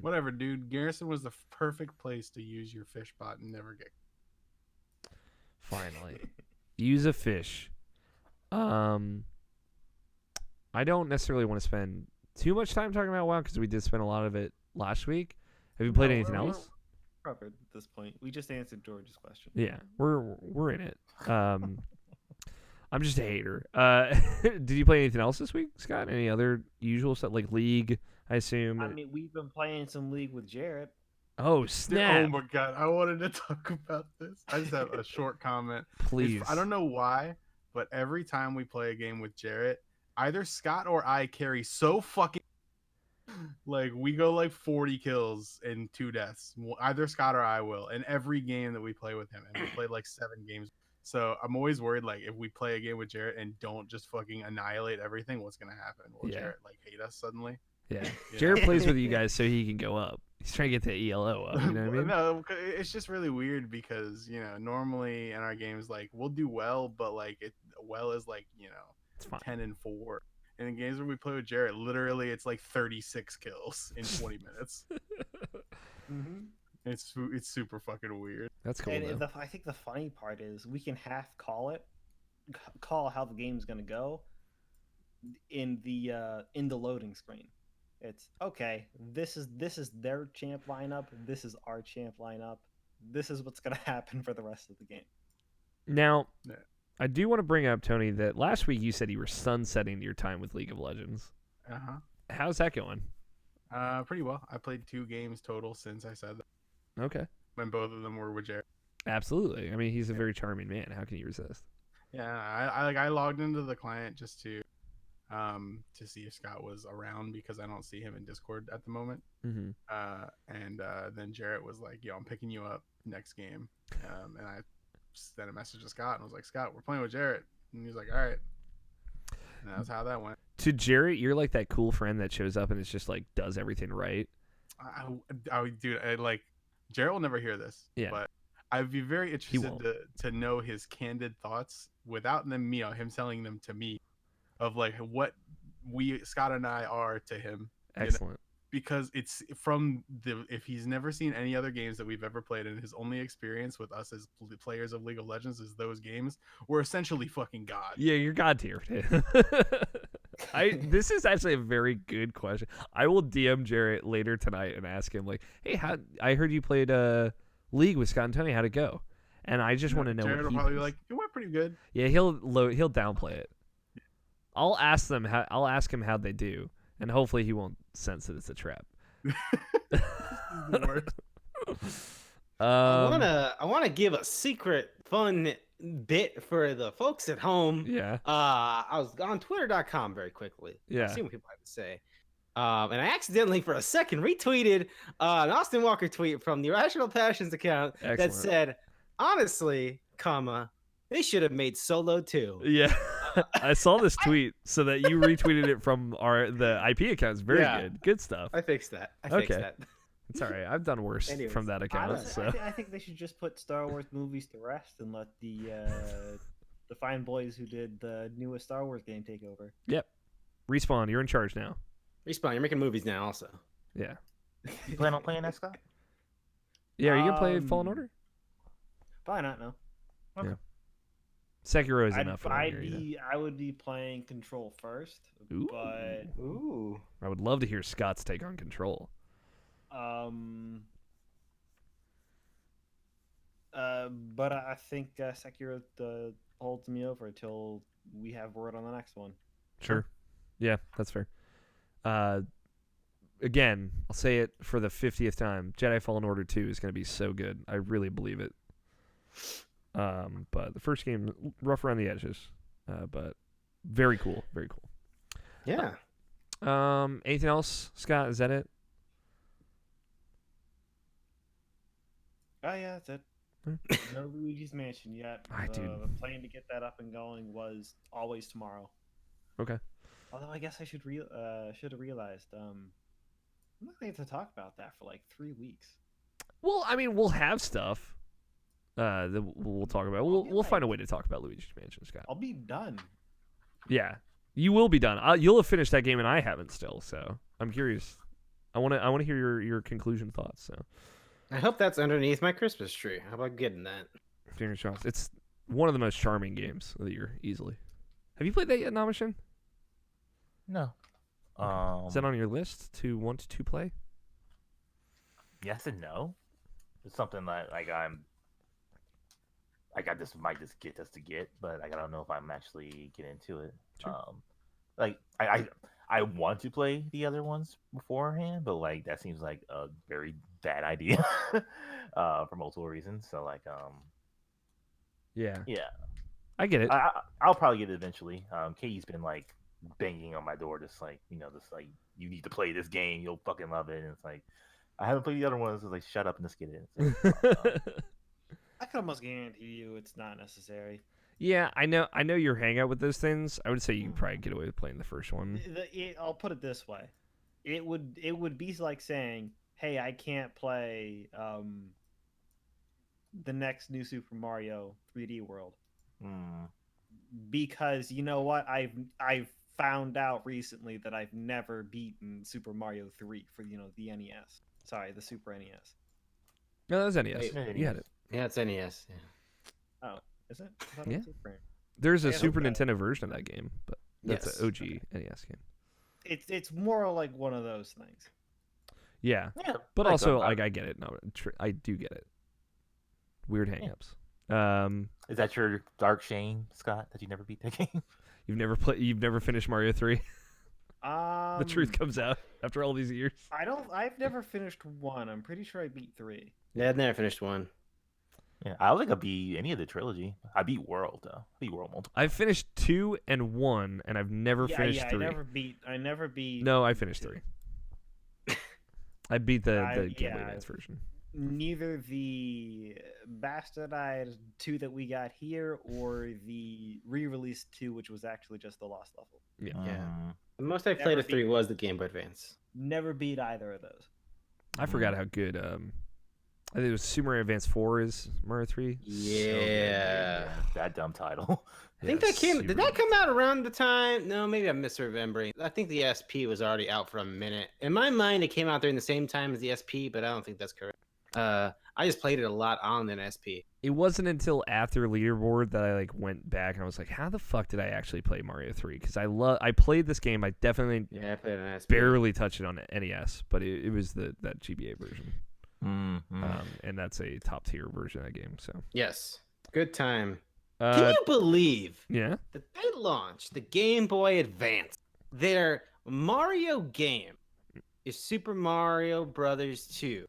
Whatever, dude. Garrison was the perfect place to use your fish bot and never get. Finally. Use a fish. I don't necessarily want to spend too much time talking about WoW because we did spend a lot of it last week. Have you played anything else? Covered at this point. We just answered George's question. Yeah, we're in it. I'm just a hater. Did you play anything else this week, Scott? Any other usual stuff like League? I assume. I mean, we've been playing some League with Jared. Oh, snap. Oh, my God. I wanted to talk about this. I just have a short comment. Please. I don't know why, but every time we play a game with Jarrett, either Scott or I carry so fucking like we go like 40 kills and 2 deaths. Either Scott or I will in every game that we play with him, and we played like 7 games. So I'm always worried, like if we play a game with Jarrett and don't just fucking annihilate everything, what's gonna happen? Will Jarrett like hate us suddenly? Yeah, Jarrett plays with you guys so he can go up. He's trying to get the ELO up. You know what I mean? No, it's just really weird because normally in our games like we'll do well, but like well is like it's fine. 10-4. And in games where we play with Jarrett, literally it's like 36 kills in 20 minutes. Mm-hmm. It's super fucking weird. That's cool. And I think the funny part is we can call how the game's gonna go in the loading screen. It's okay. This is their champ lineup. This is our champ lineup. This is what's gonna happen for the rest of the game. Now, I do want to bring up, Tony, that last week you said you were sunsetting your time with League of Legends. How's that going? Pretty well. I played 2 games total since I said that. Okay. When both of them were with Jared. Absolutely. I mean, he's a very charming man. How can you resist? Yeah, I logged into the client just to see if Scott was around because I don't see him in Discord at the moment. Mm-hmm. And then Jarrett was like, "Yo, I'm picking you up next game." And I sent a message to Scott and was like, "Scott, we're playing with Jarrett." And he was like, "All right." And that's how that went. To Jarrett, you're like that cool friend that shows up and it's just like does everything right. Dude, like Jarrett will never hear this. Yeah. But I'd be very interested to know his candid thoughts without him telling them to me, of like what Scott and I are to him. Excellent. Because it's from if he's never seen any other games that we've ever played, and his only experience with us as players of League of Legends is those games, we're essentially fucking God. Yeah, you're God tier. This is actually a very good question. I will DM Jarrett later tonight and ask him like, "Hey, I heard you played League with Scott and Tony. How'd it go?" And I just want to know. Jarrett will probably be like, "It went pretty good." Yeah, he'll downplay it. I'll ask him how they do, and hopefully he won't sense that it's a trap. I wanna give a secret fun bit for the folks at home. Yeah. I was on Twitter.com very quickly. Yeah. See what people have to say. And I accidentally, for a second, retweeted an Austin Walker tweet from the Irrational Passions account that said, "Honestly, they should have made Solo too." Yeah. I saw this tweet so that you retweeted it from the IP account. It's very good. Good stuff. I fixed that. Fixed that. It's all right. I've done worse from that account. I think they should just put Star Wars movies to rest and let the fine boys who did the newest Star Wars game take over. Yep. Respawn, you're in charge now. Respawn, you're making movies now also. Yeah. You plan on playing that, Scott? Yeah, are you going to play Fallen Order? Probably not, no. Okay. Yeah. Sekiro is enough. I would be playing Control first. Ooh. But I would love to hear Scott's take on Control. But I think Sekiro holds me over until we have word on the next one. Sure. Yeah, that's fair. Again, I'll say it for the 50th time. Jedi Fallen Order 2 is going to be so good. I really believe it. But the first game, rough around the edges. But very cool. Very cool. Yeah. Anything else, Scott? Is that it? Oh, yeah, that's it. No Luigi's Mansion yet. The plan to get that up and going was always tomorrow. Okay. Although I guess I should have realized I'm not going to talk about that for like 3 weeks. Well, I mean, we'll have stuff that we'll talk about. We'll find a way to talk about Luigi's Mansion, Scott. I'll be done. Yeah, you will be done. You'll have finished that game, and I haven't still. So I'm curious. I want to hear your conclusion thoughts. So I hope that's underneath my Christmas tree. How about getting that? Fingers crossed. It's one of the most charming games of the year, easily. Have you played that yet, Namishin? No. Is that on your list to want to play? Yes and no. It's something that I just might just get just to get, but I don't know if I'm actually get into it. Sure. I want to play the other ones beforehand, but that seems like a very bad idea for multiple reasons. So yeah, yeah, I get it. I'll probably get it eventually. Katie's been banging on my door, just like you need to play this game, you'll fucking love it. And it's like I haven't played the other ones. It's like shut up and just get in. I can almost guarantee you it's not necessary. Yeah, I know your hangout with those things. I would say you could probably get away with playing the first one. I'll put it this way: it would be like saying, "Hey, I can't play the next new Super Mario 3D World because you know what? I've found out recently that I've never beaten Super Mario 3 for the NES. Sorry, the Super NES. No, that was NES. You had it. Yeah, it's NES. Yeah. Oh, is it? Yeah. There's a Super Nintendo version of that game, but that's an OG NES game. It's more like one of those things. Yeah, but also like I get it. No, I do get it. Weird hangups. Is that your dark shame, Scott, that you never beat that game? You've never finished Mario 3? The truth comes out after all these years. I've never finished 1. I'm pretty sure I beat 3. Yeah, I've never finished 1. Yeah, I don't think I beat any of the trilogy. I beat World though. I beat World multiple. I finished 2 and 1, and I've never finished 3. I never beat. No, I finished 3. I beat the Game Boy Advance version. Neither the bastardized 2 that we got here or the re-released 2, which was actually just the Lost Level. Yeah. The most I played of 3 was the Game Boy Advance. Never beat either of those. I forgot how good. I think it was Super Mario Advance 4 is Mario 3. Yeah. That dumb title. I think that came. Did that come out around the time? No, maybe I'm misremembering. I think the SP was already out for a minute. In my mind, it came out during the same time as the SP, but I don't think that's correct. I just played it a lot on an SP. It wasn't until after Leaderboard that I went back and I was like, how the fuck did I actually play Mario 3? Because I played this game. I definitely I played an SP. Barely touched it on NES, but it was that GBA version. Mm-hmm. And that's a top tier version of that game. So yes, good time. Can you believe that they launched the Game Boy Advance? Their Mario game is Super Mario Brothers 2.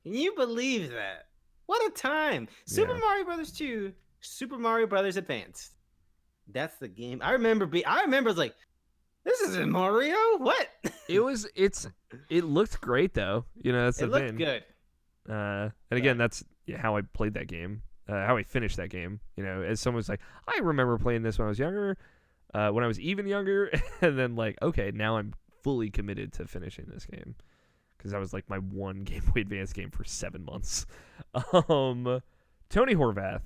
Can you believe that? What a time! Super Mario Brothers 2, Super Mario Brothers Advance. That's the game. I remember I was like, this isn't Mario. What? It looked great though. That's the thing. It looked good. And again, that's how I played that game. How I finished that game. As someone was like, I remember playing this when I was younger, when I was even younger, and then okay, now I'm fully committed to finishing this game because that was my one Game Boy Advance game for 7 months. Tony Horvath,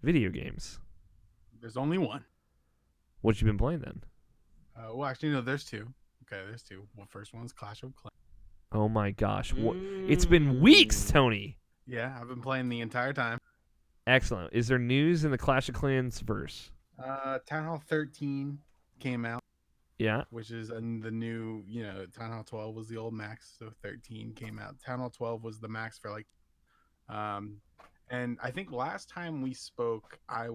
video games. There's only one. What you been playing then? Well, actually, no. There's 2. Okay, there's 2. Well, first one's Clash of Clans. Oh my gosh, it's been weeks, Tony. Yeah, I've been playing the entire time. Excellent. Is there news in the Clash of Clans verse? Town Hall 13 came out. Yeah. Which is the new, Town Hall 12 was the old max, so 13 came out. Town Hall 12 was the max for and I think last time we spoke, I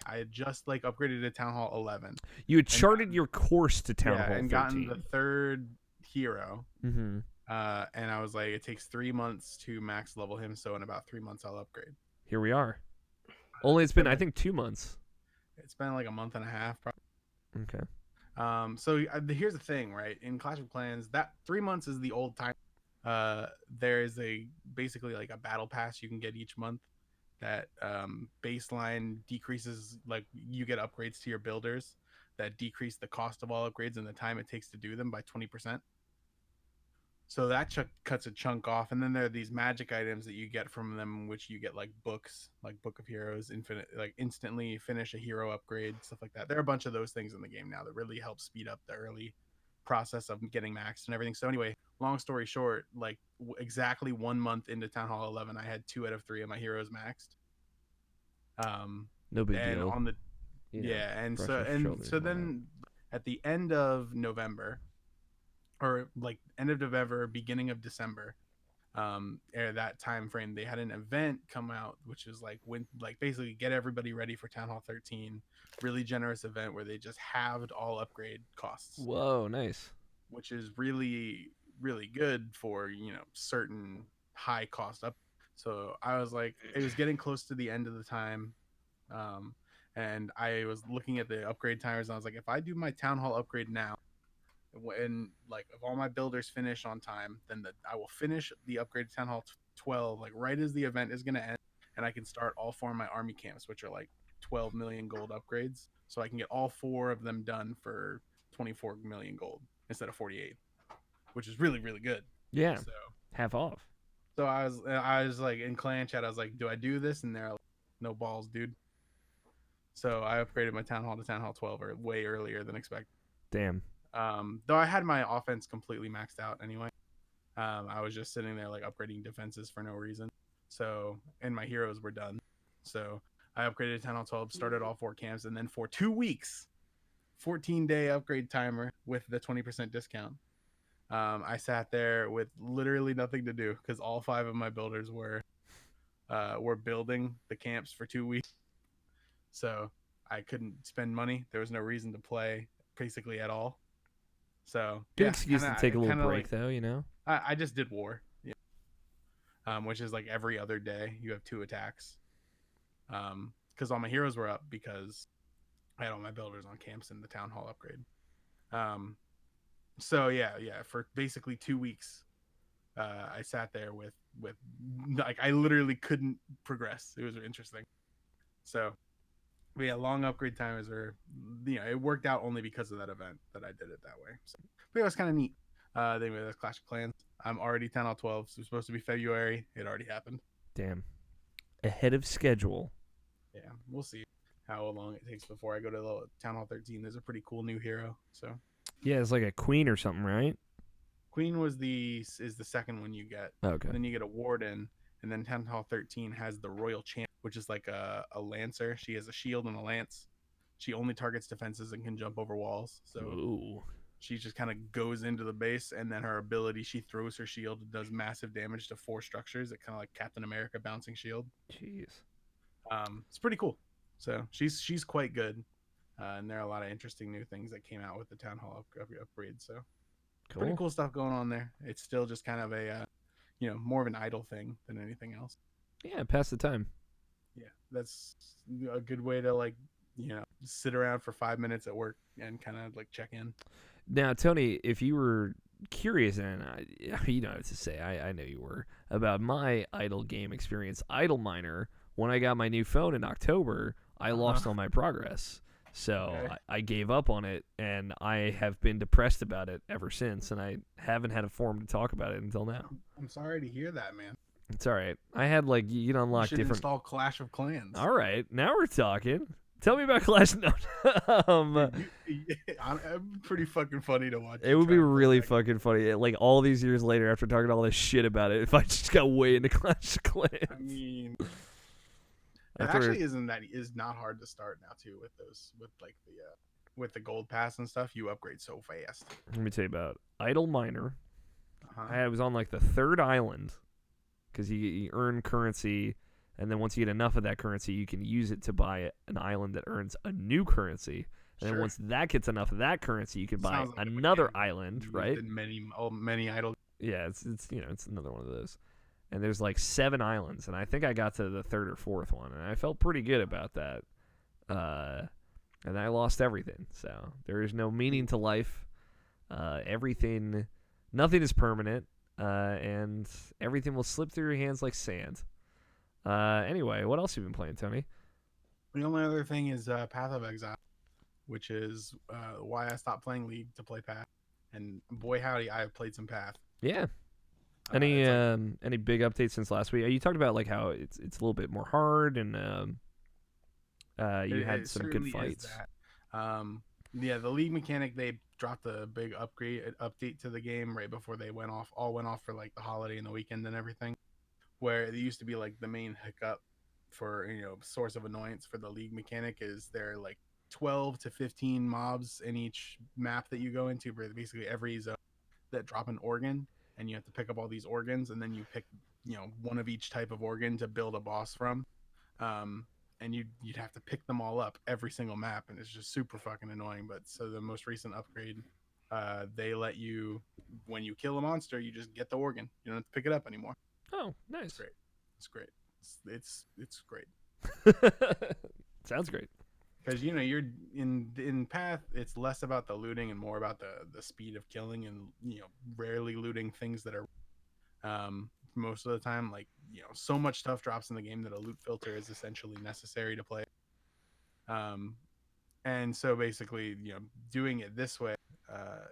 had just upgraded to Town Hall 11. You had charted your course to Town Hall 13. and gotten the 3rd hero. Mm-hmm. And I was like, it takes 3 months to max level him, so in about 3 months I'll upgrade. Here we are. Only it's been I think 2 months. It's been a month and a half, probably. Okay. So here's the thing, right? In Clash of Clans, that 3 months is the old time. There is basically a battle pass you can get each month that baseline decreases, you get upgrades to your builders that decrease the cost of all upgrades and the time it takes to do them by 20%. So that cuts a chunk off, and then there are these magic items that you get from them, which you get books, Book of Heroes, infinite, instantly finish a hero upgrade, stuff like that. There are a bunch of those things in the game now that really help speed up the early process of getting maxed and everything. So anyway, long story short, exactly 1 month into Town Hall 11, I had 2 out of 3 of my heroes maxed. No big deal. On the so then at the end of November, or end of November, beginning of December, that time frame, they had an event come out, which is basically get everybody ready for Town Hall 13. Really generous event where they just halved all upgrade costs. Whoa, nice. Which is really, really good for certain high cost up. So I was it was getting close to the end of the time, And I was looking at the upgrade timers, and I was like, if I do my town hall upgrade now, when like if all my builders finish on time, then I will finish the upgrade to town hall 12 like right as the event is going to end, and I can start all 4 of my army camps, which are like 12 million gold upgrades, so I can get all 4 of them done for 24 million gold instead of 48, which is really really good. Yeah, so half off. So I was like in clan chat, I was like, do I do this? And they're like, no balls, dude. So I upgraded my town hall to town hall 12 or way earlier than expected. Damn. Though I had my offense completely maxed out anyway. I was just sitting there like upgrading defenses for no reason. So, and my heroes were done. So I upgraded to town hall 12, started all 4 camps, and then for 2 weeks, 14-day upgrade timer with the 20% discount. I sat there with literally nothing to do because all 5 of my builders were building the camps for 2 weeks. So I couldn't spend money. There was no reason to play basically at all. So good excuse to take a little break, though. You know, I just did war, which is like every other day you have 2 attacks. Because all my heroes were up because I had all my builders on camps in the town hall upgrade. So yeah, for basically 2 weeks, I sat there with like I literally couldn't progress. It was interesting. So, but yeah, long upgrade timers are, it worked out only because of that event that I did it that way. So, but it was kind of neat. They made a Clash of Clans. I'm already 10 out 12. So it was supposed to be February. It already happened. Damn, ahead of schedule. Yeah, we'll see how long it takes before I go to Town Hall 13. There's a pretty cool new hero. So. Yeah, it's like a queen or something, right? Queen is the second one you get. Okay. And then you get a warden, and then Town Hall 13 has the royal champ, which is like a lancer. She has a shield and a lance. She only targets defenses and can jump over walls. So ooh. She just kind of goes into the base, and then her ability, she throws her shield, does massive damage to 4 structures. It kind of like Captain America bouncing shield. Jeez. It's pretty cool. So she's quite good. And there are a lot of interesting new things that came out with the Town Hall upgrade. So cool. Pretty cool stuff going on there. It's still just kind of a, more of an idle thing than anything else. Yeah, pass the time. Yeah, that's a good way to sit around for 5 minutes at work and kind of like check in. Now, Tony, if you were curious, and you don't have to say, I know you were, about my idle game experience, Idle Miner, when I got my new phone in October, I lost all my progress. So okay. I gave up on it, and I have been depressed about it ever since, and I haven't had a forum to talk about it until now. I'm sorry to hear that, man. It's all right. I had you can unlock different. Install Clash of Clans. All right, now we're talking. Tell me about Clash. No, I'm pretty fucking funny to watch. It would be really fucking funny. Like all these years later, after talking all this shit about it, if I just got way into Clash of Clans. I mean. It actually is not hard to start now too with the gold pass and stuff. You upgrade so fast. Let me tell you about Idle Miner. I was on like the 3rd island because you earn currency, and then once you get enough of that currency, you can use it to buy an island that earns a new currency. And then once that gets enough of that currency, you can buy like another island, right? Many idle. Yeah, it's another one of those. And there's like 7 islands, and I think I got to the 3rd or 4th one, and I felt pretty good about that. And I lost everything, so there is no meaning to life. Nothing is permanent, and everything will slip through your hands like sand. Anyway, what else have you been playing, Tony? The only other thing is Path of Exile, which is why I stopped playing League to play Path. And boy howdy, I have played some Path. Yeah. Any big updates since last week? You talked about like how it's a little bit more hard, and you had some good fights. The League mechanic, they dropped a big update to the game right before they went off for like the holiday and the weekend and everything. Where it used to be like the main hiccup for source of annoyance for the League mechanic is there are like 12 to 15 mobs in each map that you go into, basically every zone, that drop an organ. And you have to pick up all these organs, and then you pick, one of each type of organ to build a boss from. And you'd have to pick them all up every single map, and it's just super fucking annoying. But so the most recent upgrade, they let you, when you kill a monster, you just get the organ. You don't have to pick it up anymore. Oh, nice. It's great. It's great. It's great. Sounds great. Because you're in Path, it's less about the looting and more about the speed of killing, and rarely looting things that are most of the time, like so much stuff drops in the game that a loot filter is essentially necessary to play. And so basically, doing it this way,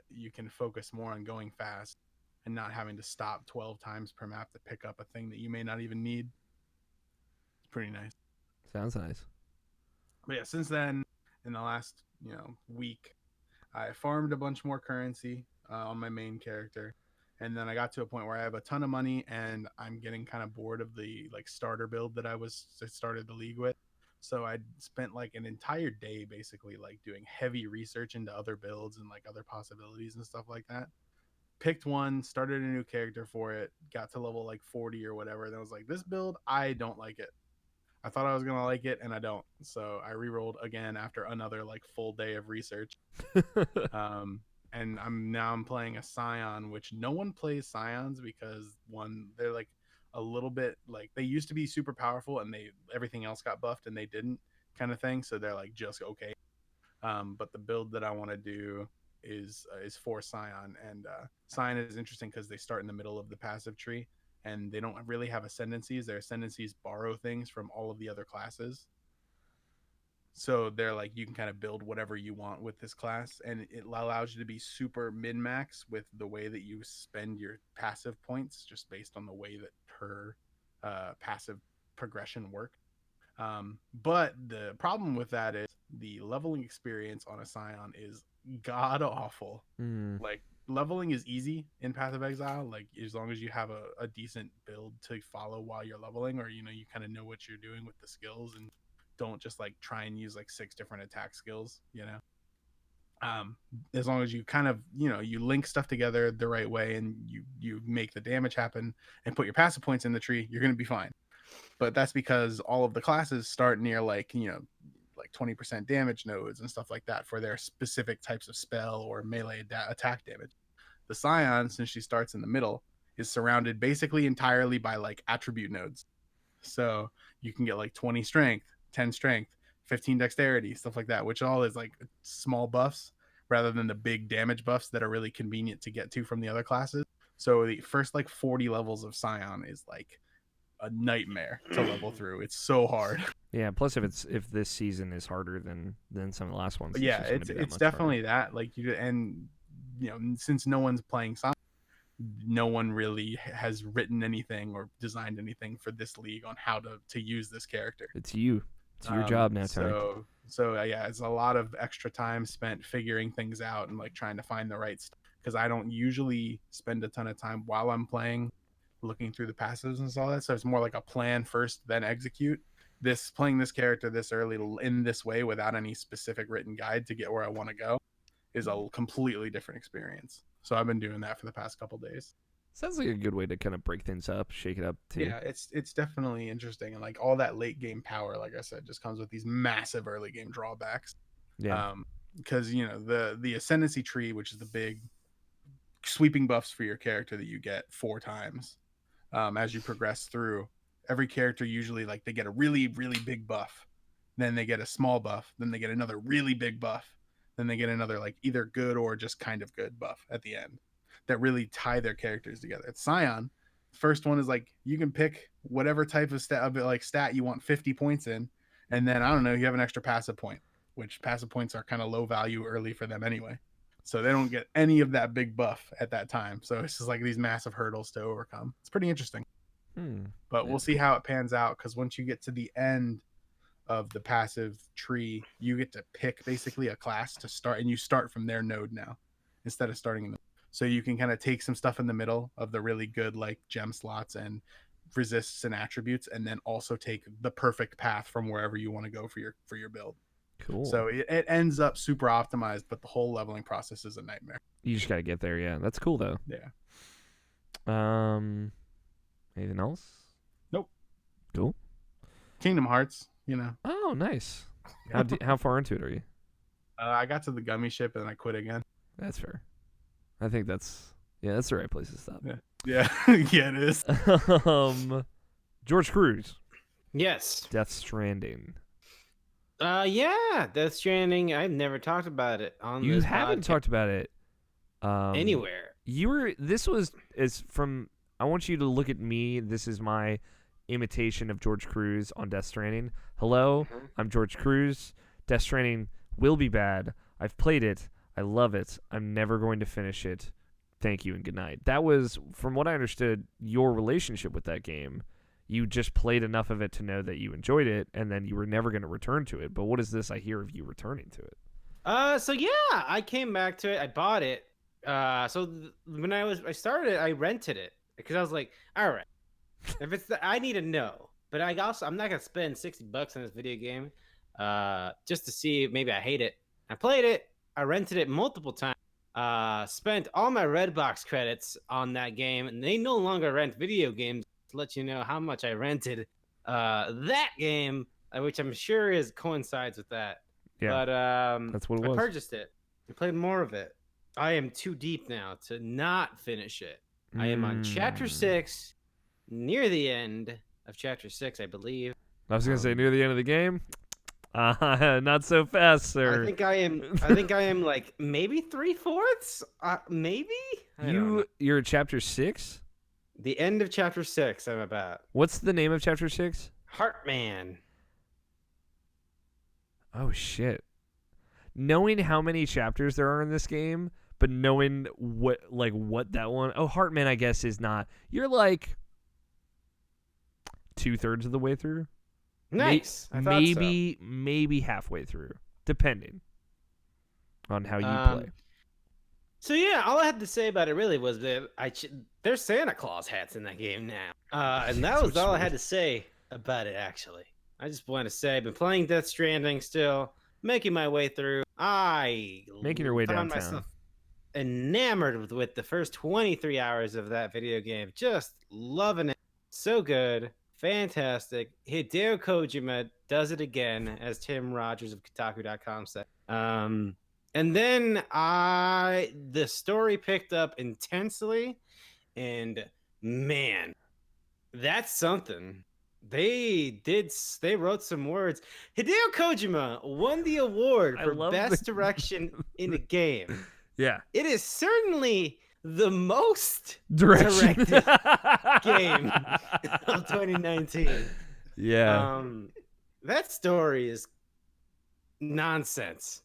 you can focus more on going fast and not having to stop 12 times per map to pick up a thing that you may not even need. It's pretty nice. Sounds nice. But yeah, since then, in the last week, I farmed a bunch more currency on my main character, and then I got to a point where I have a ton of money, and I'm getting kind of bored of the starter build that I started the league with. So I spent like an entire day basically like doing heavy research into other builds and like other possibilities and stuff like that. Picked one, started a new character for it, got to level like 40 or whatever. Then I was like, this build, I don't like it. I thought I was gonna like it, and I don't. So I re-rolled again after another like full day of research. And I'm playing a Scion, which no one plays Scions because one, they're like a little bit like they used to be super powerful, and everything else got buffed and they didn't, kind of thing. So they're like just okay. But the build that I want to do is for Scion, and Scion is interesting because they start in the middle of the passive tree, and they don't really have ascendancies. Their ascendancies borrow things from all of the other classes. So they're like, you can kind of build whatever you want with this class, and it allows you to be super min-max with the way that you spend your passive points, just based on the way that her passive progression work. But the problem with that is the leveling experience on a Scion is god awful. Like, leveling is easy in Path of Exile, like as long as you have a decent build to follow while you're leveling, or you kind of know what you're doing with the skills and don't just like try and use like 6 different attack skills. As long as you kind of you link stuff together the right way, and you make the damage happen and put your passive points in the tree, you're going to be fine. But that's because all of the classes start near like 20% damage nodes and stuff like that for their specific types of spell or melee attack damage. The Scion, since she starts in the middle, is surrounded basically entirely by like attribute nodes. So you can get like 20 strength, 10 strength, 15 dexterity, stuff like that, which all is like small buffs rather than the big damage buffs that are really convenient to get to from the other classes. So the first like 40 levels of Scion is like a nightmare to level through. It's so hard. Yeah, plus if this season is harder than some of the last ones. Yeah, it's definitely harder. That like since no one's playing Scion, no one really has written anything or designed anything for this league on how to use this character. It's your job now, Tony. So yeah, it's a lot of extra time spent figuring things out and like trying to find the right stuff, because I don't usually spend a ton of time while I'm playing looking through the passives and all that. So it's more like a plan first, then execute. Playing this character this early in this way without any specific written guide to get where I want to go is a completely different experience. So I've been doing that for the past couple days. Sounds like a good way to kind of break things up, shake it up too. Yeah, it's definitely interesting, and like all that late game power, like I said, just comes with these massive early game drawbacks. Yeah. Because the ascendancy tree, which is the big sweeping buffs for your character that you get 4 times as you progress through. Every character usually like they get a really, really big buff, then they get a small buff, then they get another really big buff, then they get another like either good or just kind of good buff at the end that really tie their characters together. It's Scion. First one is like you can pick whatever type of stat you want 50 points in, and then I don't know, you have an extra passive point, which passive points are kind of low value early for them anyway. So they don't get any of that big buff at that time. So it's just like these massive hurdles to overcome. It's pretty interesting. But we'll see how it pans out, because once you get to the end of the passive tree, you get to pick basically a class to start, and you start from their node now instead of starting in the. So you can kind of take some stuff in the middle of the really good like gem slots and resists and attributes, and then also take the perfect path from wherever you want to go for your build. Cool. So it ends up super optimized, but the whole leveling process is a nightmare. You just got to get there. Yeah, that's cool though. Yeah. Anything else? Nope. Cool. Kingdom Hearts, Oh, nice. How far into it are you? I got to the gummy ship and I quit again. That's fair. I think that's the right place to stop. Yeah, yeah, it is. George Cruz. Yes. Death Stranding. Yeah, Death Stranding. I've never talked about it on You this haven't podcast talked about it anywhere. I want you to look at me. This is my imitation of George Cruz on Death Stranding. Hello, I'm George Cruz. Death Stranding will be bad. I've played it. I love it. I'm never going to finish it. Thank you and good night. That was, from what I understood, your relationship with that game. You just played enough of it to know that you enjoyed it, and then you were never going to return to it. But what is this I hear of you returning to it? So yeah, I came back to it. I bought it. When I started it, I rented it because I was like, all right, if it's I need to know. But I'm not gonna spend $60 on this video game, just to see if maybe I hate it. I played it. I rented it multiple times. Spent all my Redbox credits on that game, and they no longer rent video games. To let you know how much I rented that game, which I'm sure coincides with that. Yeah, but that's what it was. I purchased it. I played more of it. I am too deep now to not finish it. I am on chapter 6, near the end of chapter 6, I believe. I was gonna say near the end of the game. Not so fast, sir. I think I am like maybe 3/4. Maybe. You're at chapter 6. The end of chapter 6. I'm about. What's the name of chapter 6? Heartman. Oh shit! Knowing how many chapters there are in this game, but knowing what that one. Oh, Heartman, I guess is not. You're like 2/3 of the way through. Nice. Maybe halfway through, depending on how you play. So yeah, all I had to say about it really was that there's Santa Claus hats in that game now, and that was all I had to say about it. Actually, I just want to say I've been playing Death Stranding still, making my way through. Making your way found downtown. myself enamored with the first 23 hours of that video game. Just loving it. So good. Fantastic. Hideo Kojima does it again, as Tim Rogers of Kotaku.com said. And then the story picked up intensely, and man, that's something. They wrote some words. Hideo Kojima won the award for best direction in a game. Yeah. It is certainly the most directed game of 2019. Yeah. That story is nonsense.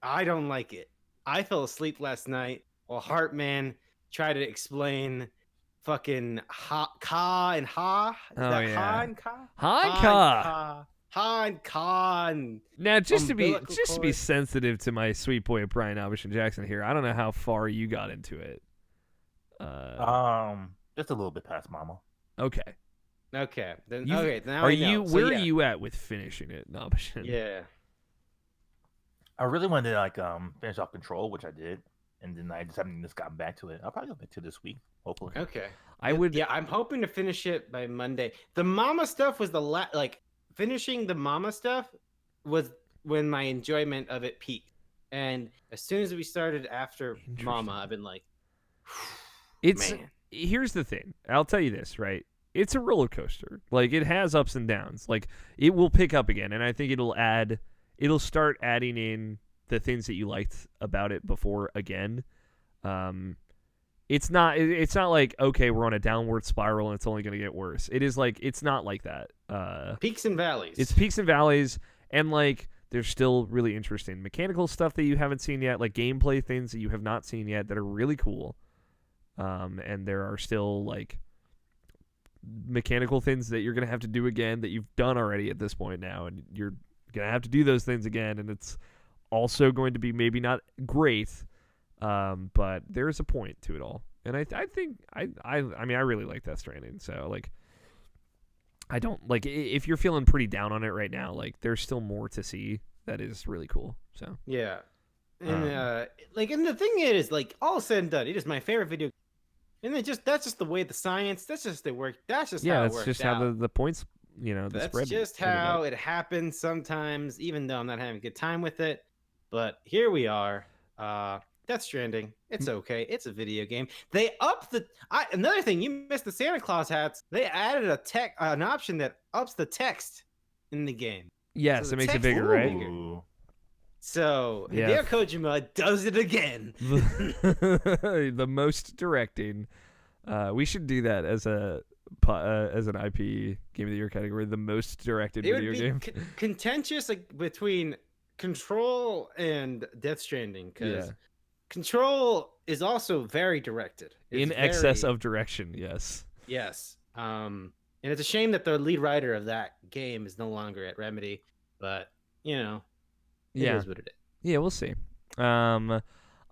I don't like it. I fell asleep last night while Heartman tried to explain fucking Ha and Ha. Is that yeah. Ha and Ka? Ha and Ka. Now, just to be sensitive to my sweet boy Brian Albishon Jackson here, I don't know how far you got into it. Just a little bit past Mama. Okay. Now where are you at with finishing it, Albishon? Yeah. I really wanted to finish off Control, which I did, and then I just haven't gotten back to it. I'll probably go back to it this week, hopefully. Okay. I'm hoping to finish it by Monday. The Mama stuff was finishing the Mama stuff was when my enjoyment of it peaked, and as soon as we started after Mama, I've been like, man. Here's the thing. I'll tell you this, right? It's a roller coaster. Like, it has ups and downs. Like, it will pick up again, and I think it'll start adding in the things that you liked about it before again. It's not like, okay, we're on a downward spiral and it's only going to get worse. It is like, it's not like that. Peaks and valleys. It's peaks and valleys, and like there's still really interesting mechanical stuff that you haven't seen yet, like gameplay things that you have not seen yet that are really cool. And there are still like mechanical things that you're going to have to do again that you've done already at this point now, and you're going to have to do those things again, and it's also going to be maybe not great, but there's a point to it all. And I think I really like Death Stranding, so like I don't like if you're feeling pretty down on it right now, like there's still more to see that is really cool. So yeah. And and the thing is, like, all said and done, it is my favorite video. And that's just the way the science. That's just the work. That's just how it works. That's just how the points. The that's spread. That's just how it happens sometimes. Even though I'm not having a good time with it, but here we are. Death Stranding. It's okay. It's a video game. They upped another thing. You missed the Santa Claus hats. They added an option that ups the text in the game. Yes, So it makes it text bigger, is right? bigger. So Yeah. Hideo Kojima does it again. The most directing. We should do that as an IP Game of the Year category. The most directed It video would be game. contentious between Control and Death Stranding, because Yeah. Control is also very directed. It's In excess of direction, yes. Yes. And it's a shame that the lead writer of that game is no longer at Remedy, but it is what it is. Yeah, we'll see.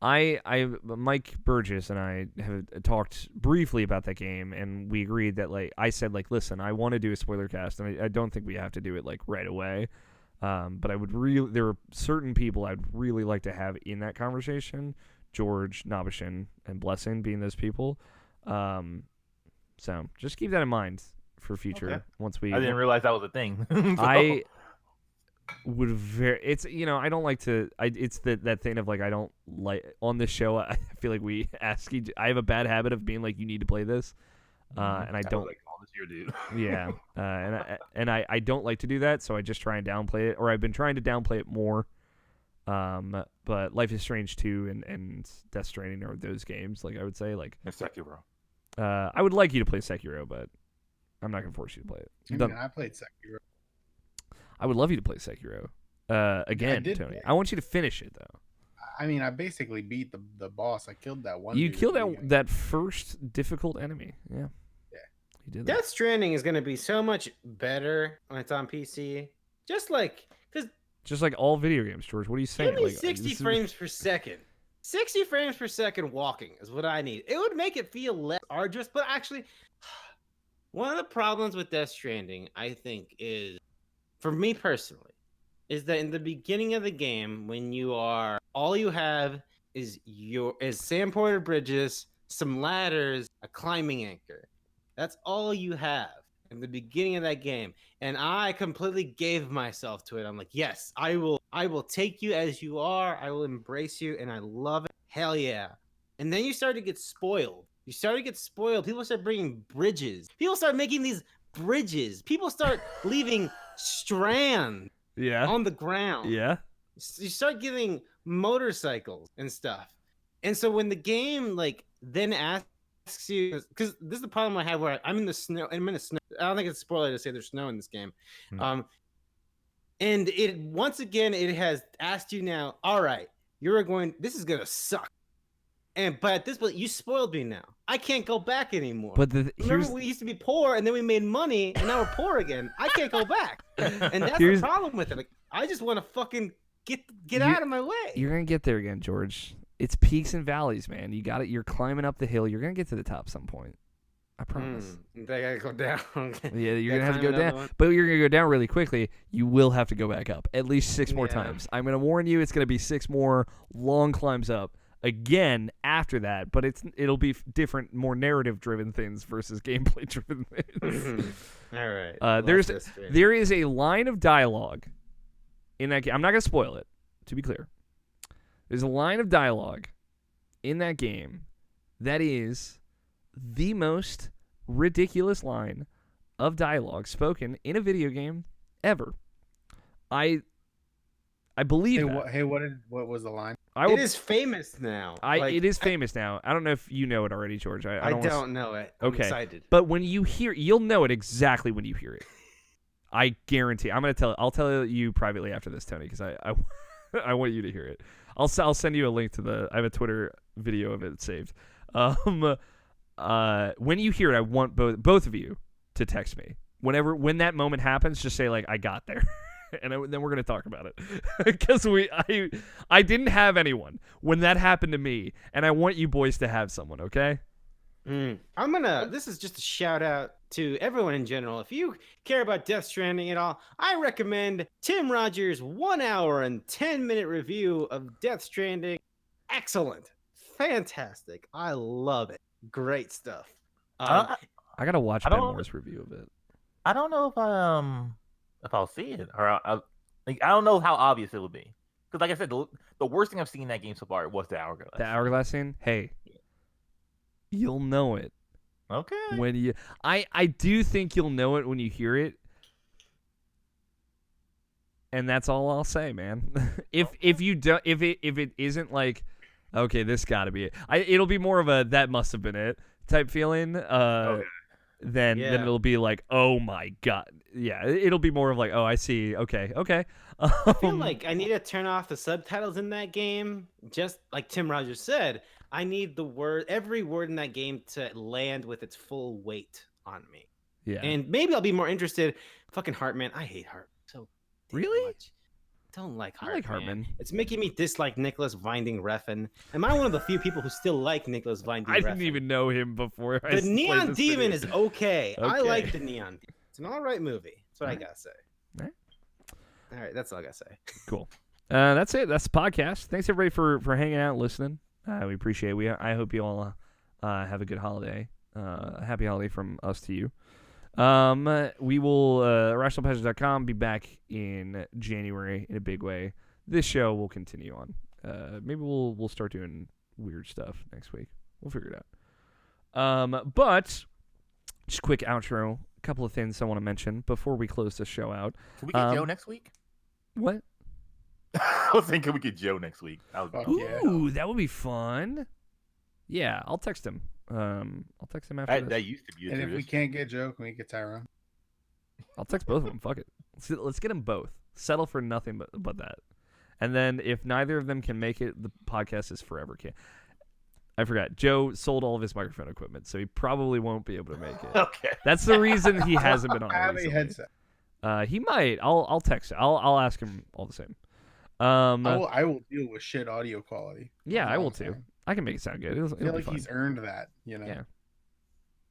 Mike Burgess and I have talked briefly about that game, and we agreed that, like, I said, like, listen, I want to do a spoiler cast, and I don't think we have to do it, like, right away. But there are certain people I'd really like to have in that conversation. Jurge, Nabashin, and Blessing being those people. So just keep that in mind for future. Okay. Once we, I didn't realize that was a thing. I would it's I don't like to it's that thing of, like, I don't like on this show. I feel like we ask each. I have a bad habit of being like, you need to play this, and I don't. Like all this year, dude. Yeah, and I don't like to do that, so I just try and downplay it, or I've been trying to downplay it more. But Life is Strange 2 and Death Stranding are those games. Like, I would say, like, And Sekiro. I would like you to play Sekiro, but I'm not gonna force you to play it. I played Sekiro. I would love you to play Sekiro again, Tony. I want you to finish it, though. I mean, I basically beat the boss. I killed that one. You killed that first difficult enemy. Yeah. You did that. Death Stranding is going to be so much better when it's on PC. Just like all video games, George. What are you saying? Give me 60 frames per second. 60 frames per second walking is what I need. It would make it feel less arduous, but actually, one of the problems with Death Stranding, I think, is, for me personally, is that in the beginning of the game, when all you have is sand ported bridges, some ladders, a climbing anchor. That's all you have in the beginning of that game. And I completely gave myself to it. I'm like, yes, I will take you as you are. I will embrace you, and I love it. Hell yeah. And then you start to get spoiled. People start bringing bridges. People start making these bridges. People start leaving strands on the ground. Yeah. You start getting motorcycles and stuff. And so when the game, like, then asks you, because this is the problem I have where I'm in the snow. I don't think it's a spoiler to say there's snow in this game. And it, once again, it has asked you now, all right, this is going to suck. But at this point, you spoiled me now. I can't go back anymore. But remember, we used to be poor, and then we made money, and now we're poor again. I can't go back. And that's the problem with it. Like, I just want to fucking get out of my way. You're going to get there again, George. It's peaks and valleys, man. You got it. You're climbing up the hill. You're going to get to the top some point. I promise. They got to go down. Yeah, you're going to have to go down. But you're going to go down really quickly. You will have to go back up at least 6 more times. I'm going to warn you, it's going to be 6 more long climbs up again after that, but it'll be different, more narrative-driven things versus gameplay-driven things. All right. There is a line of dialogue in that game. I'm not going to spoil it, to be clear. There's a line of dialogue in that game that is the most ridiculous line of dialogue spoken in a video game ever. I believe that. What was the line? It is famous now. It is famous now. I don't know if you know it already, George. I don't know it. I'm excited. But when you hear, you'll know it exactly when you hear it. I guarantee. I'll tell you privately after this, Tony, because I want you to hear it. I'll send you a link to I have a Twitter video of it saved. When you hear it, I want both of you to text me. When that moment happens, just say, like, I got there. And then we're going to talk about it. Because I didn't have anyone when that happened to me, and I want you boys to have someone, okay? This is just a shout out to everyone in general. If you care about Death Stranding at all, I recommend Tim Rogers' 1 hour and 10-minute review of Death Stranding. Excellent. Fantastic. I love it. Great stuff. I got to watch Ben Moore's review of it. I don't know if I'll see it, or I don't know how obvious it will be. Because, like I said, the worst thing I've seen in that game so far was the hourglass. The hourglass scene? Hey, you'll know it. Okay. I do think you'll know it when you hear it. And that's all I'll say, man. if it isn't like, okay, this got to be it. It'll be more of a that must have been it type feeling. Then it'll be like, oh my god, yeah. It'll be more of like, oh, I see. Okay. I feel like I need to turn off the subtitles in that game. Just like Tim Rogers said, I need every word in that game to land with its full weight on me. Yeah. And maybe I'll be more interested. Fucking Hartman. I hate Hartman so really much. Don't like Hartman. I like Hartman. It's making me dislike Nicholas Winding Refn. Am I one of the few people who still like Nicholas Winding Refn? I didn't even know him before. The Neon Demon is okay. I like the Neon Demon. It's an all right movie. That's what I gotta say. All right, that's all I gotta say. Cool. That's it. That's the podcast. Thanks everybody for hanging out and listening. We appreciate it. I hope you all have a good holiday. A happy holiday from us to you. We will irrationalpassions.com be back in January in a big way. This show will continue on. Maybe we'll start doing weird stuff next week. We'll figure it out. But just quick outro. A couple of things I want to mention before we close the show out. Can we get Joe next week? What? I was thinking we get Joe next week. Ooh, that would be fun. Yeah, I'll text him. I'll text him after this. That used to be. And if we can't get Joe, can we get Tyrone? I'll text both of them. Fuck it. Let's get them both. Settle for nothing but that. And then if neither of them can make it, the podcast is forever. I forgot. Joe sold all of his microphone equipment, so he probably won't be able to make it. Okay. That's the reason he hasn't been on. I have a headset. He might. I'll text. I'll ask him all the same. I will deal with shit audio quality. Yeah, I will too. I can make it sound good. I feel like he's earned that, Yeah.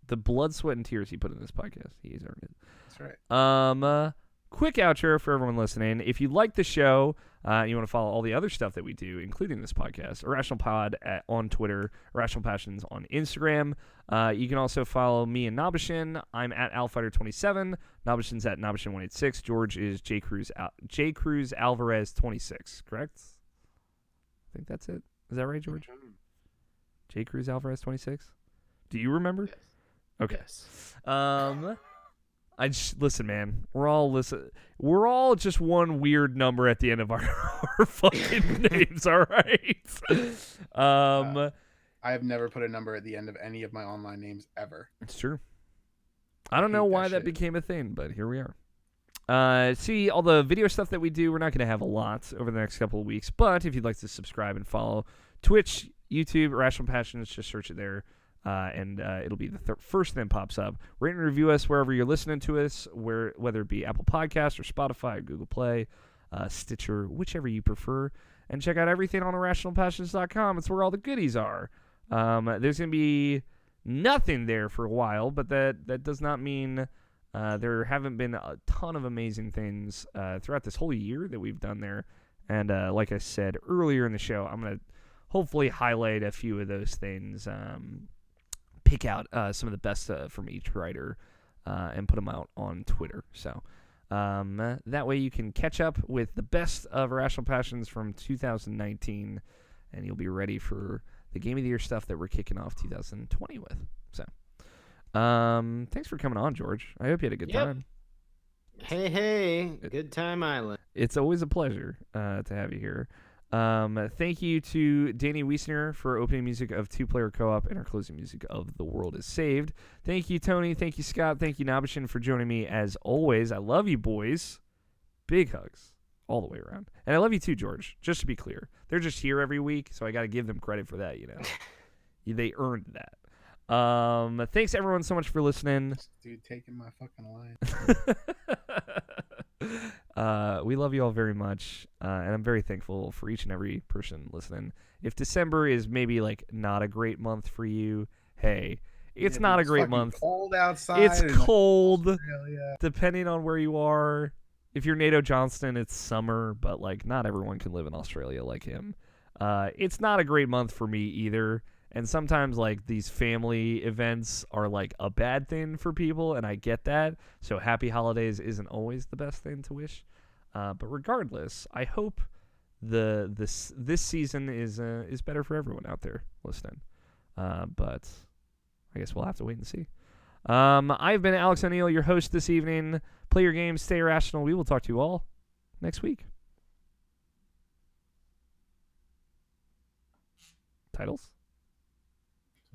The blood, sweat, and tears he put in this podcast, he's earned it. That's right. Quick outro for everyone listening. If you like the show, you want to follow all the other stuff that we do, including this podcast, Irrational Pod on Twitter, Irrational Passions on Instagram. You can also follow me and Nabashin. I'm at Alfighter27. Nabashin's at Nabashin186. George is J Cruz Alvarez 26. Correct? I think that's it. Is that right, George? J Cruz Alvarez 26. Do you remember? Yes. Okay. Yes. I just listen, man. We're all just one weird number at the end of our fucking names. All right. I have never put a number at the end of any of my online names ever. It's true. I don't know why that became a thing, but here we are. See all the video stuff that we do. We're not going to have a lot over the next couple of weeks, but if you'd like to subscribe and follow Twitch, YouTube, Irrational Passions, just search it there. And it'll be the first thing that pops up. Rate and review us wherever you're listening to us, whether it be Apple Podcasts or Spotify or Google Play, Stitcher, whichever you prefer. And check out everything on irrationalpassions.com. It's where all the goodies are. There's going to be nothing there for a while, but that does not mean there haven't been a ton of amazing things throughout this whole year that we've done there. And like I said earlier in the show, I'm going to hopefully highlight a few of those things, pick out some of the best from each writer, and put them out on Twitter. So that way you can catch up with the best of Irrational Passions from 2019, and you'll be ready for the Game of the Year stuff that we're kicking off 2020 with. So thanks for coming on, George. I hope you had a good time. Hey, Good Time Island. It's always a pleasure to have you here. Thank you to Danny Wiesner for opening music of Two Player Co-op and our closing music of The World is Saved. Thank you, Tony. Thank you, Scott. Thank you, Nabashin, for joining me as always. I love you, boys. Big hugs all the way around. And I love you too, George. Just to be clear. They're just here every week, so I got to give them credit for that, you know. They earned that. Thanks, everyone, so much for listening. Dude, taking my fucking line. We love you all very much, and I'm very thankful for each and every person listening. If December is maybe like not a great month for you, hey, it's not a great month. Cold outside. It's cold, depending on where you are. If you're NATO Johnston, it's summer, but like not everyone can live in Australia like him. It's not a great month for me either. And sometimes like these family events are like a bad thing for people, and I get that. So happy holidays isn't always the best thing to wish. But regardless, I hope this season is better for everyone out there listening. But I guess we'll have to wait and see. I've been Alex O'Neill, your host this evening. Play your games, stay irrational. We will talk to you all next week. Titles?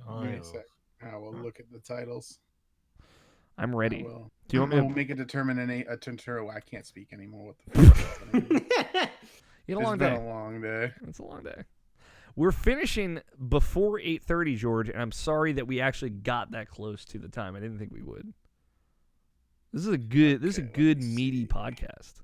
Give me a sec. I will look at the titles. I'm ready. Do you want me to make a determination? I can't speak anymore. What the fuck is happening? You had a long day. It's been a long day. It's a long day. We're finishing before 8:30, George, and I'm sorry that we actually got that close to the time. I didn't think we would. This is a good meaty podcast.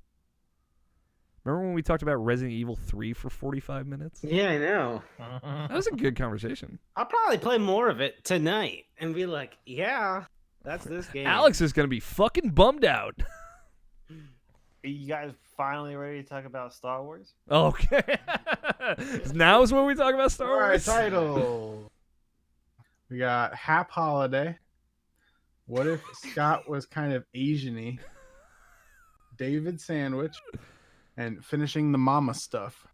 Remember when we talked about Resident Evil 3 for 45 minutes? Yeah, I know. That was a good conversation. I'll probably play more of it tonight and be like, yeah, that's this game. Alex is going to be fucking bummed out. Are you guys finally ready to talk about Star Wars? Okay. Now is when we talk about Star Wars. All right, title. We got Hap Holiday. What if Scott was kind of Asian-y? David Sandwich. And Finishing the Mama Stuff.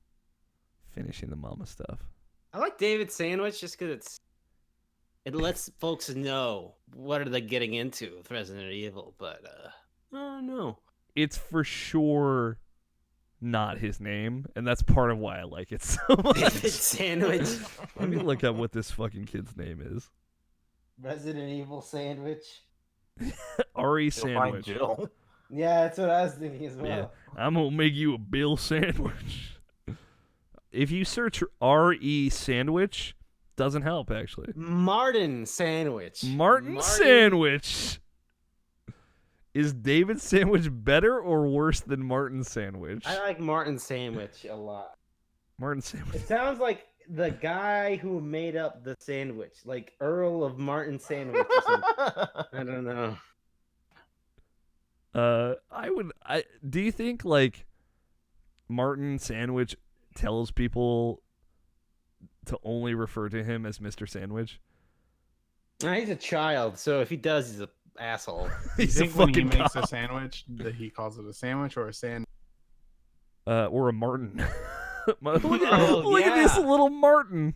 Finishing the Mama Stuff. I like David Sandwich just because it lets folks know what are they getting into with Resident Evil, but I don't know. It's for sure not his name, and that's part of why I like it so much. David Sandwich. Let me look up what this fucking kid's name is. Resident Evil Sandwich. R.E. Sandwich. Jill. Yeah, that's what I was thinking as well. Yeah. I'm going to make you a Bill sandwich. If you search R.E. Sandwich, doesn't help, actually. Martin Sandwich. Martin Sandwich. Is David Sandwich better or worse than Martin Sandwich? I like Martin Sandwich a lot. Martin Sandwich. It sounds like the guy who made up the sandwich, like Earl of Martin Sandwich or something. I don't know. Do you think like Martin Sandwich tells people to only refer to him as Mr. Sandwich? He's a child, so if he does, he's an asshole. He's You think a when he fucking makes cop. a sandwich that he calls it a sandwich or a sand? Or a Martin. Look yeah. at this little Martin.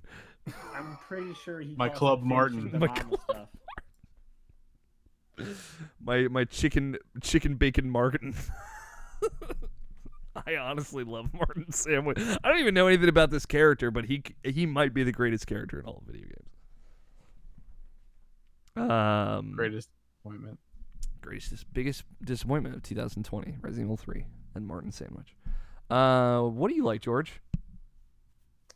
I'm pretty sure he My calls Club it Martin. Finishing the My Mama Club Stuff. My chicken bacon Martin. I honestly love Martin Sandwich. I don't even know anything about this character, but he might be the greatest character in all of video games. Greatest disappointment. Biggest disappointment of 2020, Resident Evil 3 and Martin Sandwich. What do you like, George?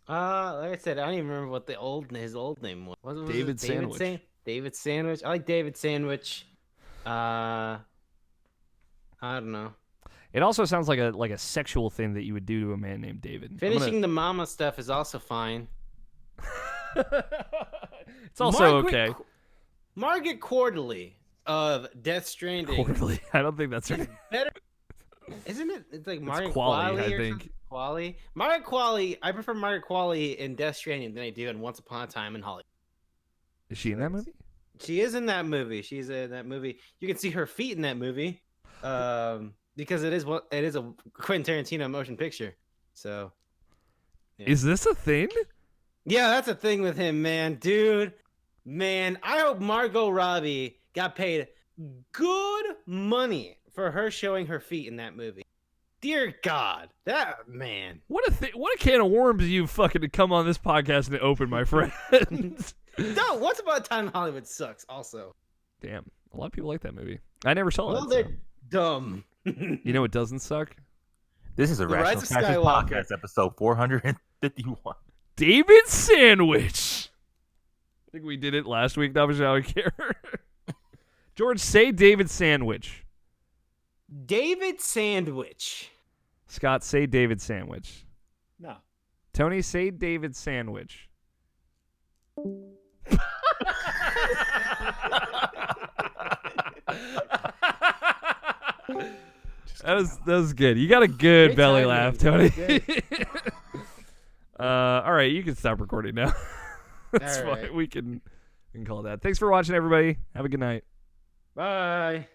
Like I said, I don't even remember what his old name was. What was David it? Sandwich. David Sandwich. I like David Sandwich. I don't know. It also sounds like a sexual thing that you would do to a man named David. Finishing the Mama Stuff is also fine. It's also okay. Margaret Quarterly of Death Stranding. Quarterly. I don't think that's her name. Better, isn't it? It's like Margaret Qualley, Qualley I or think. something? Qualley. Margaret Qualley. I prefer Margaret Qualley in Death Stranding than I do in Once Upon a Time in Hollywood. Is she in that movie? She is in that movie. She's in that movie. You can see her feet in that movie, because it is a Quentin Tarantino motion picture. So, yeah. Is this a thing? Yeah, that's a thing with him, man, dude. Man, I hope Margot Robbie got paid good money for her showing her feet in that movie. Dear God, that man. What a can of worms you fucking to come on this podcast and open, my friend. No, Once Upon a Time in Hollywood sucks. Also, Damn, a lot of people like that movie. I never saw well, it. they're dumb. You know what doesn't suck? This is a The Rational Rise of Fascist Skywalker. Podcast, episode 451. David Sandwich. I think we did it last week. Not much I don't care. George, say David Sandwich. David Sandwich. Scott, say David Sandwich. No. Tony, say David Sandwich. That was good. You got a good Great belly timing. laugh, Tony. All right, you can stop recording now. That's All fine. right. We can call it that. Thanks for watching, everybody. Have a good night. Bye.